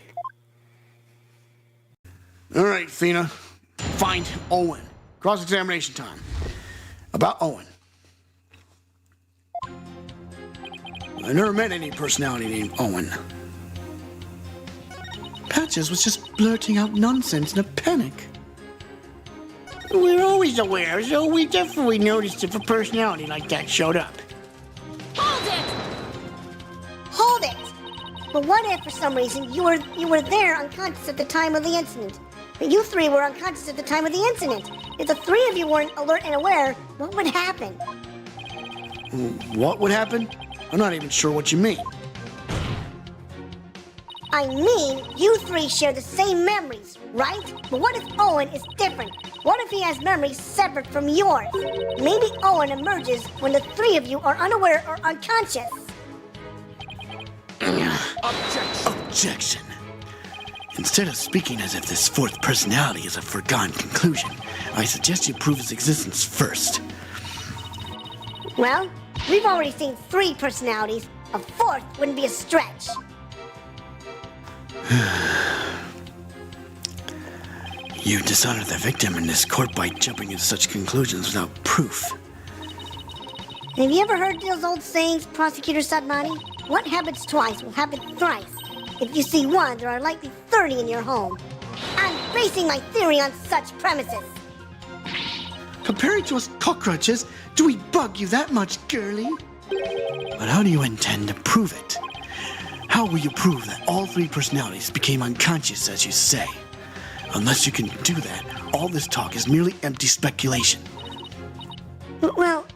All right, Athena. Find Owen. Cross-examination time. About Owen. I never met any personality named Owen. Patches was just blurting out nonsense in a panic. We're always aware, so we definitely noticed if a personality like that showed up. Hold it! But what if, for some reason, you were there unconscious at the time of the incident? But you 3 were unconscious at the time of the incident. If the 3 of you weren't alert and aware, what would happen? What would happen? I'm not even sure what you mean. I mean, you 3 share the same memories, right? But what if Owen is different? What if he has memories separate from yours? Maybe Owen emerges when the 3 of you are unaware or unconscious. Objection! Instead of speaking as if this 4th personality is a foregone conclusion, I suggest you prove its existence first. Well, we've already seen 3 personalities. A 4th wouldn't be a stretch. You dishonor the victim in this court by jumping into such conclusions without proof. Have you ever heard those old sayings, Prosecutor Sadmani? What happens twice will happen thrice. If you see 1, there are likely 30 in your home. I'm basing my theory on such premises. Compared to us cockroaches, do we bug you that much, girlie? But how do you intend to prove it? How will you prove that all 3 personalities became unconscious, as you say? Unless you can do that, all this talk is merely empty speculation. Well,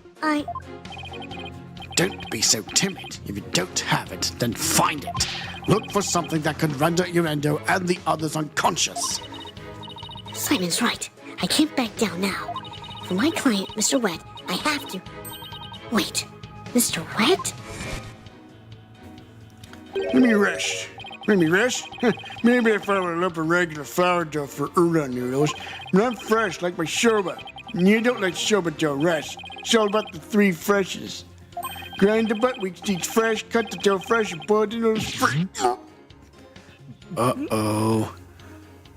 Don't be so timid. If you don't have it, then find it. Look for something that could render Yuendo and the others unconscious. Simon's right. I can't back down now. For my client, Mr. Wet, I have to... Wait, Mr. Wet? Let me rest. Maybe if I would up a regular flour dough for udon noodles, not fresh like my soba. You don't let soba dough rest. It's all about the 3 freshes. Grind the butt sticks fresh, cut the dough fresh, and boil the noodles fresh. Uh-oh.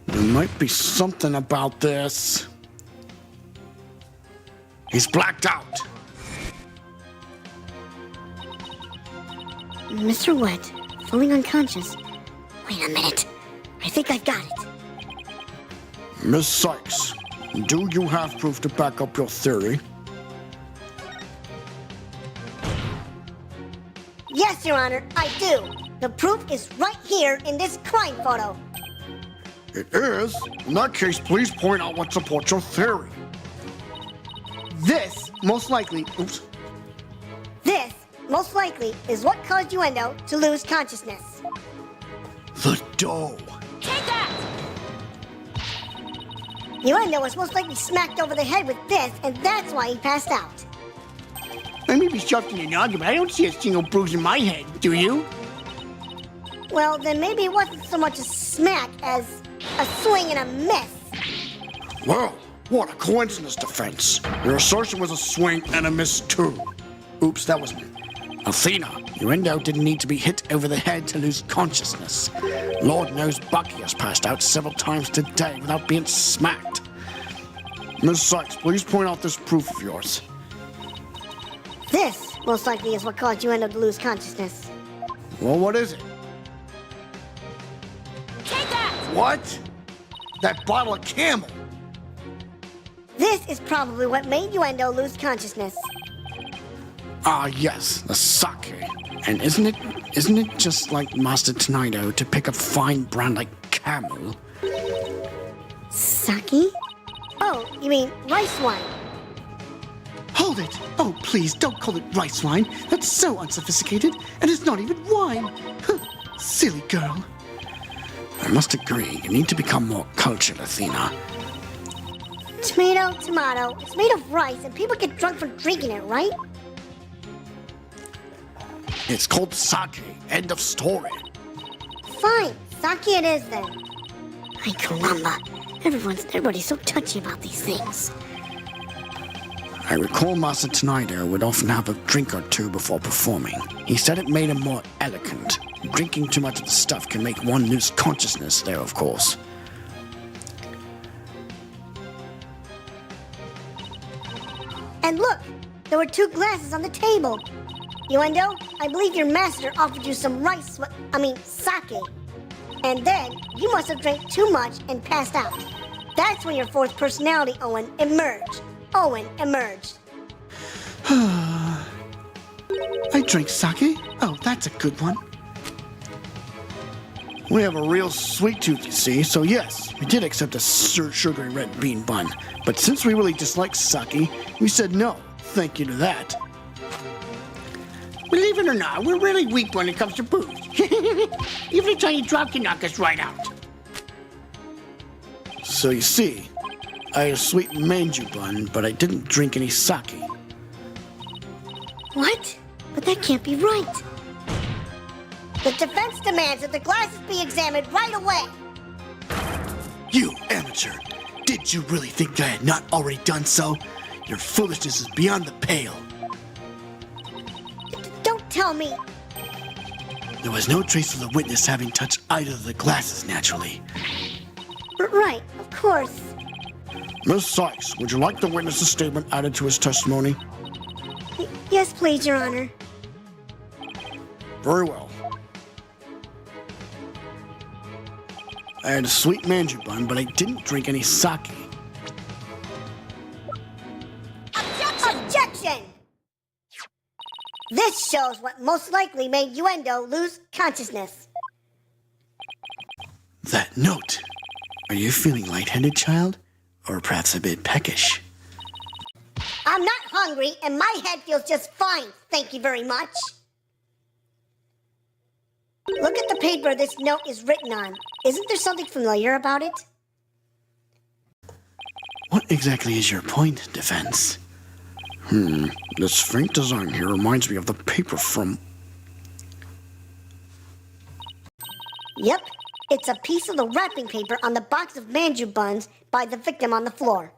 There might be something about this. He's blacked out. Mr. Wet, falling unconscious. Wait a minute. I think I've got it. Miss Cykes, do you have proof to back up your theory? Yes, Your Honor, I do. The proof is right here in this crime photo. It is? In that case, please point out what supports your theory. This, most likely, oops, This, most likely, is what caused Uendo to lose consciousness. The dough. Uendo was most likely smacked over the head with this, and that's why he passed out. I may be soft in the noggin, but I don't see a single bruise in my head, do you? Well, then maybe it wasn't so much a smack as a swing and a miss. Well, what a coincidence, Defense. Your assertion was a swing and a miss, too. Oops, that was me. Athena, Uendo didn't need to be hit over the head to lose consciousness. Lord knows Bucky has passed out several times today without being smacked. Miss Cykes, please point out this proof of yours. This, most likely, is what caused Uendo to lose consciousness. well, what is it? What? That bottle of Camel. This is probably what made Uendo lose consciousness. Ah, yes, the sake. And isn't it just like Master Tonido to pick a fine brand like Camel? Sake? Oh, you mean rice wine. Hold it! Oh, please, don't call it rice wine. That's so unsophisticated, and it's not even wine. Huh, silly girl. I must agree, you need to become more cultured, Athena. Tomato, tomato. It's made of rice, and people get drunk from drinking it, right? It's called sake. End of story. Fine, sake it is then. Ay, caramba. Everybody's so touchy about these things. I recall Master Tonido would often have a drink or two before performing. He said it made him more eloquent. Drinking too much of the stuff can make one lose consciousness there, of course. And look, there were 2 glasses on the table. Uendo, I believe your master offered you some sake. And then you must have drank too much and passed out. That's when your 4th personality, Owen, emerged. I drink sake? Oh, that's a good one. We have a real sweet tooth, you see, so yes, we did accept a sugary red bean bun. But since we really dislike sake, we said no, thank you to that. Believe it or not, we're really weak when it comes to booze. Even a tiny drop can knock us right out. So you see, I had a sweet manju bun, but I didn't drink any sake. What? But that can't be right. The defense demands that the glasses be examined right away. You amateur! Did you really think I had not already done so? Your foolishness is beyond the pale. Don't tell me. There was no trace of the witness having touched either of the glasses, naturally. Right, of course. Miss Cykes, would you like the witness's statement added to his testimony? Yes, please, Your Honor. Very well. I had a sweet manju bun, but I didn't drink any sake. Objection! This shows what most likely made Uendo lose consciousness. That note. Are you feeling lightheaded, child? Or perhaps a bit peckish? I'm not hungry, and my head feels just fine, thank you very much. Look at the paper this note is written on. Isn't there something familiar about it? What exactly is your point, Defense? This faint design here reminds me of the paper from... Yep, it's a piece of the wrapping paper on the box of manju buns by the victim on the floor.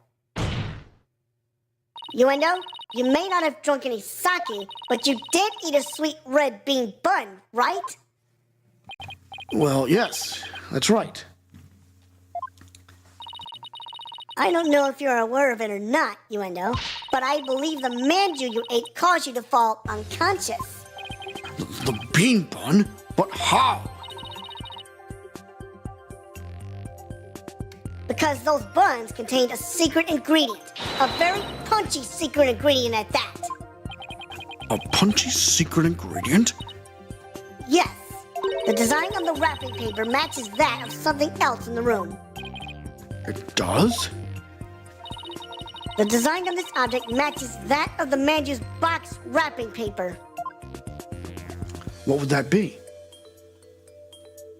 Uendo, you may not have drunk any sake, but you did eat a sweet red bean bun, right? Well, yes, that's right. I don't know if you're aware of it or not, Uendo, but I believe the manju you ate caused you to fall unconscious. The bean bun? But how? Because those buns contained a secret ingredient. A very punchy secret ingredient at that. A punchy secret ingredient? Yes. The design on the wrapping paper matches that of something else in the room. It does? The design on this object matches that of the manju's box wrapping paper. What would that be?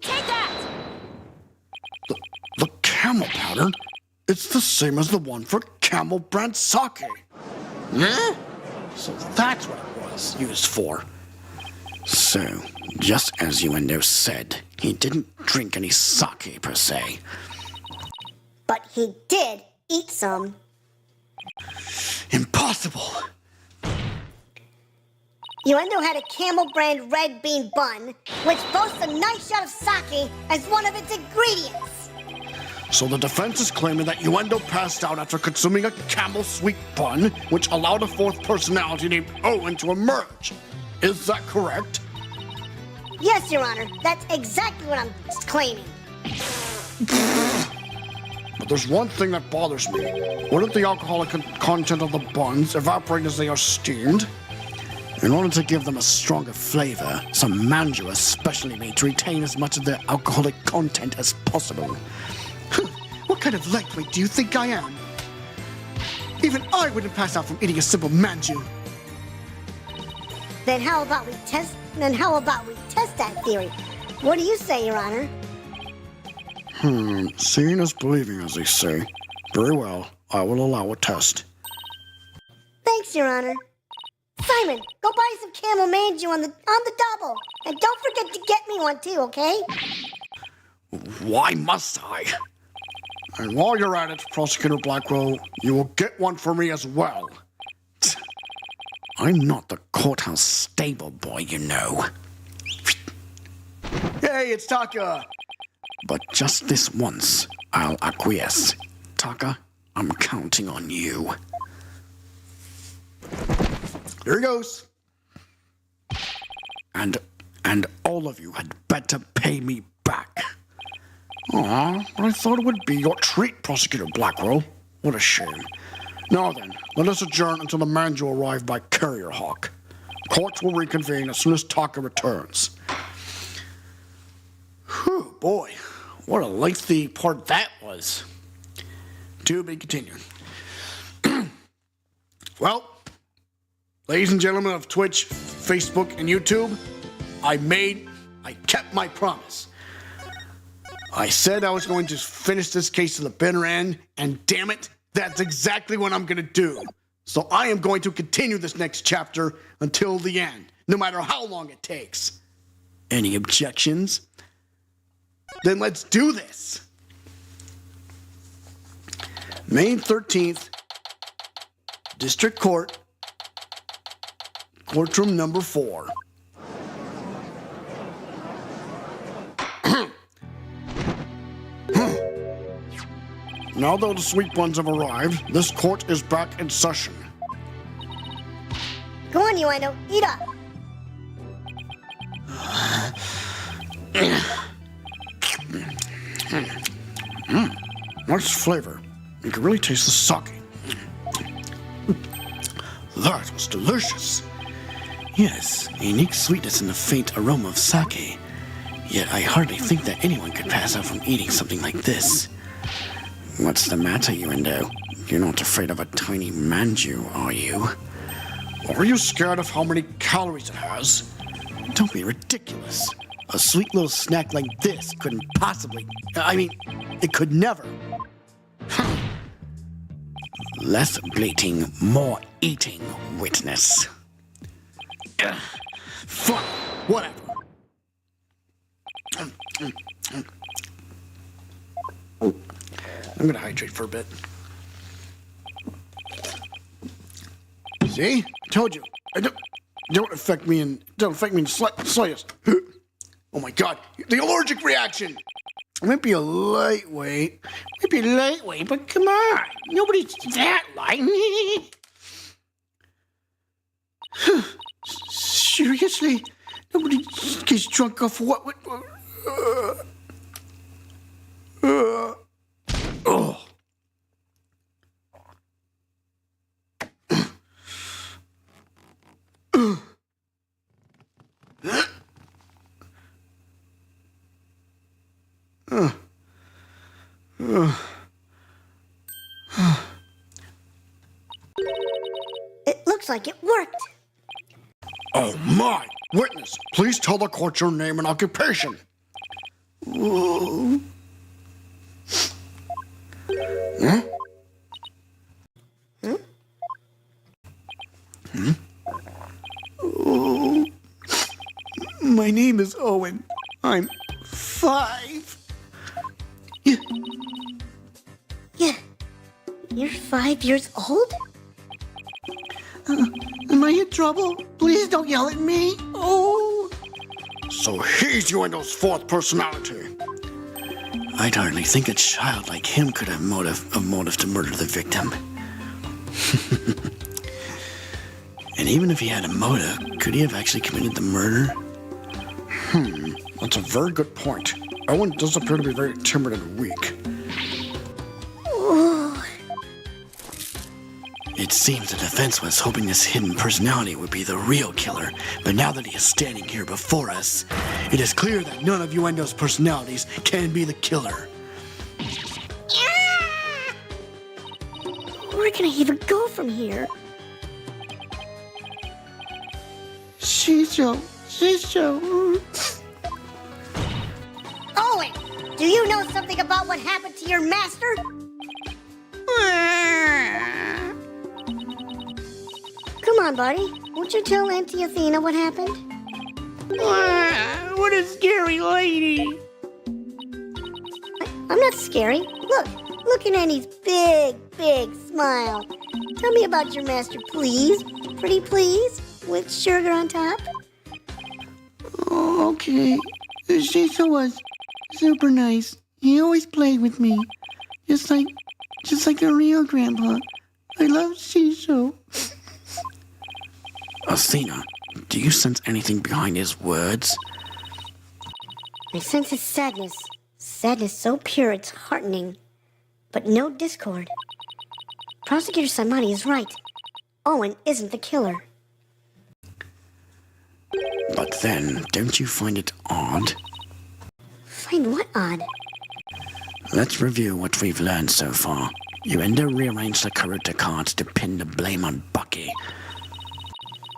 Take that! The camel pattern? It's the same as the one for camel brand sake. Yeah? So that's what it was used for. So, just as Uendo said, he didn't drink any sake per se. But he did eat some. Impossible! Uendo had a Camel brand red bean bun, which boasts a nice shot of sake as one of its ingredients. So the defense is claiming that Uendo passed out after consuming a camel sweet bun, which allowed a fourth personality named Owen to emerge. Is that correct? Yes, Your Honor, that's exactly what I'm claiming. But there's one thing that bothers me. Wouldn't the alcoholic content of the buns evaporate as they are steamed? In order to give them a stronger flavor, some manju are specially made to retain as much of their alcoholic content as possible. What kind of lightweight do you think I am? Even I wouldn't pass out from eating a simple manju. Then how about we test that theory? What do you say, Your Honor? Seeing is believing, as they say. Very well, I will allow a test. Thanks, Your Honor. Simon, go buy some camel manju on the double. And don't forget to get me one too, okay? Why must I? And while you're at it, Prosecutor Blackwell, you will get one for me as well. I'm not the courthouse stable boy, you know. Hey, it's Taka. But just this once, I'll acquiesce. Taka, I'm counting on you. Here goes. And all of you had better pay me back. Aw, but I thought it would be your treat, Prosecutor Blackwell. What a shame. Now then, let us adjourn until the manju arrive by Carrier Hawk. Court will reconvene as soon as Taka returns. Whew, boy, what a lengthy part that was. To be continued. Well, ladies and gentlemen of Twitch, Facebook, and YouTube, I kept my promise. I said I was going to finish this case to the bitter end, and damn it, that's exactly what I'm going to do. So I am going to continue this next chapter until the end, no matter how long it takes. Any objections? Then let's do this. May 13th, District Court, courtroom number 4. Now that the sweet buns have arrived, this court is back in session. Go on, Uendo, eat up. Nice flavor. You can really taste the sake. That was delicious. Yes, a unique sweetness and a faint aroma of sake. Yet I hardly think that anyone could pass out from eating something like this. What's the matter, Uendo? You're not afraid of a tiny manju, are you? Are you scared of how many calories it has? Don't be ridiculous. A sweet little snack like this couldn't possibly... it could never. Less bleating, more eating, witness. Fine, whatever. I'm gonna hydrate for a bit. See? I told you. Don't affect me in the slightest. Oh my god, the allergic reaction! I might be a lightweight. But come on. Nobody's that light. Seriously? Nobody gets drunk off what? Oh. like it worked. Oh my! Witness, please tell the court your name and occupation. Whoa. Huh? Oh. My name is Owen. I'm 5. Yeah. You're 5 years old? Am I in trouble? Please don't yell at me. Oh. So he's Uendo's fourth personality. I'd hardly think a child like him could have a motive to murder the victim. And even if he had a motive, could he have actually committed the murder? That's a very good point. Owen does appear to be very timid and weak. It seems the defense was hoping this hidden personality would be the real killer, but now that he is standing here before us, it is clear that none of Uendo's personalities can be the killer. Where can I even go from here? Shisho. Owen, do you know something about what happened to your master? Come on, buddy. Won't you tell Auntie Athena what happened? What a scary lady. I'm not scary. Look at Annie's big smile. Tell me about your master, please. Pretty please, with sugar on top. Oh, okay. Shisho was super nice. He always played with me. Just like a real grandpa. I love Shisho. Athena, do you sense anything behind his words? I sense his sadness. Sadness so pure it's heartening. But no discord. Prosecutor Saimani is right. Owen isn't the killer. But then, don't you find it odd? Find what odd? Let's review what we've learned so far. Uendo rearranged the Karuta cards to pin the blame on Bucky.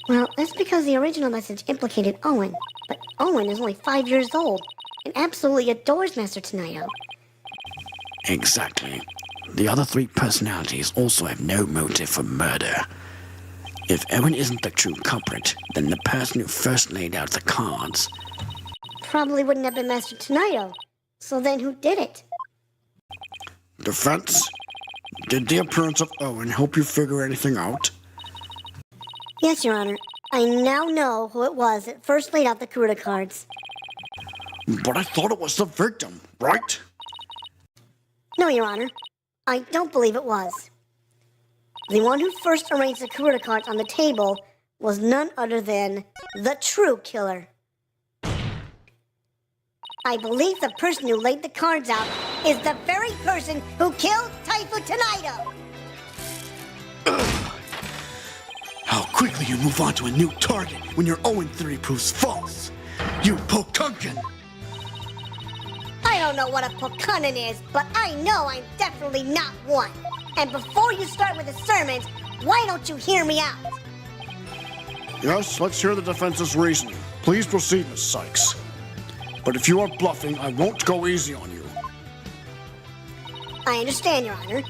Well, that's because the original message implicated Owen. But Owen is only 5 years old and absolutely adores Master Tanayo. Exactly. The other 3 personalities also have no motive for murder. If Owen isn't the true culprit, then the person who first laid out the cards... Probably wouldn't have been Master Tanayo. So then who did it? Defense? Did the appearance of Owen help you figure anything out? Yes, Your Honor. I now know who it was that first laid out the Karuta cards. But I thought it was the victim, right? No, Your Honor. I don't believe it was. The one who first arranged the Karuta cards on the table was none other than the true killer. I believe the person who laid the cards out is the very person who killed Taifu Tanido. How quickly you move on to a new target when your Owen theory proves false! You Pokunkin! I don't know what a Pokunin is, but I know I'm definitely not one. And before you start with the sermons, why don't you hear me out? Yes, let's hear the defense's reasoning. Please proceed, Miss Cykes. But if you are bluffing, I won't go easy on you. I understand, Your Honor.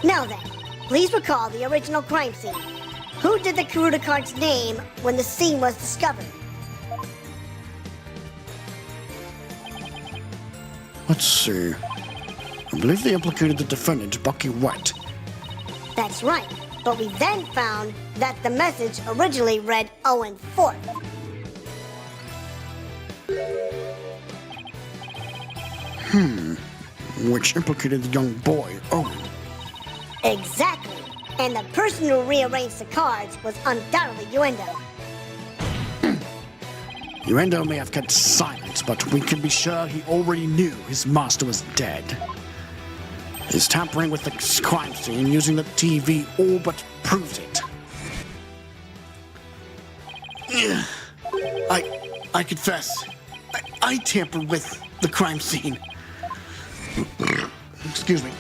Now then, please recall the original crime scene. Who did the Karuta cards name when the scene was discovered? Let's see. I believe they implicated the defendant, Bucky Wet. That's right, but we then found that the message originally read Owen 4th. Which implicated the young boy, Owen. Exactly. And the person who rearranged the cards was undoubtedly Uendo. Uendo may have kept silent, but we can be sure he already knew his master was dead. His tampering with the crime scene using the TV all but proved it. I confess. I tampered with the crime scene. Excuse me.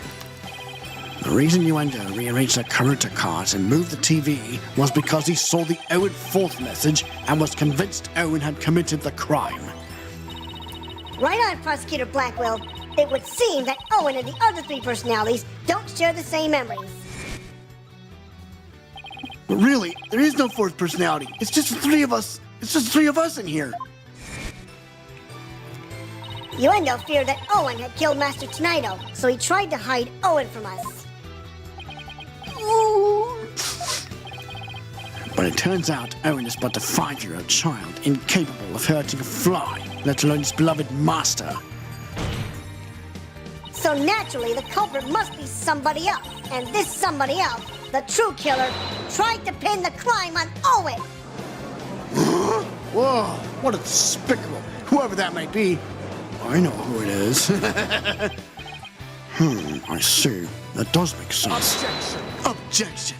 The reason you and I rearranged the Karuta cards and moved the TV was because he saw the Owen fourth message and was convinced Owen had committed the crime. Right on, Prosecutor Blackwell. It would seem that Owen and the other three personalities don't share the same memories. But really, there is no fourth personality. It's just the three of us. It's just the three of us in here. Yuendo feared that Owen had killed Master Tonido, so he tried to hide Owen from us. But it turns out Owen is but a 5-year-old child, incapable of hurting a fly, let alone his beloved master. So naturally, the culprit must be somebody else. And this somebody else, the true killer, tried to pin the crime on Owen. Whoa, what a despicable, whoever that may be. I know who it is. I see. That does make sense. Objection.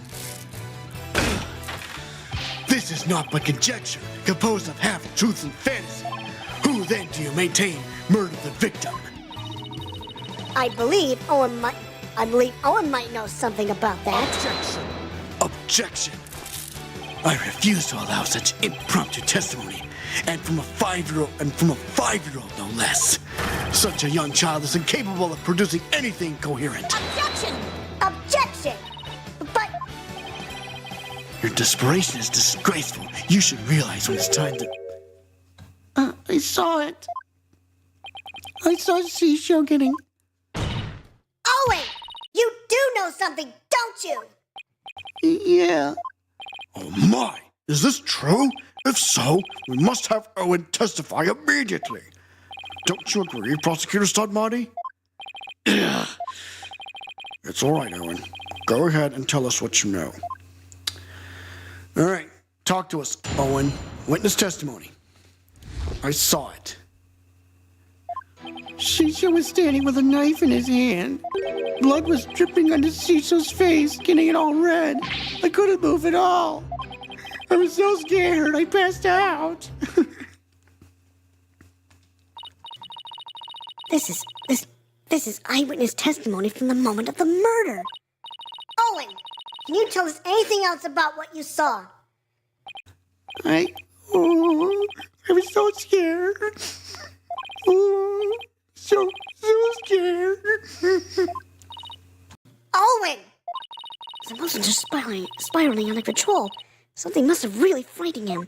This is not but conjecture, composed of half-truths and fantasy. Who then do you maintain murdered the victim? I believe Owen might know something about that. Objection. I refuse to allow such impromptu testimony, and from a 5-year-old no less. Such a young child is incapable of producing anything coherent. Objection! Objection! But Your desperation is disgraceful. You should realize when it's time to... I saw it. I saw Seashell getting... Owen! You do know something, don't you? Yeah. Oh my! Is this true? If so, we must have Owen testify immediately. Don't you agree, Prosecutor Studmarty? It's all right, Owen. Go ahead and tell us what you know. All right, talk to us, Owen. Witness testimony. I saw it. Shisha was standing with a knife in his hand. Blood was dripping onto Shisha's face, getting it all red. I couldn't move at all. I was so scared, I passed out. This is eyewitness testimony from the moment of the murder. Owen, can you tell us anything else about what you saw? I was so scared. Oh, so scared. Owen! His emotions are spiraling out of control. Something must have really frightened him.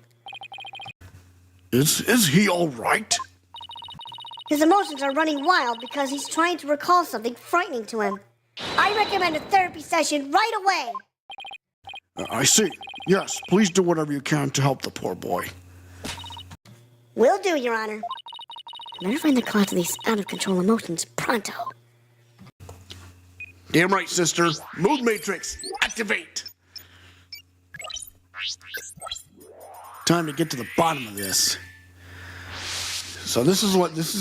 Is he all right? His emotions are running wild because he's trying to recall something frightening to him. I recommend a therapy session right away. I see. Yes, please do whatever you can to help the poor boy. Will do, Your Honor. I better find the cause of these out-of-control emotions pronto. Damn right, sister. Mood matrix, activate. Time to get to the bottom of this. So this is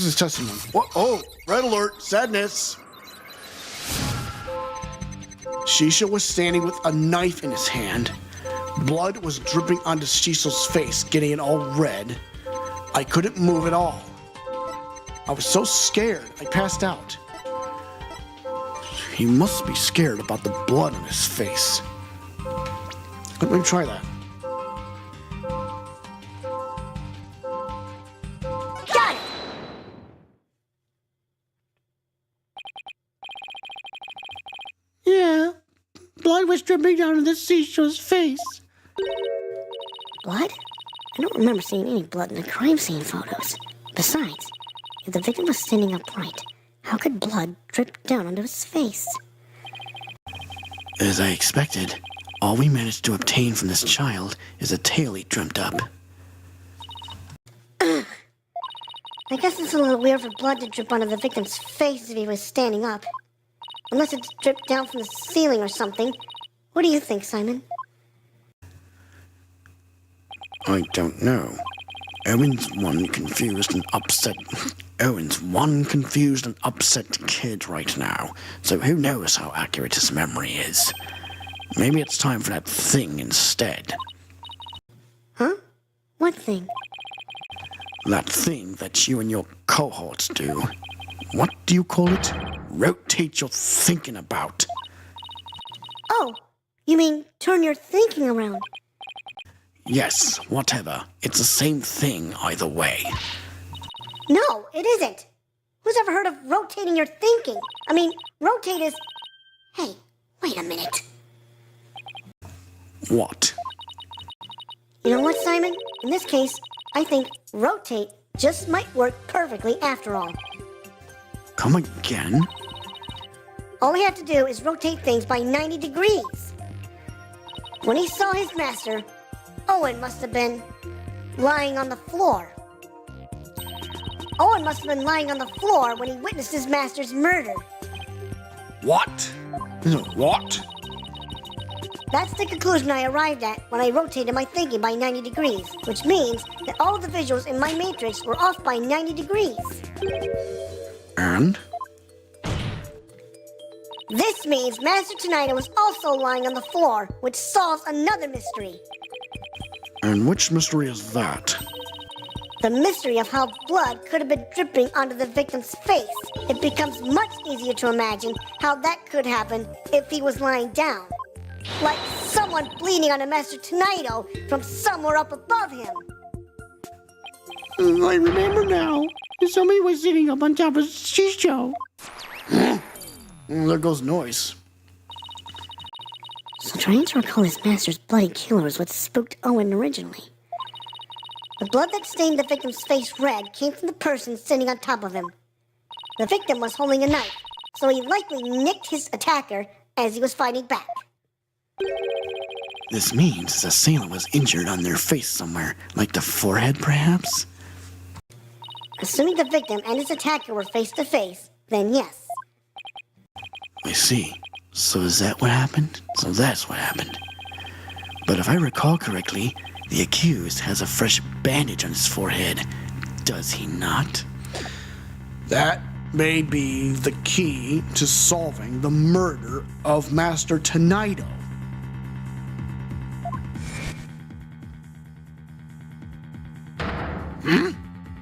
his testimony. What? Oh, red alert, sadness. Shisha was standing with a knife in his hand. Blood was dripping onto Shisha's face, getting it all red. I couldn't move at all. I was so scared, I passed out. He must be scared about the blood on his face. Let me try that. Got it! Yeah, blood was dripping down on the Seashell's face. Blood? I don't remember seeing any blood in the crime scene photos. Besides, if the victim was standing upright, how could blood drip down onto his face? As I expected, all we managed to obtain from this child is a tale he dreamt up. I guess it's a little weird for blood to drip onto the victim's face if he was standing up. Unless it's dripped down from the ceiling or something. What do you think, Simon? I don't know. Owen's one confused and upset kid right now, so who knows how accurate his memory is. Maybe it's time for that thing instead. Huh? What thing? That thing that you and your cohorts do. What do you call it? Rotate your thinking about. You mean turn your thinking around? Yes, whatever. It's the same thing either way. No, it isn't. Who's ever heard of rotating your thinking? I mean, rotate is... Hey, wait a minute. What? You know what, Simon? In this case, I think rotate just might work perfectly after all. Come again? All we have to do is rotate things by 90 degrees. When he saw his master, Owen must have been lying on the floor. Owen must have been lying on the floor when he witnessed his master's murder. What? What? That's the conclusion I arrived at when I rotated my thinking by 90 degrees, which means that all the visuals in my matrix were off by 90 degrees. And? This means Master Tonito was also lying on the floor, which solves another mystery. And which mystery is that? The mystery of how blood could have been dripping onto the victim's face. It becomes much easier to imagine how that could happen if he was lying down. Like someone bleeding on a Master Tonito from somewhere up above him. I remember now. Somebody was sitting up on top of Shisho. There goes noise. So trying to recall his master's bloody killer is what spooked Owen originally. The blood that stained the victim's face red came from the person sitting on top of him. The victim was holding a knife, so he likely nicked his attacker as he was fighting back. This means his assailant was injured on their face somewhere, like the forehead perhaps? Assuming the victim and his attacker were face to face, then yes. I see. So is that what happened? So that's what happened. But if I recall correctly, the accused has a fresh bandage on his forehead. Does he not? That may be the key to solving the murder of Master Tonito.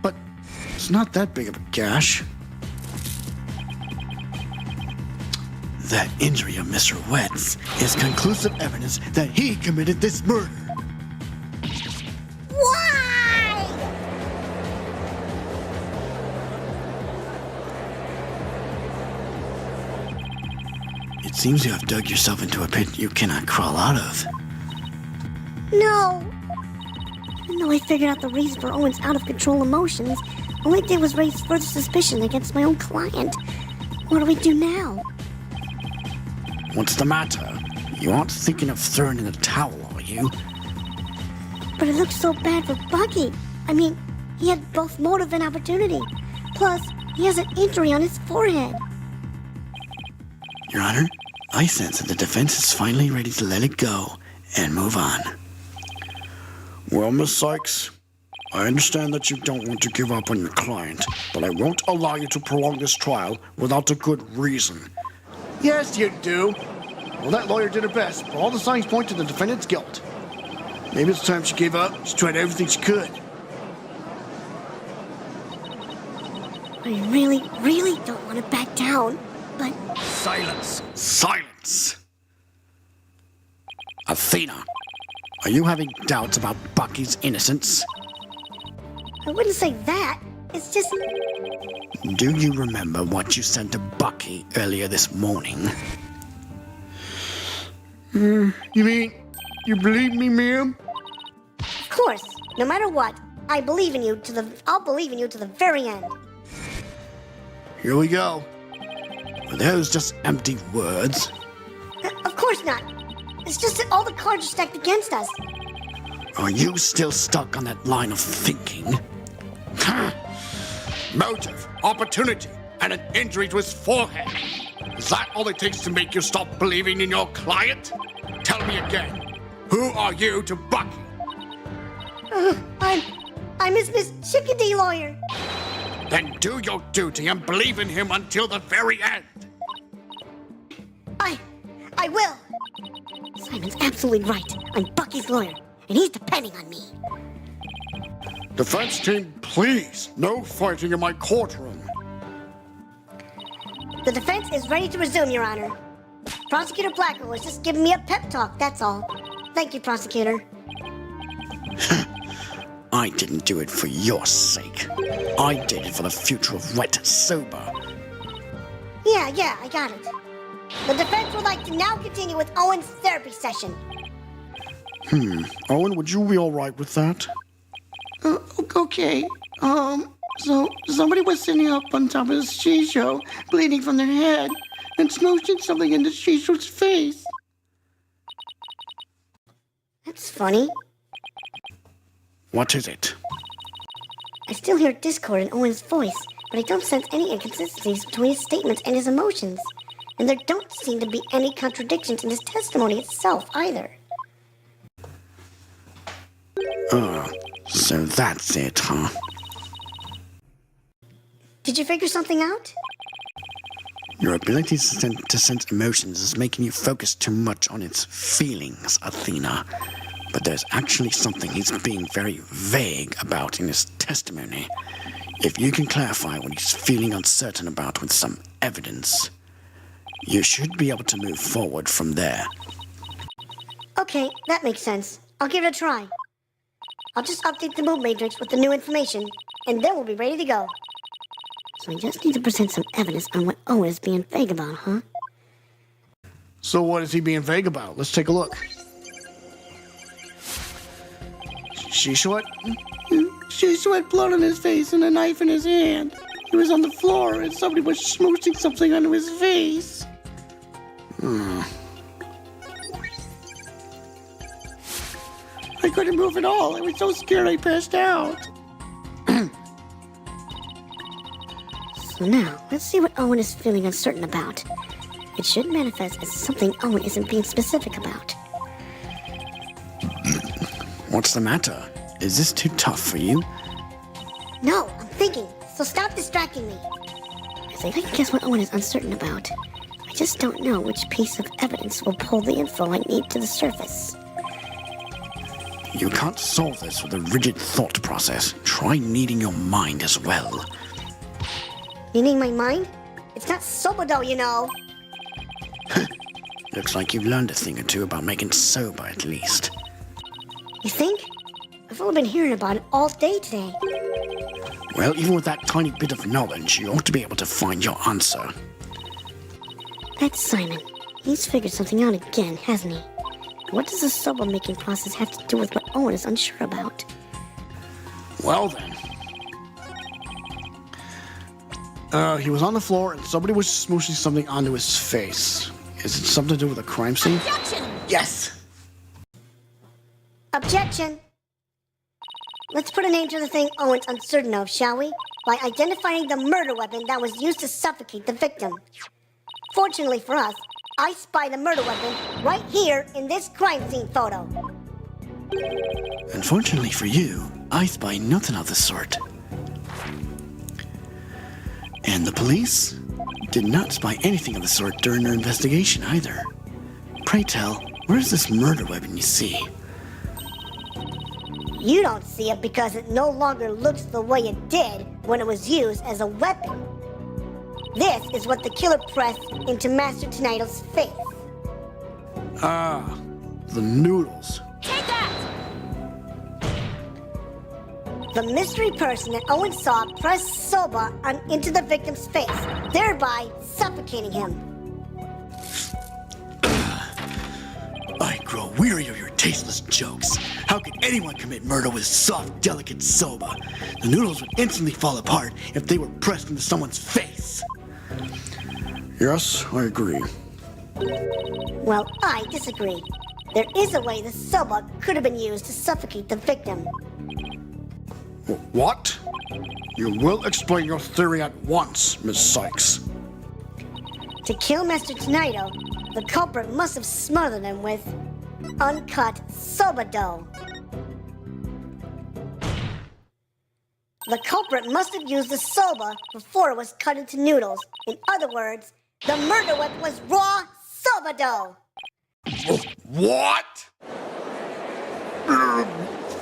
But it's not that big of a gash. That injury of Mr. Wetz is conclusive evidence that he committed this murder. Why? It seems you have dug yourself into a pit you cannot crawl out of. No. Even though I figured out the reason for Owen's out-of-control emotions, all I did was raise further suspicion against my own client. What do we do now? What's the matter? You aren't thinking of throwing in the towel, are you? But it looks so bad for Bucky. I mean, he had both motive and opportunity. Plus, he has an injury on his forehead. Your Honor, I sense that the defense is finally ready to let it go and move on. Well, Miss Sykes, I understand that you don't want to give up on your client, but I won't allow you to prolong this trial without a good reason. Yes, you do. Well, that lawyer did her best, but all the signs point to the defendant's guilt. Maybe it's time she gave up. She tried everything she could. I really, really don't want to back down, but... Silence! Silence! Athena, are you having doubts about Bucky's innocence? I wouldn't say that. It's just... Do you remember what you said to Bucky earlier this morning? You mean you believe me, ma'am? Of course, no matter what, I'll believe in you to the very end. Here we go. Were those just empty words? Of course not. It's just that all the cards are stacked against us. Are you still stuck on that line of thinking? Motive, opportunity, and an injury to his forehead. Is that all it takes to make you stop believing in your client? Tell me again, who are you to Bucky? I'm his Miss Chickadee lawyer. Then do your duty and believe in him until the very end. I will. Simon's absolutely right. I'm Bucky's lawyer, and he's depending on me. Defense team, please, no fighting in my courtroom. The defense is ready to resume, Your Honor. Prosecutor Blackwell was just giving me a pep talk, that's all. Thank you, Prosecutor. I didn't do it for your sake. I did it for the future of Wet Sober. Yeah, I got it. The defense would like to now continue with Owen's therapy session. Owen, would you be all right with that? Okay. So somebody was sitting up on top of the Shisho, bleeding from their head, and smooching something into Shisho's face. That's funny. What is it? I still hear discord in Owen's voice, but I don't sense any inconsistencies between his statements and his emotions. And there don't seem to be any contradictions in his testimony itself, either. So that's it, huh? Did you figure something out? Your ability to sense emotions is making you focus too much on its feelings, Athena. But there's actually something he's being very vague about in his testimony. If you can clarify what he's feeling uncertain about with some evidence, you should be able to move forward from there. Okay, that makes sense. I'll give it a try. I'll just update the mood matrix with the new information, and then we'll be ready to go. So I just need to present some evidence on what Owen is being vague about, huh? So what is he being vague about? Let's take a look. Shisho? Shisho had blood on his face and a knife in his hand. He was on the floor and somebody was smooching something onto his face. I couldn't move at all. I was so scared I passed out. So now, let's see what Owen is feeling uncertain about. It should manifest as something Owen isn't being specific about. What's the matter? Is this too tough for you? No, I'm thinking, so stop distracting me. I think I can guess what Owen is uncertain about. I just don't know which piece of evidence will pull the info I need to the surface. You can't solve this with a rigid thought process. Try needing your mind as well. Meaning my mind? It's not Sobodo, you know. Looks like you've learned a thing or two about making sober, at least. You think? I've only been hearing about it all day today. Well, even with that tiny bit of knowledge, you ought to be able to find your answer. That's Simon. He's figured something out again, hasn't he? What does the soba making process have to do with what Owen is unsure about? Well then. He was on the floor and somebody was smooshing something onto his face. Is it something to do with a crime scene? Objection! Yes! Objection! Let's put a name to the thing Owen's uncertain of, shall we? By identifying the murder weapon that was used to suffocate the victim. Fortunately for us, I spy the murder weapon right here in this crime scene photo. Unfortunately for you, I spy nothing of the sort. And the police did not spy anything of the sort during their investigation either. Pray tell, where's this murder weapon you see? You don't see it because it no longer looks the way it did when it was used as a weapon. This is what the killer pressed into Master Tonito's face. Ah, the noodles. Take that! The mystery person that Owen saw pressed soba into the victim's face, thereby suffocating him. I grow weary of your tasteless jokes. How could anyone commit murder with soft, delicate soba? The noodles would instantly fall apart if they were pressed into someone's face. Yes, I agree. Well, I disagree. There is a way the soba could have been used to suffocate the victim. What? You will explain your theory at once, Miss Cykes. To kill Master Tonito, the culprit must have smothered him with uncut soba dough. The culprit must have used the soba before it was cut into noodles. In other words, the murder weapon was raw soba dough. What?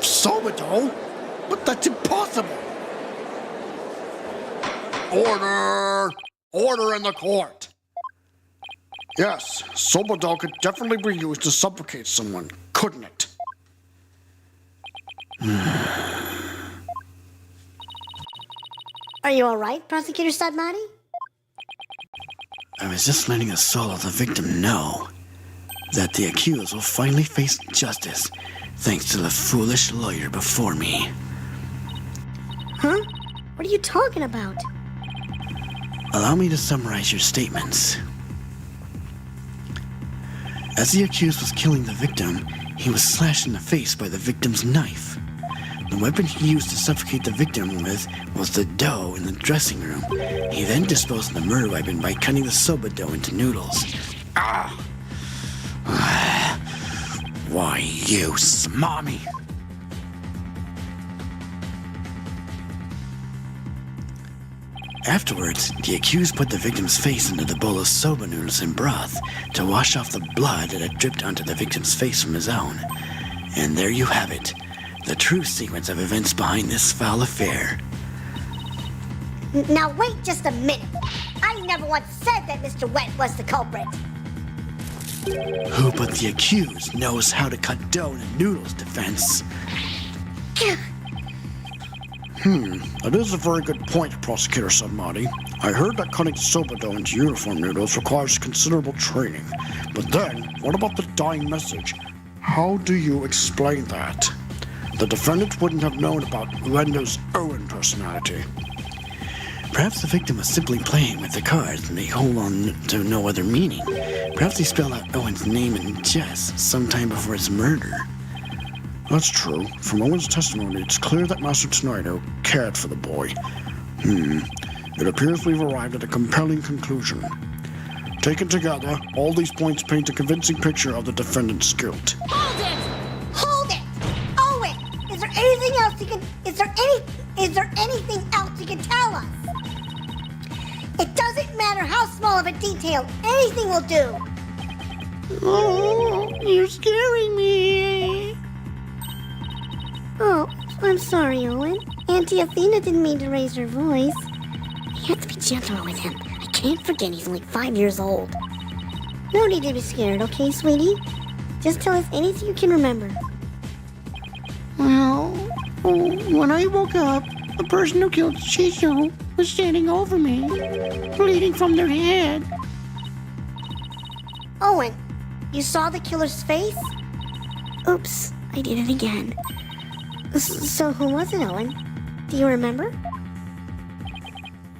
Soba dough? But that's impossible! Order! Order in the court! Yes, Sobadol could definitely be used to supplicate someone, couldn't it? Are you alright, Prosecutor Sadmati? I was just letting the soul of the victim know that the accused will finally face justice thanks to the foolish lawyer before me. Huh? What are you talking about? Allow me to summarize your statements. As the accused was killing the victim, he was slashed in the face by the victim's knife. The weapon he used to suffocate the victim with was the dough in the dressing room. He then disposed of the murder weapon by cutting the soba dough into noodles. Ah! Why, you smarmy! Afterwards, the accused put the victim's face into the bowl of soba noodles and broth to wash off the blood that had dripped onto the victim's face from his own. And there you have it, the true sequence of events behind this foul affair. Now wait just a minute. I never once said that Mr. Wet was the culprit. Who but the accused knows how to cut dough into noodles, Defense? That is a very good point, Prosecutor Sadmati. I heard that cutting soba dough into uniform noodles requires considerable training. But then, what about the dying message? How do you explain that? The defendant wouldn't have known about Lendo's Owen personality. Perhaps the victim was simply playing with the cards and they hold on to no other meaning. Perhaps he spelled out Owen's name in jest sometime before his murder. That's true. From Owen's testimony, it's clear that Master Tonido cared for the boy. It appears we've arrived at a compelling conclusion. Taken together, all these points paint a convincing picture of the defendant's guilt. Hold it! Hold it! Owen! Is there anything else you can... Is there anything else you can tell us? It doesn't matter how small of a detail, anything will do. Oh, you're scaring me. Oh, I'm sorry, Owen. Auntie Athena didn't mean to raise her voice. You have to be gentler with him. I can't forget he's only 5 years old. No need to be scared, okay, sweetie? Just tell us anything you can remember. Well, when I woke up, the person who killed Shisho was standing over me, bleeding from their head. Owen, you saw the killer's face? Oops, I did it again. So who was it, Owen? Do you remember?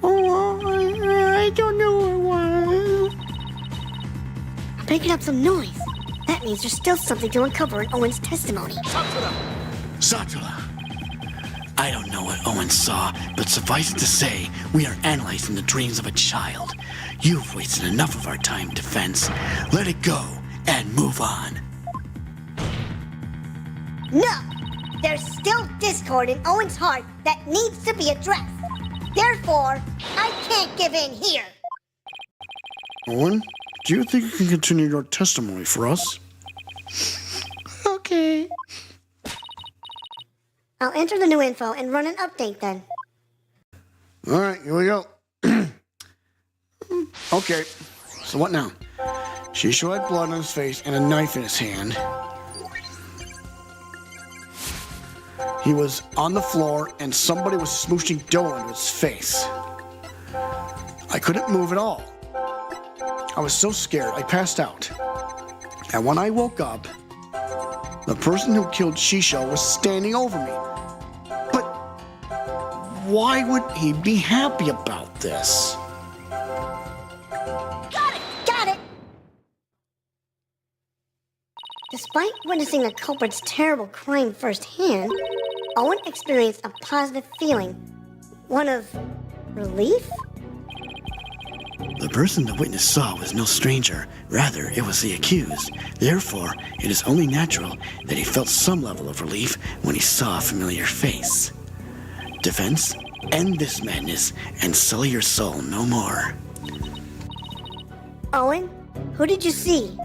Oh, I don't know who it was. I'm picking up some noise. That means there's still something to uncover in Owen's testimony. Zeh'lot! I don't know what Owen saw, but suffice it to say, we are analyzing the dreams of a child. You've wasted enough of our time, Defense. Let it go and move on. No! There's still discord in Owen's heart that needs to be addressed. Therefore, I can't give in here. Owen, do you think you can continue your testimony for us? Okay. I'll enter the new info and run an update then. All right, here we go. Okay, so what now? Shisho had blood on his face and a knife in his hand. He was on the floor and somebody was smooshing dough into his face. I couldn't move at all. I was so scared, I passed out. And when I woke up, the person who killed Shisho was standing over me. But why would he be happy about this? Got it! Despite witnessing the culprit's terrible crime firsthand, Owen experienced a positive feeling. One of relief? The person the witness saw was no stranger. Rather, it was the accused. Therefore, it is only natural that he felt some level of relief when he saw a familiar face. Defense, end this madness and sully your soul no more. Owen, who did you see?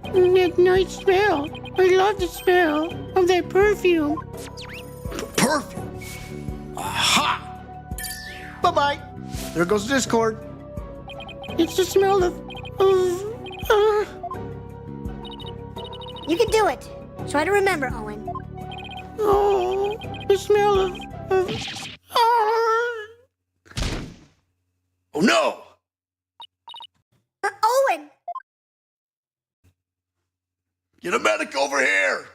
That nice smell. I love the smell of that perfume. Perfume! Aha! Bye-bye. There goes Discord. It's the smell of You can do it. Try to remember, Owen. Oh, the smell of Oh no! Owen! Get a medic over here!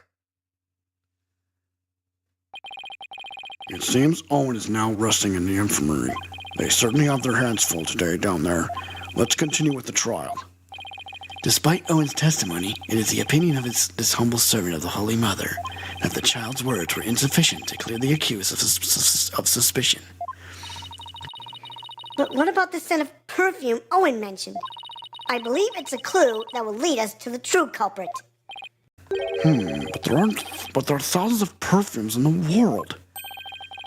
It seems Owen is now resting in the infirmary. They certainly have their hands full today down there. Let's continue with the trial. Despite Owen's testimony, it is the opinion of this humble servant of the Holy Mother that the child's words were insufficient to clear the accused of suspicion. But what about the scent of perfume Owen mentioned? I believe it's a clue that will lead us to the true culprit. But there are thousands of perfumes in the world.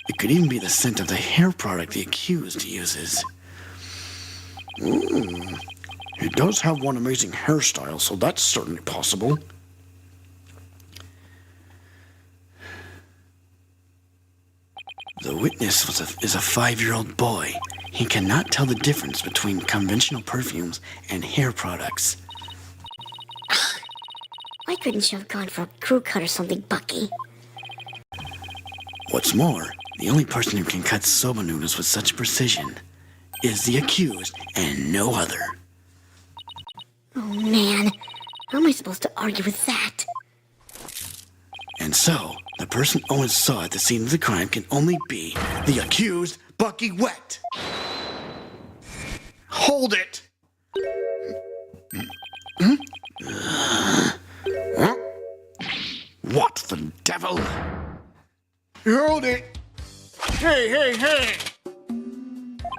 It could even be the scent of the hair product the accused uses. He does have one amazing hairstyle, so that's certainly possible. The witness is a 5-year-old boy. He cannot tell the difference between conventional perfumes and hair products. Why couldn't you have gone for a crew cut or something, Bucky? What's more, the only person who can cut soba noodles with such precision is the accused and no other. Oh man, how am I supposed to argue with that? And so, the person Owen saw at the scene of the crime can only be the accused, Bucky Wet. Hold it! What the devil? Hold it! Hey!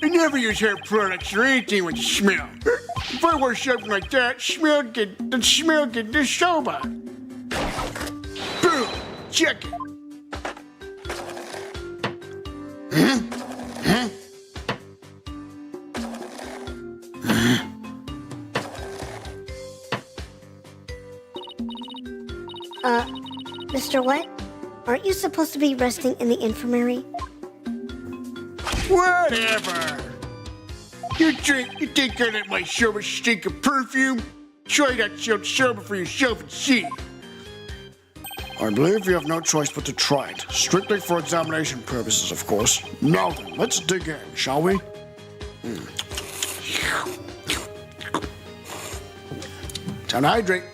I never use hair products or anything with smell. If I wear something like that, the smell get the soba. Boom! Check it. Mr. Wet, aren't you supposed to be resting in the infirmary? Whatever. You think I let my soba stink of perfume? Try that soba for yourself and see. I believe you have no choice but to try it. Strictly for examination purposes, of course. Now then, let's dig in, shall we? Time to hydrate.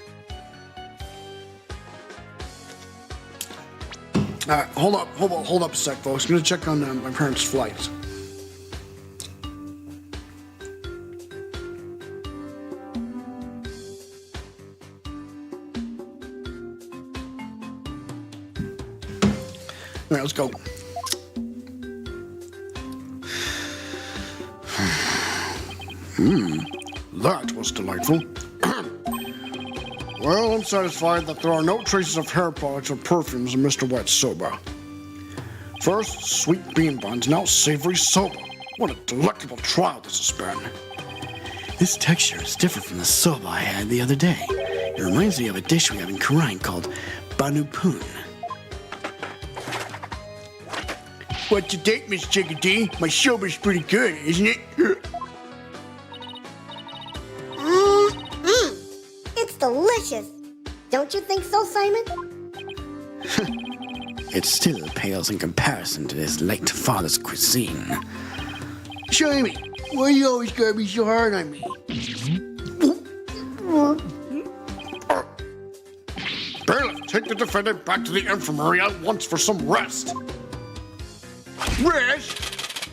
Alright, hold up a sec, folks. I'm gonna check on my parents' flights. Alright, let's go. That was delightful. Well, I'm satisfied that there are no traces of hair products or perfumes in Mr. Wet's soba. First, sweet bean buns, now savory soba. What a delectable trial this has been. This texture is different from the soba I had the other day. It reminds me of a dish we have in Korean called banu pun. What you think, Miss Chickadee? My soba's pretty good, isn't it? It's delicious. Don't you think so, Simon? It still pales in comparison to his late father's cuisine. Simon, why you always gotta be so hard on me? Bailiff, take the defendant back to the infirmary at once for some rest. Rest?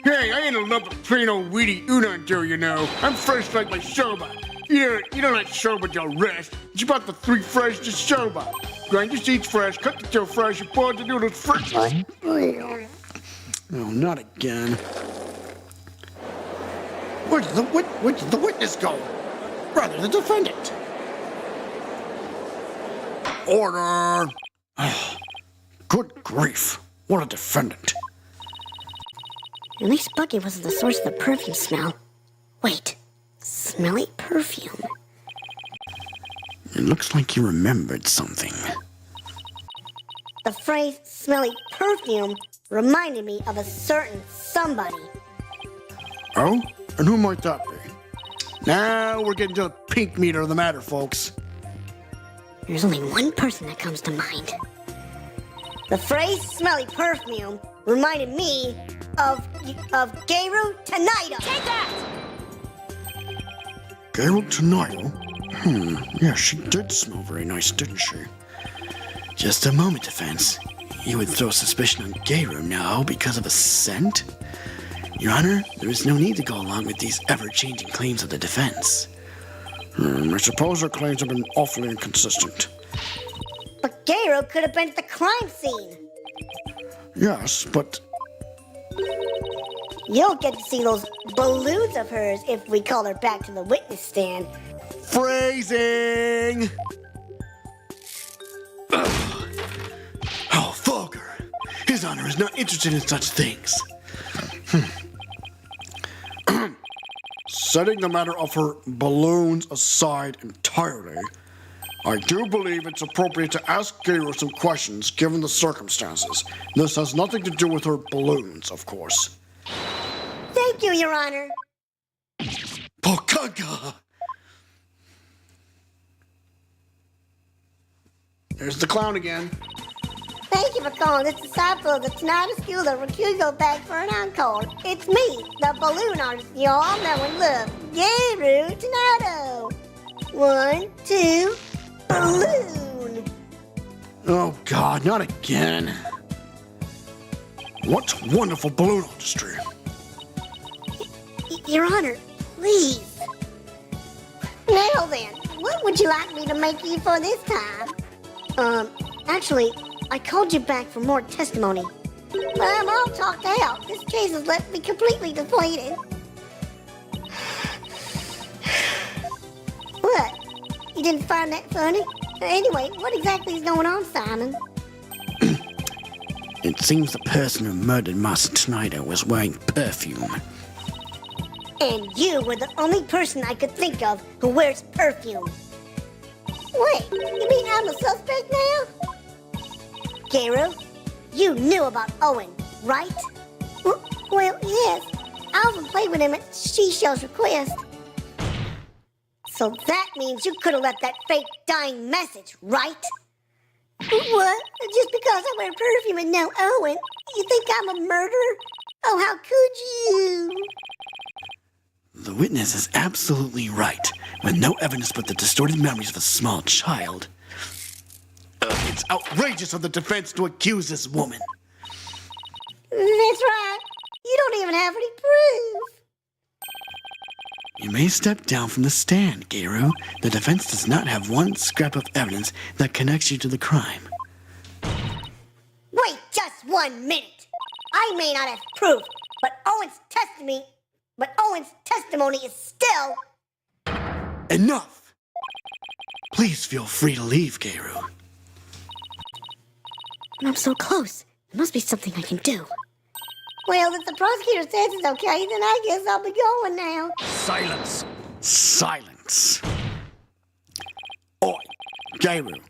Hey, I ain't a lump of plain old weedy udon dough, you know. I'm fresh like my soba. You don't let soba dough rest. It's about the 3 fresh to soba. Grind your seeds fresh, cut the dough fresh, and boil the noodles fresh. Oh, not again. Where did the witness go? Rather, the defendant. Order! Good grief. What a defendant. At least Bucky wasn't the source of the perfume smell. Wait, smelly perfume. It looks like you remembered something. The phrase smelly perfume reminded me of a certain somebody. Oh? And who might that be? Now we're getting to the pink meter of the matter, folks. There's only one person that comes to mind. The phrase smelly perfume reminded me of Geiru Tanido. Take that! Geiru Tanido? Yeah, she did smell very nice, didn't she? Just a moment, Defense. You would throw suspicion on Geiru now because of a scent? Your Honor, there is no need to go along with these ever-changing claims of the defense. I suppose her claims have been awfully inconsistent. But Geiru could have been at the crime scene. Yes, but... You'll get to see those balloons of hers if we call her back to the witness stand. Phrasing! Oh, vulgar. His Honor is not interested in such things. Setting the matter of her balloons aside entirely, I do believe it's appropriate to ask Geiru some questions given the circumstances. This has nothing to do with her balloons, of course. Thank you, Your Honor. Pokaga! There's the clown again. Thank you for calling this disciple of the Tanada School of Rakugo back for an encore. It's me, the balloon artist you all know and love, Geiru Tanado. 1, 2, balloon. Oh God, not again. What wonderful balloon artistry. Your Honor, please. Now then, what would you like me to make you for this time? Actually, I called you back for more testimony. But I'm all talked out. This case has left me completely deflated. What? You didn't find that funny? Anyway, what exactly is going on, Simon? It seems the person who murdered Master Tanido was wearing perfume. And you were the only person I could think of who wears perfume. Wait, you mean I'm a suspect now? Geiru, you knew about Owen, right? Well, yes. I often played with him at Shisho's request. So that means you could have left that fake dying message, right? What? Just because I wear perfume and know Owen, you think I'm a murderer? Oh, how could you? The witness is absolutely right. With no evidence but the distorted memories of a small child. It's outrageous of the defense to accuse this woman. That's right. You don't even have any proof. You may step down from the stand, Geiru. The defense does not have one scrap of evidence that connects you to the crime. Wait just 1 minute. I may not have proof, but Owen's testimony is still... Enough! Please feel free to leave, Geiru. I'm so close. There must be something I can do. Well, if the prosecutor says it's okay, then I guess I'll be going now. Silence! Silence. Oi, Geiru,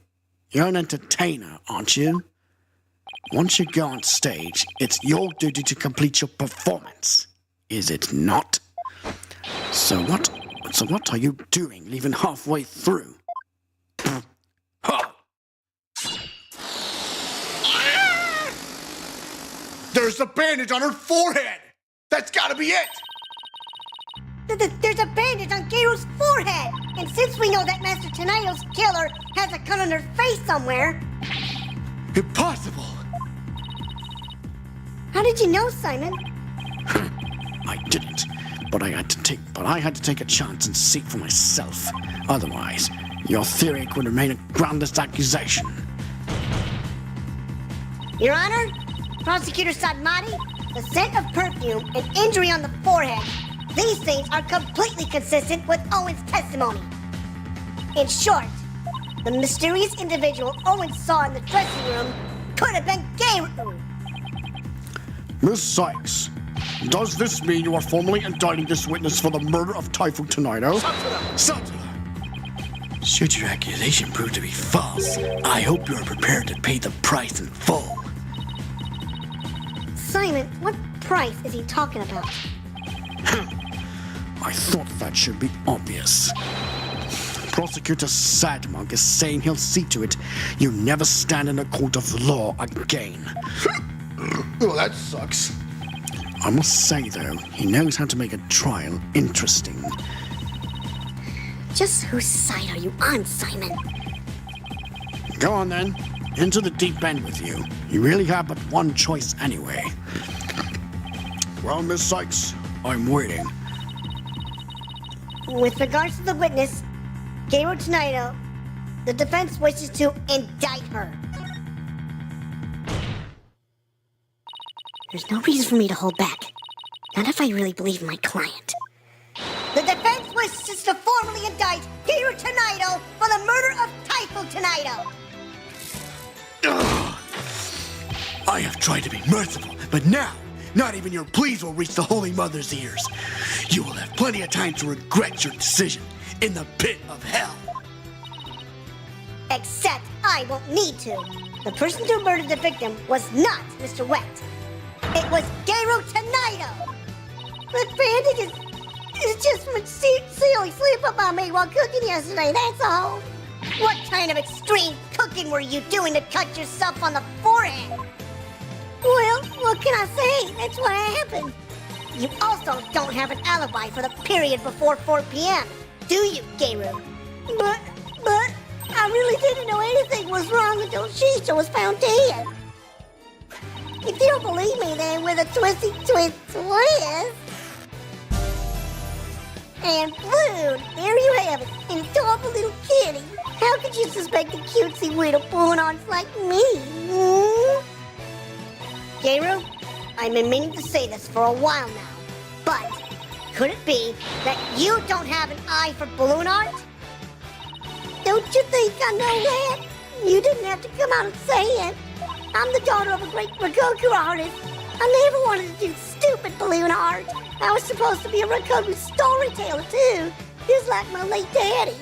you're an entertainer, aren't you? Once you go on stage, it's your duty to complete your performance. Is it not? So what are you doing leaving halfway through? There's a bandage on her forehead! That's gotta be it! There's a bandage on Geiru's forehead! And since we know that Master Tanido's killer has a cut on her face somewhere... Impossible! How did you know, Simon? I didn't, but I had to take a chance and see for myself. Otherwise, your theory would remain a groundless accusation. Your Honor, Prosecutor Sadmati, the scent of perfume and injury on the forehead, these things are completely consistent with Owen's testimony. In short, the mysterious individual Owen saw in the dressing room could have been Geiru. Miss Cykes, does this mean you are formally indicting this witness for the murder of Taifu Tanido? Satara! Should your accusation prove to be false, I hope you are prepared to pay the price in full. Simon, what price is he talking about? I thought that should be obvious. Prosecutor Sadmonk is saying he'll see to it you never stand in a court of law again. Oh, that sucks. I must say, though, he knows how to make a trial interesting. Just whose side are you on, Simon? Go on, then. Into the deep end with you. You really have but one choice anyway. Well, Miss Cykes, I'm waiting. With regards to the witness, Gabriel Tonido, the defense wishes to indict her. There's no reason for me to hold back. Not if I really believe in my client. The defense wishes to formally indict Gabriel Tonido for the murder of Typho Tonido. I have tried to be merciful, but now, not even your pleas will reach the Holy Mother's ears. You will have plenty of time to regret your decision in the pit of hell. Except I won't need to. The person who murdered the victim was not Mr. Wet. It was Gabriel Tonido. The bandage is just from a silly slip up on me while cooking yesterday, that's all. What kind of extreme cooking were you doing to cut yourself on the forehead? Well, what can I say? That's what happened. You also don't have an alibi for the period before 4 p.m., do you, Gabriel? But, I really didn't know anything was wrong until Shisha was found dead. If you don't believe me, then with a twisty twist. And Blue, there you have it, an adorable little kitty. How could you suspect a cutesy widow pulling on like me? Gabriel, I've been meaning to say this for a while now, but could it be that you don't have an eye for balloon art? Don't you think I know that? You didn't have to come out and say it. I'm the daughter of a great Rokoku artist. I never wanted to do stupid balloon art. I was supposed to be a Rokoku storyteller too, just like my late daddy.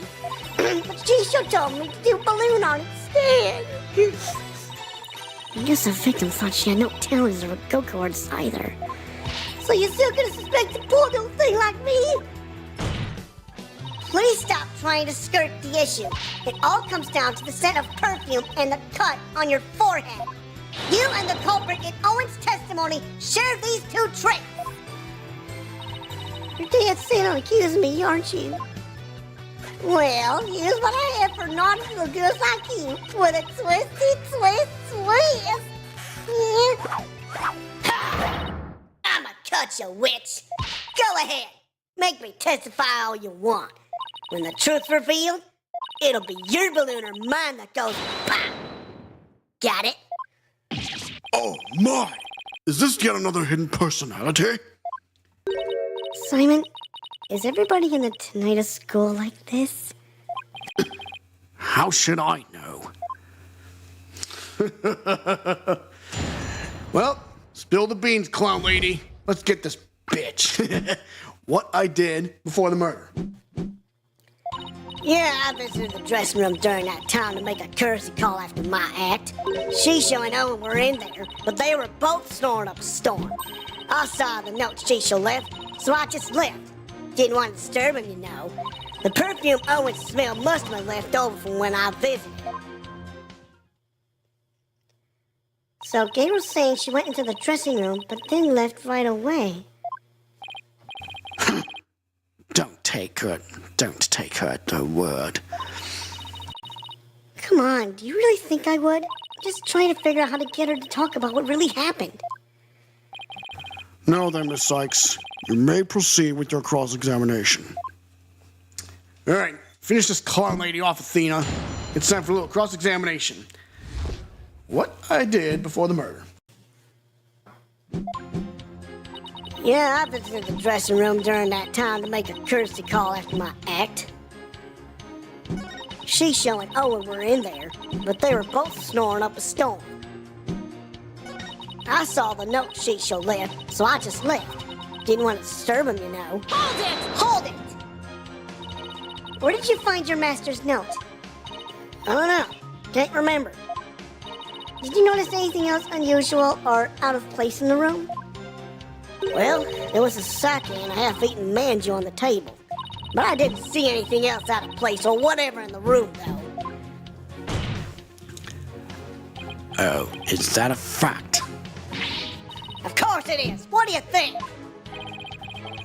But Jisho told me to do balloon art instead. I guess the victim thought she had no talent as a Rokoku artist either. So you're still gonna suspect a poor little thing like me? Please stop trying to skirt the issue. It all comes down to the scent of perfume and the cut on your forehead. You and the culprit in Owen's testimony share these two traits. You're dead set on accusing me, aren't you? Well, here's what I have for naughty little girls like you, with a twisty twist. I'ma cut you, witch. Go ahead. Make me testify all you want. When the truth's revealed, it'll be your balloon or mine that goes pop. Got it? Oh my! Is this yet another hidden personality? Simon, is everybody in the Tinnitus school like this? How should I know? Well, spill the beans, clown lady. Let's get this bitch. What I did before the murder. Yeah, I visited the dressing room during that time to make a courtesy call after my act. Shisho and Owen were in there, but they were both snoring up a storm. I saw the note Shisho left, so I just left. Didn't want to disturb him, you know. The perfume Owen smelled must have been left over from when I visited. So Gabriel's saying she went into the dressing room, but then left right away. Don't take her at her word. Come on, do you really think I would? I'm just trying to figure out how to get her to talk about what really happened. Now then, Miss Cykes, you may proceed with your cross-examination. All right, finish this clown lady off, Athena. It's time for a little cross-examination. What I did before the murder. Yeah, I visited the dressing room during that time to make a courtesy call after my act. Shisho and Owen were in there, but they were both snoring up a storm. I saw the note Shisho left, so I just left. Didn't want to disturb him, you know. Hold it! Where did you find your master's note? I don't know. Can't remember. Did you notice anything else unusual or out of place in the room? Well, there was a sake and a half-eaten manju on the table. But I didn't see anything else out of place or whatever in the room, though. Oh, is that a fact? Of course it is. What do you think?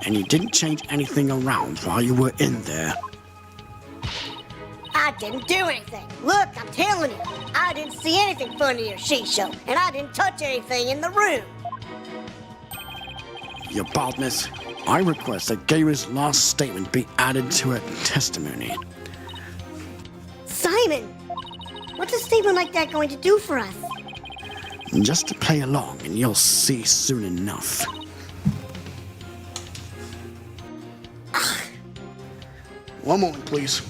And you didn't change anything around while you were in there? I didn't do anything. Look, I'm telling you, I didn't see anything funny in your shisho, and I didn't touch anything in the room. Your baldness, I request that Gayru's last statement be added to her testimony. Simon, what's a statement like that going to do for us? Just to play along, and you'll see soon enough. One moment, please.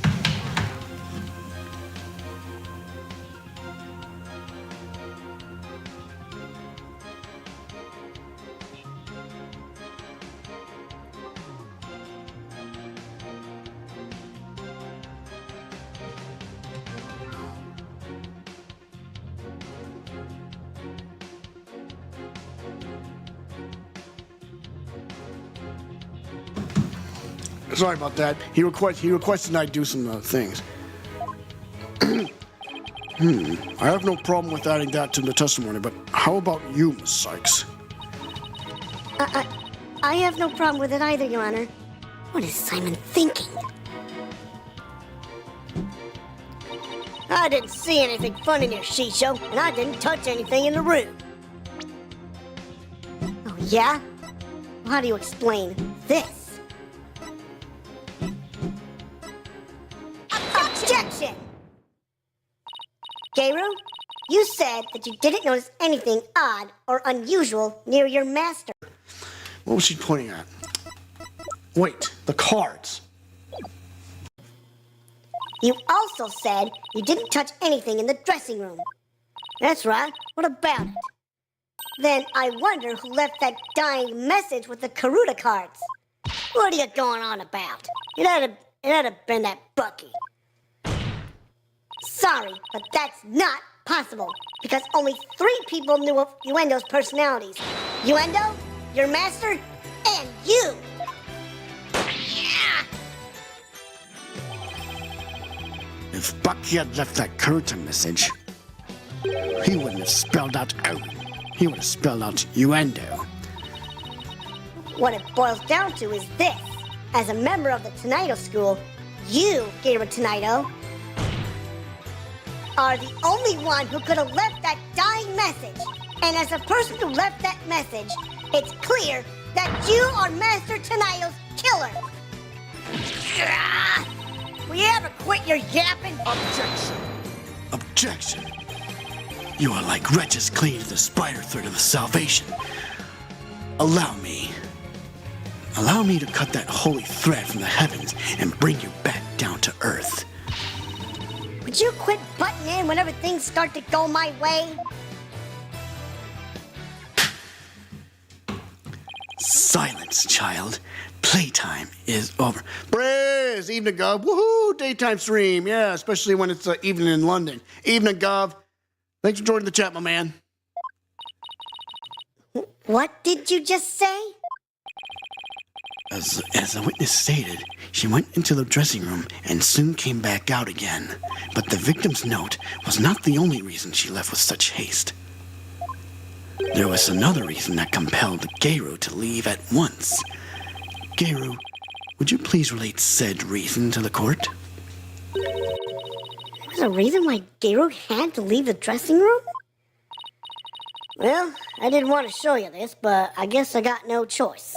Sorry about that. He requested I do some things. I have no problem with adding that to the testimony, but how about you, Miss Cykes? I have no problem with it either, Your Honor. What is Simon thinking? I didn't see anything fun in your shisho, and I didn't touch anything in the room. Oh, yeah? Well, how do you explain this? Objection! Gayru, you said that you didn't notice anything odd or unusual near your master. What was she pointing at? Wait, the cards. You also said you didn't touch anything in the dressing room. That's right. What about it? Then I wonder who left that dying message with the Karuta cards. What are you going on about? It had to been that Bucky. Sorry, but that's not possible, because only 3 people knew of Uendo's personalities. Uendo, your master, and you! If Bucky had left that Karuta message, he wouldn't have spelled out Owen. He would have spelled out Uendo. What it boils down to is this. As a member of the Tonido School, you, Gayru Tonido, are the only one who could have left that dying message. And as a person who left that message, it's clear that you are Master Tonido's killer. Will you ever quit your yapping? Objection! Objection! You are like wretches clinging to the spider thread of the salvation. Allow me to cut that holy thread from the heavens and bring you back down to earth. Would you quit butting in whenever things start to go my way? Silence, child. Playtime is over. Praise, evening, Gov. Woohoo, daytime stream. Yeah, especially when it's evening in London. Evening, Gov. Thanks for joining the chat, my man. What did you just say? As the witness stated, she went into the dressing room and soon came back out again. But the victim's note was not the only reason she left with such haste. There was another reason that compelled Gayru to leave at once. Gayru, would you please relate said reason to the court? There was a reason why Gayru had to leave the dressing room? Well, I didn't want to show you this, but I guess I got no choice.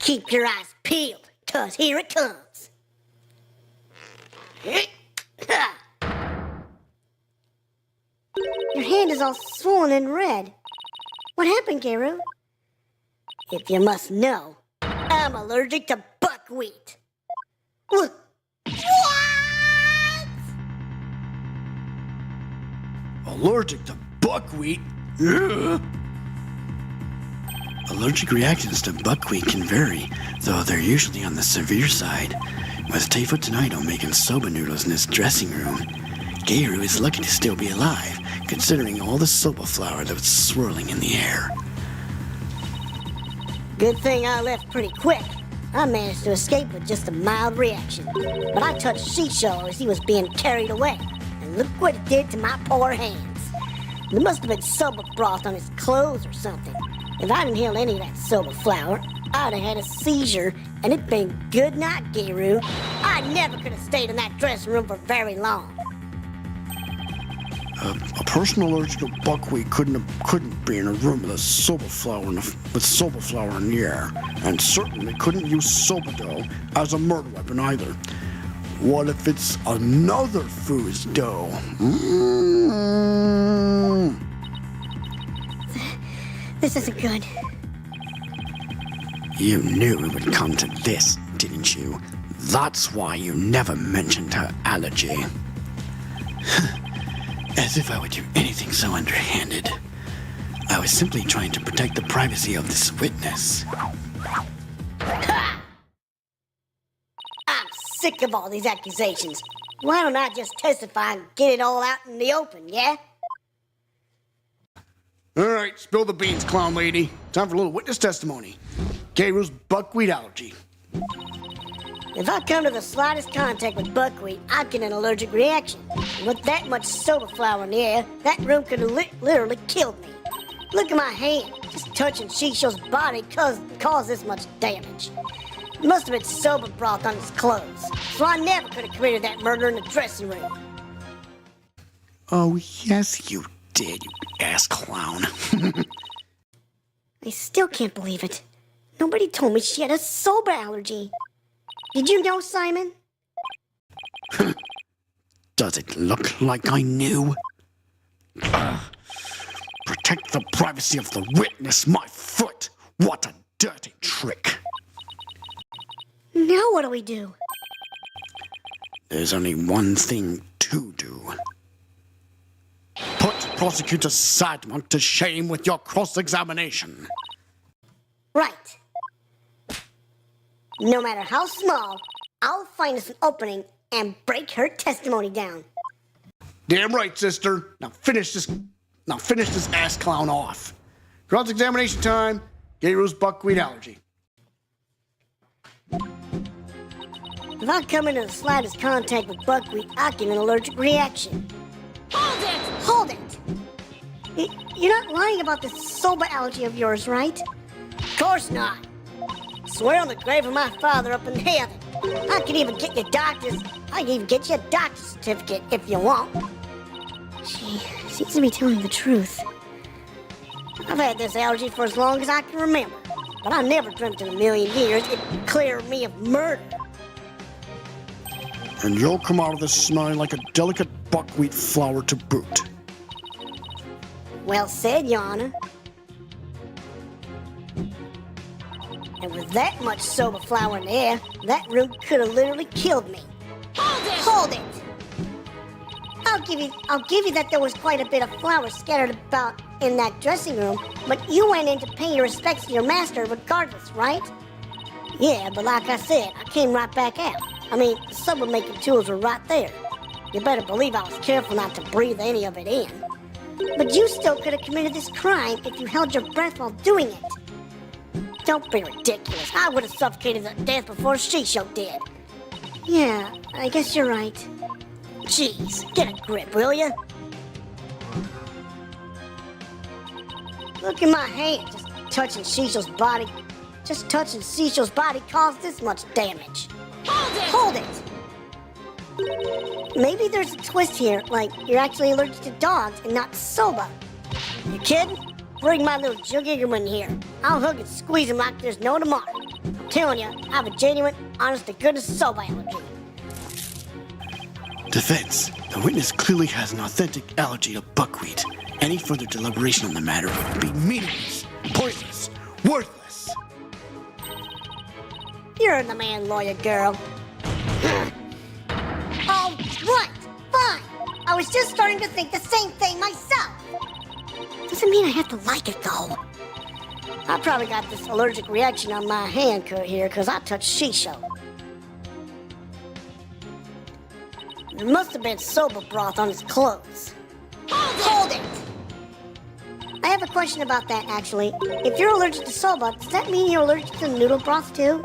Keep your eyes peeled, 'cause here it comes. Your hand is all swollen and red. What happened, Gayru? If you must know, I'm allergic to buckwheat. What? Allergic to buckwheat? Ugh. Allergic reactions to buckwheat can vary, though they're usually on the severe side. With Teifu Tonido making soba noodles in his dressing room, Gayru is lucky to still be alive, considering all the soba flour that was swirling in the air. Good thing I left pretty quick. I managed to escape with just a mild reaction. But I touched Shisho as he was being carried away. And look what it did to my poor hands. There must have been soba broth on his clothes or something. If I'd inhaled any of that soba flower, I'd have had a seizure, and it'd been good night, Giru. I never could have stayed in that dressing room for very long. A person allergic to buckwheat couldn't be in a room with soba flower in the air, and certainly couldn't use soba dough as a murder weapon either. What if it's another food's dough? This isn't good. You knew it would come to this, didn't you? That's why you never mentioned her allergy. As if I would do anything so underhanded. I was simply trying to protect the privacy of this witness. I'm sick of all these accusations. Why don't I just testify and get it all out in the open, yeah? All right, spill the beans, clown lady. Time for a little witness testimony. Gayru's buckwheat allergy. If I come to the slightest contact with buckwheat, I get an allergic reaction. And with that much soba flour in the air, that room could have literally killed me. Look at my hand. Just touching Shisho's body caused this much damage. It must have been soba broth on his clothes. So I never could have committed that murder in the dressing room. Oh, yes, you did, you ass clown. I still can't believe it. Nobody told me she had a soba allergy. Did you know, Simon? Does it look like I knew? Protect the privacy of the witness, my foot! What a dirty trick! Now what do we do? There's only one thing to do. Put Prosecutor Sadmont to shame with your cross-examination. Right. No matter how small, I'll find us an opening and break her testimony down. Damn right, sister. Now finish this ass clown off. Cross-examination time. Gayru's buckwheat allergy. If I come into the slightest contact with buckwheat, I get an allergic reaction. Hold it! Hold it! You're not lying about this soba allergy of yours, right? Of course not. Swear on the grave of my father up in heaven. I can even get you a doctor's certificate if you want. She seems to be telling the truth. I've had this allergy for as long as I can remember, but I never dreamt in a million years it'd clear me of murder. And you'll come out of this smelling like a delicate buckwheat flour to boot. Well said, Your Honor. And with that much soba flour in the air, that room could have literally killed me. Hold it! I'll give you that there was quite a bit of flour scattered about in that dressing room, but you went in to pay your respects to your master regardless, right? Yeah, but like I said, I came right back out. I mean, the soba making tools were right there. You better believe I was careful not to breathe any of it in. But you still could have committed this crime if you held your breath while doing it. Don't be ridiculous. I would have suffocated to death before Shisho did. Yeah, I guess you're right. Jeez, get a grip, will ya? Look at my hand. Just touching Shisho's body caused this much damage. Hold it! Maybe there's a twist here, like you're actually allergic to dogs and not soba. You kidding? Bring my little juggerman here. I'll hug and squeeze him like there's no tomorrow. I'm telling you, I have a genuine, honest-to-goodness soba allergy. Defense. The witness clearly has an authentic allergy to buckwheat. Any further deliberation on the matter would be Meaningless, pointless, worthless. You're the man, lawyer girl. All right, fine. I was just starting to think the same thing myself. Doesn't mean I have to like it, though. I probably got this allergic reaction on my hand here because I touched Shisho. There must have been soba broth on his clothes. Hold it! I have a question about that, actually. If you're allergic to soba, does that mean you're allergic to noodle broth, too?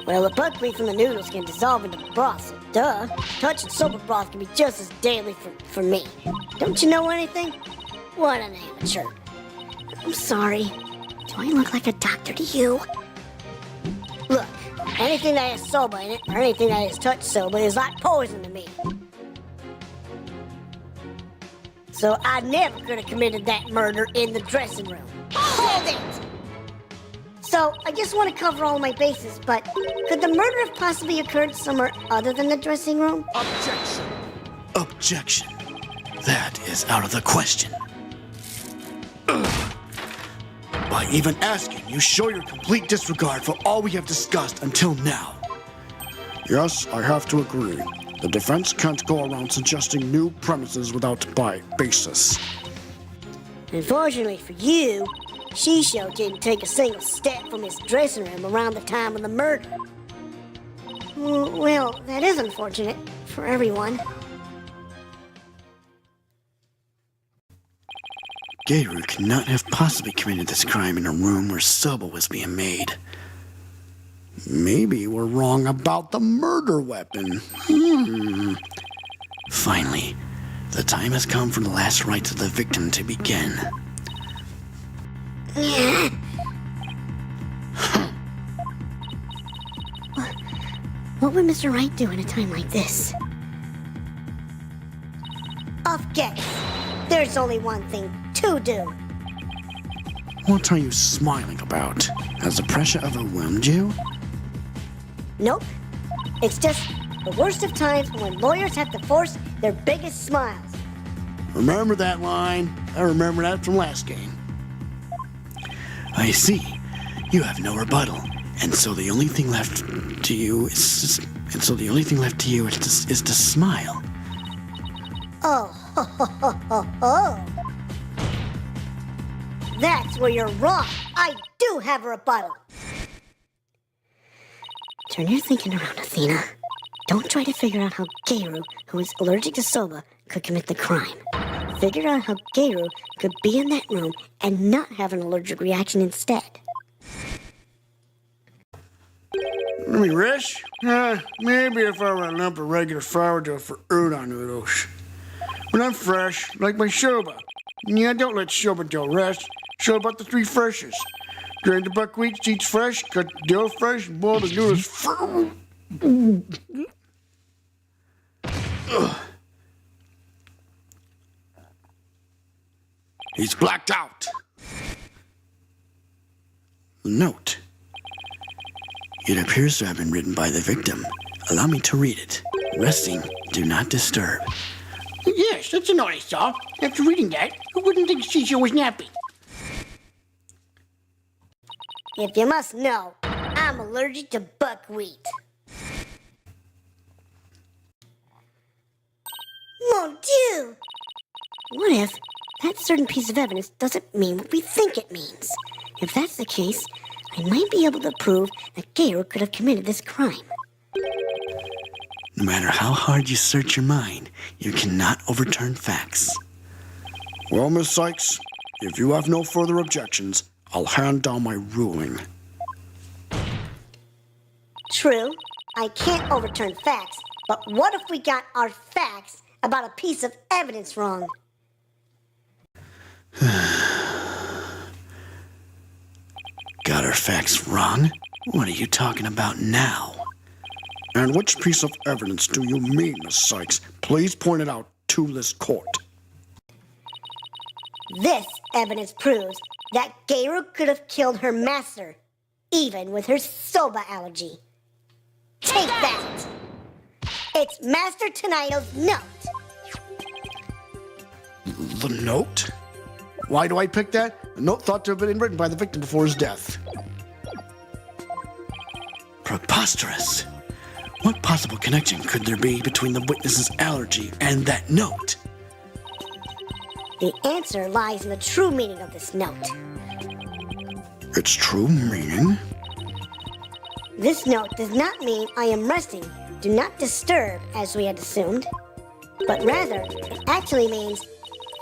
Well, the buckwheat from the noodles can dissolve into broth, so duh. Touching soba broth can be just as deadly for me. Don't you know anything? What an amateur. I'm sorry. Do I look like a doctor to you? Look, anything that has soba in it, or anything that has touched soba, is like poison to me. So I never could have committed that murder in the dressing room. Hold it! So I just want to cover all my bases, but could the murder have possibly occurred somewhere other than the dressing room? Objection! Objection. That is out of the question. By even asking, you show your complete disregard for all we have discussed until now. Yes, I have to agree. The defense can't go around suggesting new premises without basis. Unfortunately for you, Shisho didn't take a single step from his dressing room around the time of the murder. Well, that is unfortunate for everyone. Geiru cannot have possibly committed this crime in a room where soba was being made. Maybe we're wrong about the murder weapon. Finally, the time has come for the last rites of the victim to begin. What would Mr. Wright do in a time like this? Of guess. There's only one thing to do. What are you smiling about? Has the pressure ever whelmed you? Nope. It's just the worst of times when lawyers have to force their biggest smiles. Remember that line? I remember that from last game. I see. You have no rebuttal, and so the only thing left to you is to smile. Oh, ho, ho, ho, ho, ho. That's where you're wrong. I do have a rebuttal. Turn your thinking around, Athena. Don't try to figure out how Geiru, who is allergic to soba, could commit the crime. Figure out how Geiru could be in that room and not have an allergic reaction instead. I mean, Rish? Maybe if I were a lump of regular flour dough for udon noodles. But I'm fresh, like my soba. Yeah, don't let soba dough rest. Show about the three freshes. Drain the buckwheat seeds fresh, cut the dough fresh, and boil the noodles fresh. He's blacked out. Note. It appears to have been written by the victim. Allow me to read it. Resting, do not disturb. Yes, that's a nice thought. After reading that, who wouldn't think Shisho was napping? If you must know, I'm allergic to buckwheat. Mon Dieu! What if that certain piece of evidence doesn't mean what we think it means? If that's the case, I might be able to prove that Geiru could have committed this crime. No matter how hard you search your mind, you cannot overturn facts. Well, Miss Cykes, if you have no further objections, I'll hand down my ruling. True, I can't overturn facts, but what if we got our facts about a piece of evidence wrong? Got our facts wrong? What are you talking about now? And which piece of evidence do you mean, Miss Cykes? Please point it out to this court. This evidence proves that Geiru could have killed her master, even with her soba allergy. Take that! It's Master Tonito's note. The note? Why do I pick that? A note thought to have been written by the victim before his death. Preposterous. What possible connection could there be between the witness's allergy and that note? The answer lies in the true meaning of this note. Its true meaning? This note does not mean I am resting, do not disturb, as we had assumed, but rather, it actually means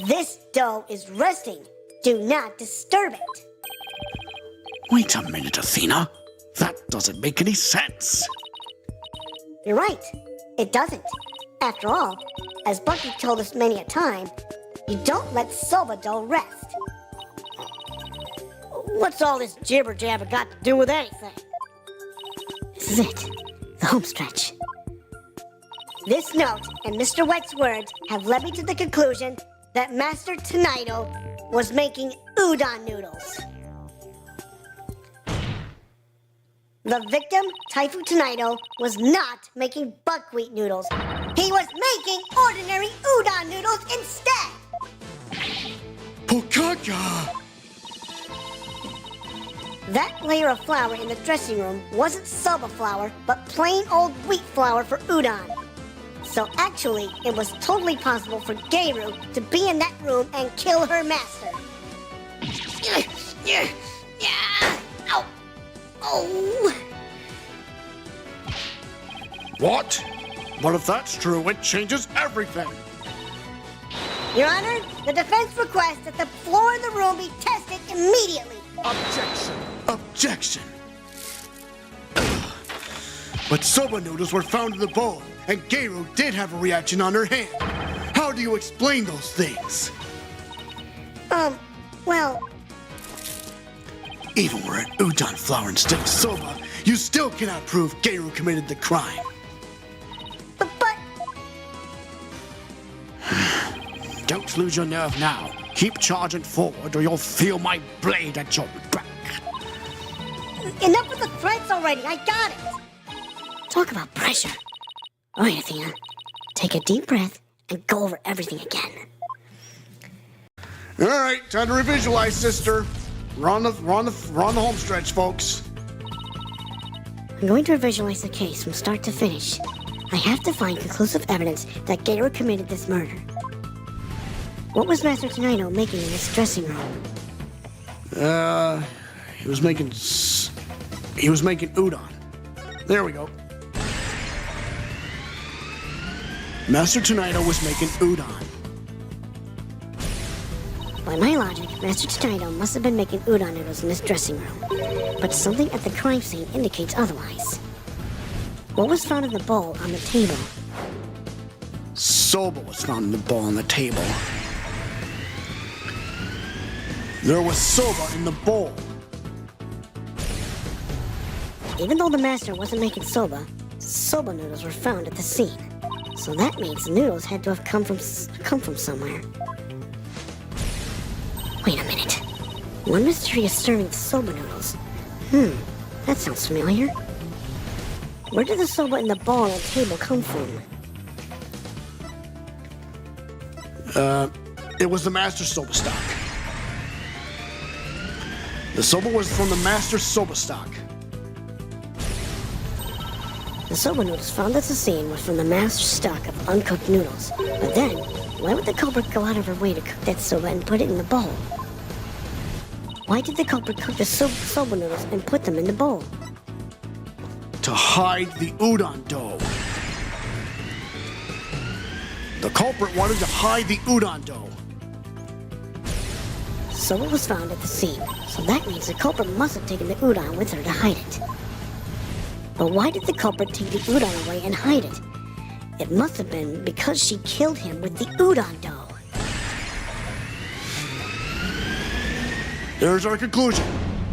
this dough is resting, Do not disturb it. Wait a minute, Athena. That doesn't make any sense. You're right. It doesn't. After all, as Bucky told us many a time, you don't let Sobado rest. What's all this jibber-jabber got to do with anything? This is it. The home stretch. This note and Mr. Wet's words have led me to the conclusion that Master Tonito was making udon noodles. The victim, Taifu Tonito, was not making buckwheat noodles. He was making ordinary udon noodles instead! Pukaka! That layer of flour in the dressing room wasn't soba flour, but plain old wheat flour for udon. So actually, it was totally possible for Geiru to be in that room and kill her master. Ow! Oh! What? But if that's true, it changes everything. Your Honor, the defense requests that the floor in the room be tested immediately. Objection! Objection! But soba noodles were found in the bowl, and Geiru did have a reaction on her hand. How do you explain those things? Well, Even were it udon flour instead of soba, you still cannot prove Geiru committed the crime. but Don't lose your nerve now. Keep charging forward or you'll feel my blade at your back. enough with the threats already. I got it. Talk about pressure. All right, Athena. Take a deep breath and go over everything again. All right, time to revisualize, sister. We're on the home stretch, folks. I'm going to visualize the case from start to finish. I have to find conclusive evidence that Geiru committed this murder. What was Master Tonito making in this dressing room? He was making udon. There we go. Master Tonito was making udon. By my logic, Master Tonito must have been making udon noodles in this dressing room. But something at the crime scene indicates otherwise. What was found in the bowl on the table? Soba was found in the bowl on the table. There was soba in the bowl. Even though the master wasn't making soba, soba noodles were found at the scene. So that means the noodles had to have come from somewhere. Wait a minute. One mysterious serving of soba noodles. That sounds familiar. Where did the soba in the bowl on the table come from? It was the master soba stock. The soba was from the master soba stock. The soba noodles found at the scene were from the master stock of uncooked noodles. But then, why would the culprit go out of her way to cook that soba and put it in the bowl? Why did the culprit cook the soba noodles and put them in the bowl? To hide the udon dough. The culprit wanted to hide the udon dough. Soba was found at the scene, so that means the culprit must have taken the udon with her to hide it. But why did the culprit take the udon away and hide it? It must have been because she killed him with the udon dough. There's our conclusion.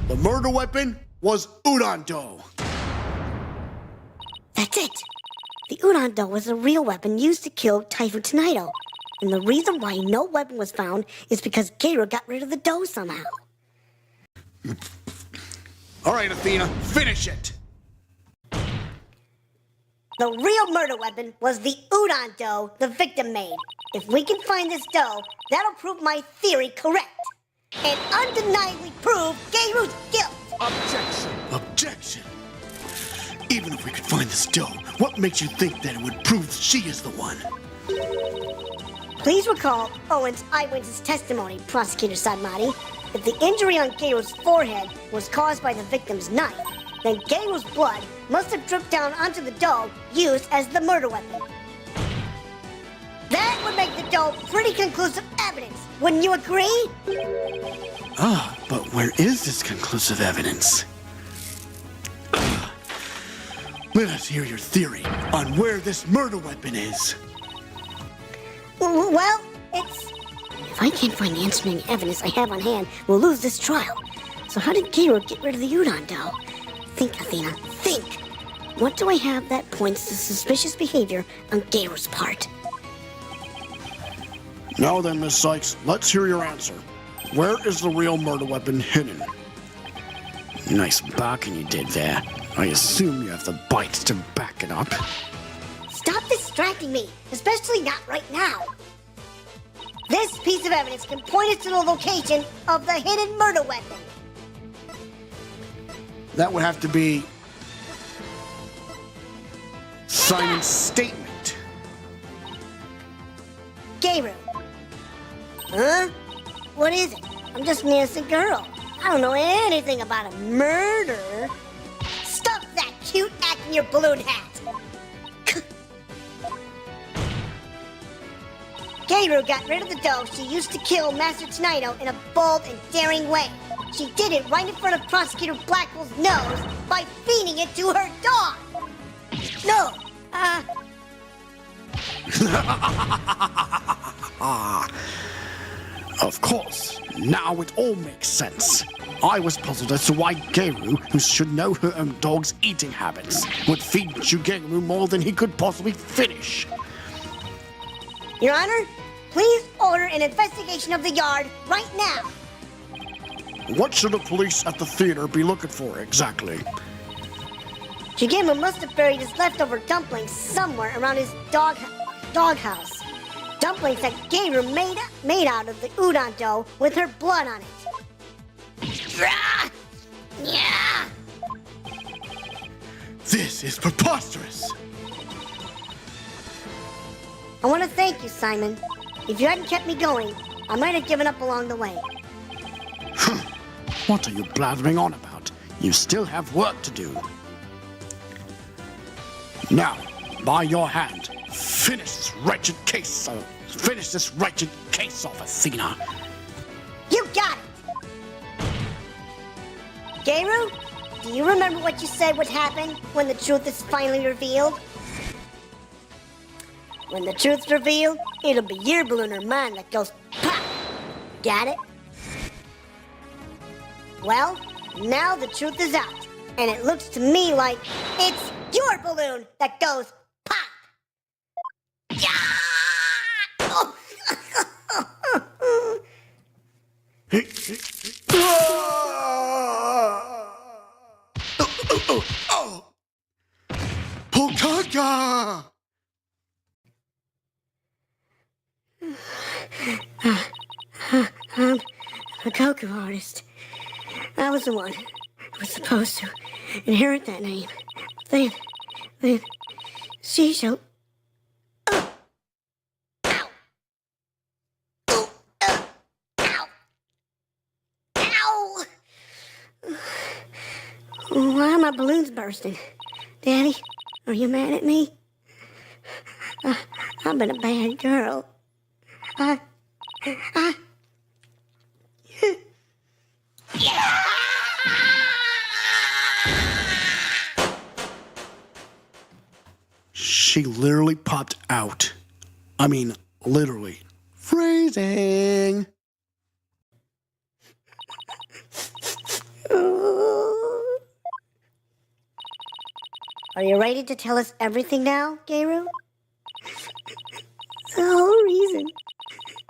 The murder weapon was udon dough. That's it! The udon dough was a real weapon used to kill Taifu Tonito. And the reason why no weapon was found is because Geiru got rid of the dough somehow. All right, Athena, finish it. The real murder weapon was the udon dough the victim made. If we can find this dough, that'll prove my theory correct. And undeniably prove Geiru's guilt. Objection! Objection! Even if we could find this dough, what makes you think that it would prove she is the one? Please recall Owen's eyewitness testimony, Prosecutor Sadmati. If the injury on Geiru's forehead was caused by the victim's knife, then Geiru's blood must have dripped down onto the dough used as the murder weapon. That would make the Unando pretty conclusive evidence. Wouldn't you agree? But where is this conclusive evidence? Let us hear your theory on where this murder weapon is. Well, it's... If I can't find the instrumenting evidence I have on hand, we'll lose this trial. So how did Gero get rid of the Unando? Think, Athena, think. What do I have that points to suspicious behavior on Gero's part? Now then, Miss Cykes, let's hear your answer. Where is the real murder weapon hidden? Nice barking you did there. I assume you have the bites to back it up. Stop distracting me, especially not right now. This piece of evidence can point us to the location of the hidden murder weapon. That would have to be Simon's statement. Gero. Huh? What is it? I'm just an innocent girl. I don't know anything about a murder. Stuff that cute act in your balloon hat. Gero got rid of the dough she used to kill Master Tonido in a bold and daring way. She did it right in front of Prosecutor Blackwell's nose by feeding it to her dog. No, Of course. Now it all makes sense. I was puzzled as to why Gero, who should know her own dog's eating habits, would feed Gero more than he could possibly finish. Your Honor, please order an investigation of the yard right now. What should the police at the theater be looking for exactly? Jigema must have buried his leftover dumplings somewhere around his doghouse. Dumplings that Gero made out of the udon dough with her blood on it. Yeah. This is preposterous! I want to thank you, Simon. If you hadn't kept me going, I might have given up along the way. What are you blathering on about? You still have work to do. Now, by your hand, finish this wretched case off, Athena. You got it! Gero, do you remember what you said would happen when the truth is finally revealed? When the truth's revealed, it'll be your balloon or mine that goes pop. Got it? Well, now the truth is out, and it looks to me like it's your balloon that goes pop. Yeah! Oh. Pukaka! I'm a Goku artist. I was the one who was supposed to inherit that name. Then, Shisho. Ow! Ow! Ow! Why are my balloons bursting? Daddy, are you mad at me? I've been a bad girl. She literally popped out. I mean, literally. Phrasing. Are you ready to tell us everything now, Gero? The whole reason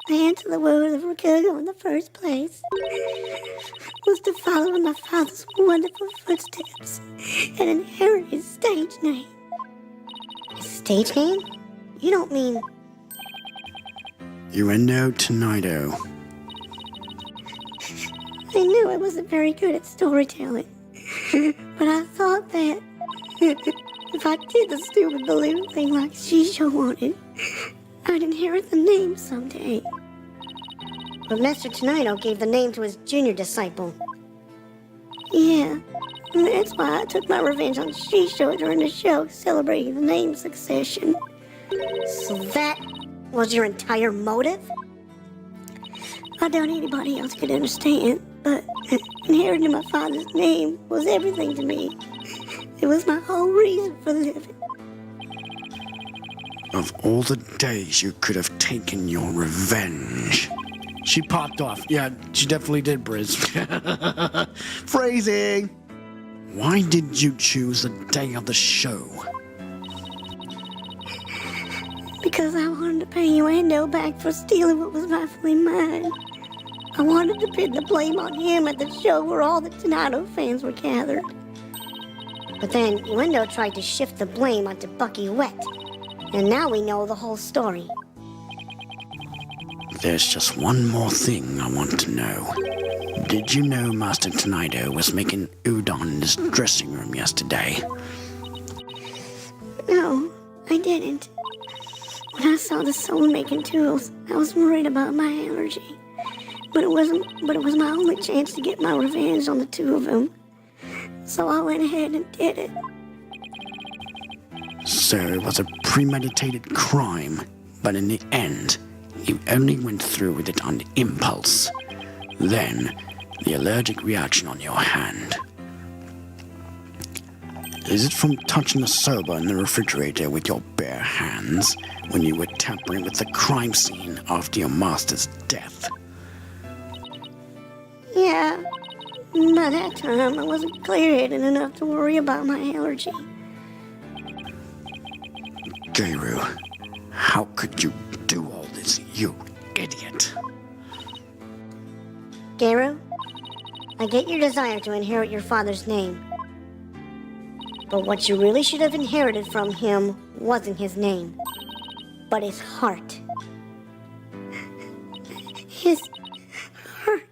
I entered the world of Rakugo in the first place was to follow in my father's wonderful footsteps and inherit his stage name. His stage name? You don't mean... Athena Tonido. I knew I wasn't very good at storytelling, but I thought that if I did the stupid balloon thing like Shisho wanted, I'd inherit the name someday. But Master Tonido gave the name to his junior disciple. Yeah, and that's why I took my revenge on Shisho during the show celebrating the name succession. So that was your entire motive? I doubt anybody else could understand, but inheriting my father's name was everything to me. It was my whole reason for living. Of all the days you could have taken your revenge. She popped off. Yeah, she definitely did, Briz. Phrasing. Why did you choose the day of the show? Because I wanted to pay Uendo back for stealing what was rightfully mine. I wanted to pin the blame on him at the show where all the Tornado fans were gathered. But then Uendo tried to shift the blame onto Bucky Wet. And now we know the whole story. There's just one more thing I want to know. Did you know Master Tornado was making udon in his dressing room yesterday? No, I didn't. When I saw the soul-making tools, I was worried about my allergy. But it was my only chance to get my revenge on the two of them. So I went ahead and did it. So it was a premeditated crime, but in the end, you only went through with it on impulse. Then, the allergic reaction on your hand. Is it from touching the soba in the refrigerator with your bare hands when you were tampering with the crime scene after your master's death? Yeah. By that time, I wasn't clear-headed enough to worry about my allergy. Geiru, how could you do all this, you idiot? Geiru, I get your desire to inherit your father's name. But what you really should have inherited from him wasn't his name, but his heart. His heart.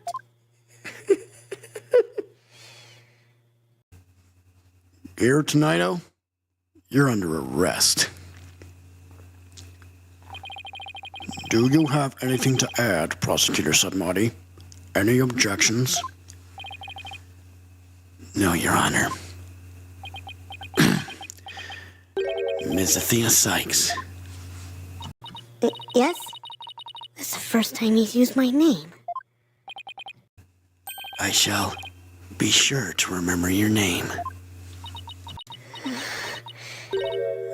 Here, Tornado, you're under arrest. Do you have anything to add, Prosecutor Sudmati? Any objections? No, Your Honor. Ms. Athena Cykes. Yes? That's the first time he's used my name. I shall be sure to remember your name.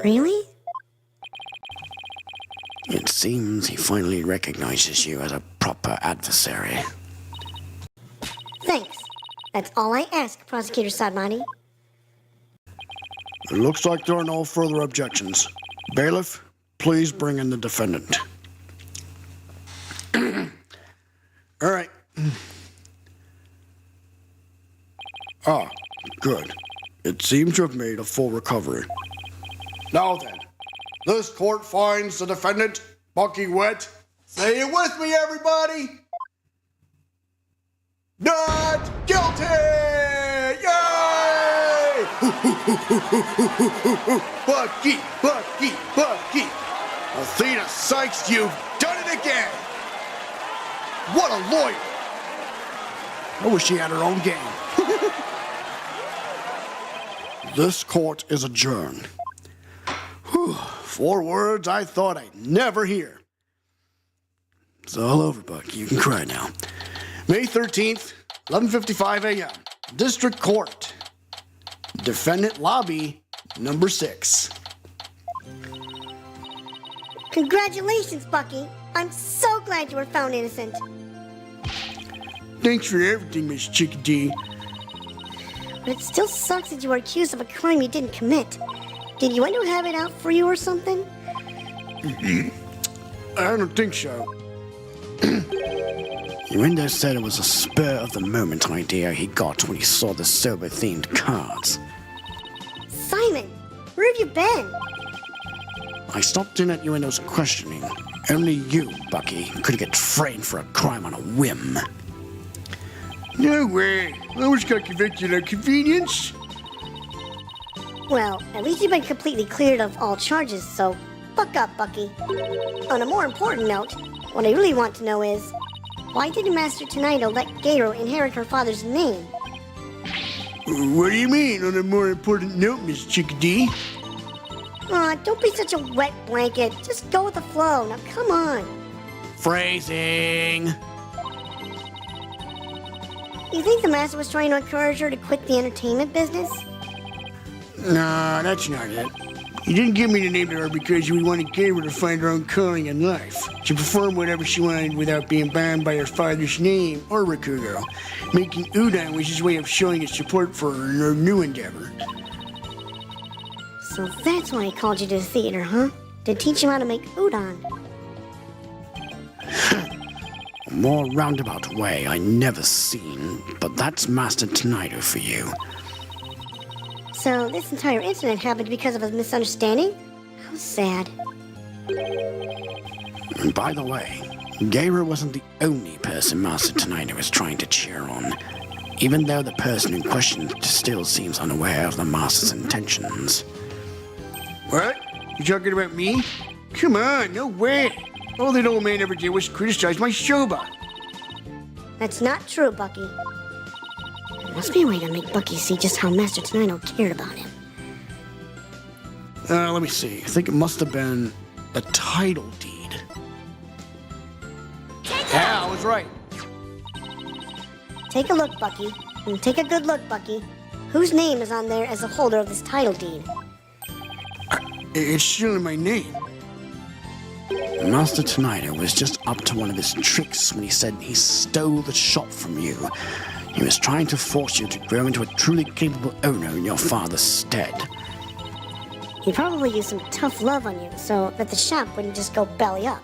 Really? It seems he finally recognizes you as a proper adversary. Thanks. That's all I ask, Prosecutor Sadmani. It looks like there are no further objections. Bailiff, please bring in the defendant. All right. Ah, good. It seems you have made a full recovery. Now then, this court finds the defendant, Bucky Wet. Say it with me, everybody. Not guilty! Yay! Bucky, Bucky, Bucky. Athena Cykes, you've done it again. What a lawyer. I wish she had her own game. This court is adjourned. Whew, 4 words I thought I'd never hear. It's all over, Buck. You can cry now. May 13th, 11:55 a.m. District Court. Defendant Lobby, number 6. Congratulations, Bucky. I'm so glad you were found innocent. Thanks for everything, Miss Chickadee. But it still sucks that you were accused of a crime you didn't commit. Did Uendo have it out for you or something? I don't think so. Uendo said it was a spur-of-the-moment idea he got when he saw the sober-themed cards. Simon, where have you been? I stopped in at Uendo's questioning. Only you, Bucky, could get framed for a crime on a whim. No way. I was got convicted on convenience. Well, at least you've been completely cleared of all charges, so buck up, Bucky. On a more important note, what I really want to know is, why didn't Master Tornado let Geiru inherit her father's name? What do you mean, on a more important note, Miss Chickadee? Aw, don't be such a wet blanket. Just go with the flow. Now, come on. Phrasing. You think the master was trying to encourage her to quit the entertainment business? Nah, that's not it. You didn't give me the name to her because you wanted Gabriel to find her own calling in life, to perform whatever she wanted without being bound by her father's name or Rakugo. Making udon was his way of showing his support for her in her new endeavor. So that's why he called you to the theater, huh? To teach you how to make udon. A more roundabout way I never seen, but that's Master Tonido for you. So this entire incident happened because of a misunderstanding? How sad. And by the way, Gaira wasn't the only person Master Tonido was trying to cheer on, even though the person in question still seems unaware of the Master's intentions. What? You talking about me? Come on, no way. All that old man ever did was criticize my Shoba. That's not true, Bucky. There must be a way to make Bucky see just how Master Tonido cared about him. Let me see. I think it must have been a title deed. Yeah, I was right. Take a look, Bucky. And take a good look, Bucky. Whose name is on there as the holder of this title deed? It's still in my name. Master Tonido was just up to one of his tricks when he said he stole the shop from you. He was trying to force you to grow into a truly capable owner in your father's stead. He probably used some tough love on you so that the shop wouldn't just go belly up.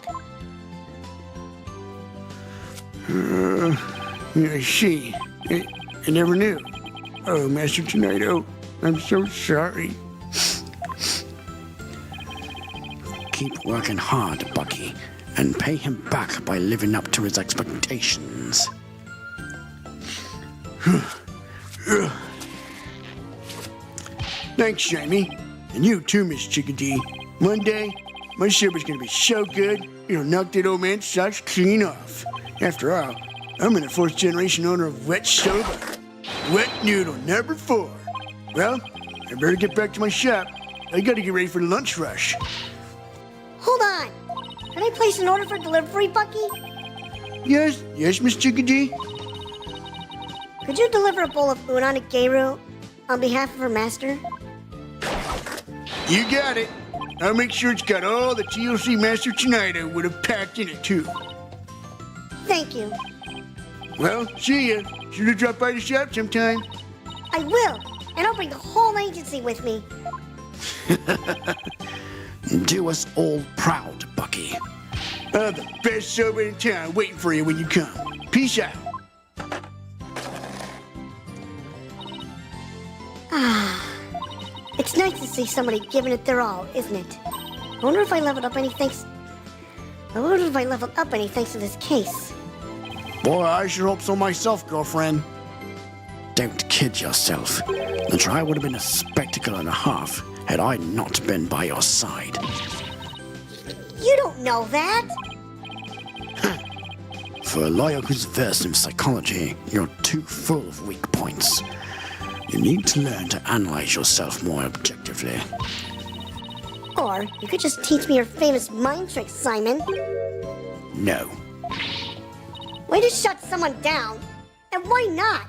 I see. I never knew. Oh, Master Tonido, I'm so sorry. Keep working hard, Bucky, and pay him back by living up to his expectations. Thanks, Jamie. And you too, Miss Chickadee. One day, my Shoba's gonna be so good, it'll knock that old man's socks clean off. After all, I'm an fourth generation owner of Wet Soba. Wet Noodle number 4. Well, I better get back to my shop. I gotta get ready for the lunch rush. Hold on! Can I place an order for delivery, Bucky? Yes, Miss Chickadee? Could you deliver a bowl of udon to Geiru on behalf of her master? You got it. I'll make sure it's got all the TLC Master Tonido would have packed in it, too. Thank you. Well, see ya. Sure to drop by the shop sometime. I will, and I'll bring the whole agency with me. Do us all proud, Bucky. I'm the best soba in town waiting for you when you come. Peace out. It's nice to see somebody giving it their all, isn't it? I wonder if I leveled up any thanks to this case. Boy, I sure hope so myself, girlfriend. Don't kid yourself. The trial would have been a spectacle and a half had I not been by your side. You don't know that! For a lawyer who's versed in psychology, you're too full of weak points. You need to learn to analyze yourself more objectively. Or you could just teach me your famous mind tricks, Simon. No. Way to shut someone down. And why not?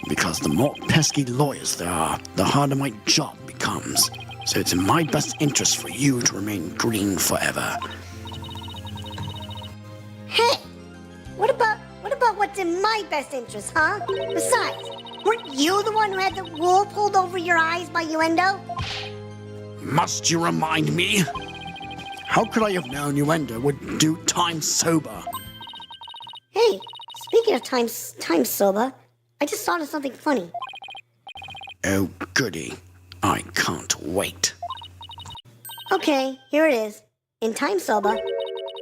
Because the more pesky lawyers there are, the harder my job becomes. So it's in my best interest for you to remain green forever. Hey! What about what's in my best interest, huh? Besides, weren't you the one who had the wool pulled over your eyes by Uendo? Must you remind me? How could I have known Uendo would do time sober? Hey, speaking of time soba, I just thought of something funny. Oh, goody. I can't wait. Okay, here it is. In time soba,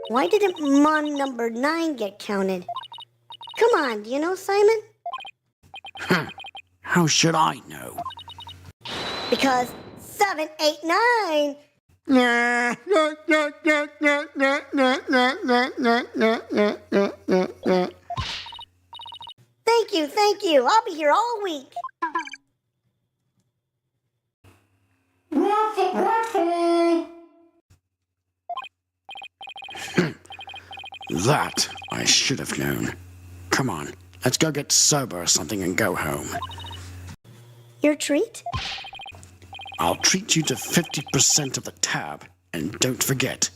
why didn't Mon number 9 get counted? Come on, do you know, Simon? How should I know? Because 7, 8, 9. Thank you. I'll be here all week. off the black hole! That I should have known. Come on, let's go get sober or something and go home. Your treat? I'll treat you to 50% of the tab, and don't forget,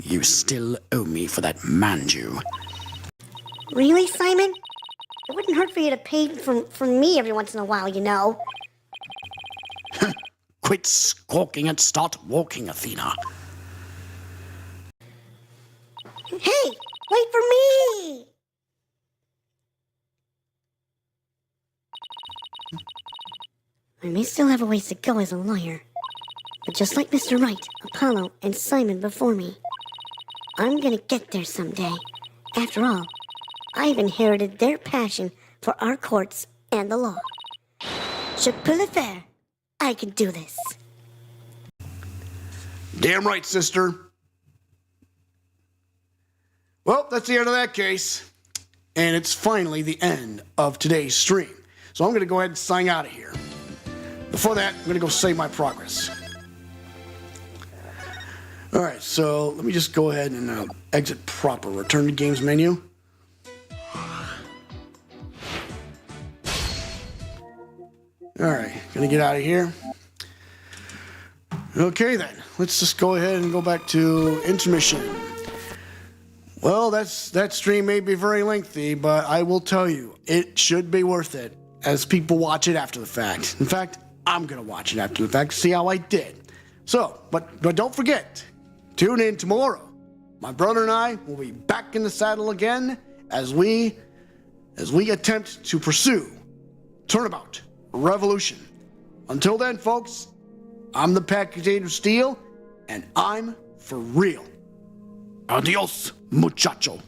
you still owe me for that manju. Really, Simon? It wouldn't hurt for you to pay for me every once in a while, you know. Quit squawking and start walking, Athena. Hey, wait for me! I may still have a ways to go as a lawyer, but just like Mr. Wright, Apollo, and Simon before me, I'm gonna get there someday. After all, I've inherited their passion for our courts and the law. Je peux le faire. I can do this. Damn right, sister. Well, that's the end of that case. And it's finally the end of today's stream. So I'm going to go ahead and sign out of here. Before that, I'm going to go save my progress. All right, so let me just go ahead and exit proper. Return to games menu. All right, going to get out of here. Okay, then. Let's just go ahead and go back to intermission. Well, that stream may be very lengthy, but I will tell you, it should be worth it as people watch it after the fact. In fact, I'm going to watch it after the fact to see how I did. So, but don't forget, tune in tomorrow. My brother and I will be back in the saddle again as we attempt to pursue Turnabout Revolution. Until then, folks, I'm the Package Agent Steel, and I'm for real. Adios, muchacho.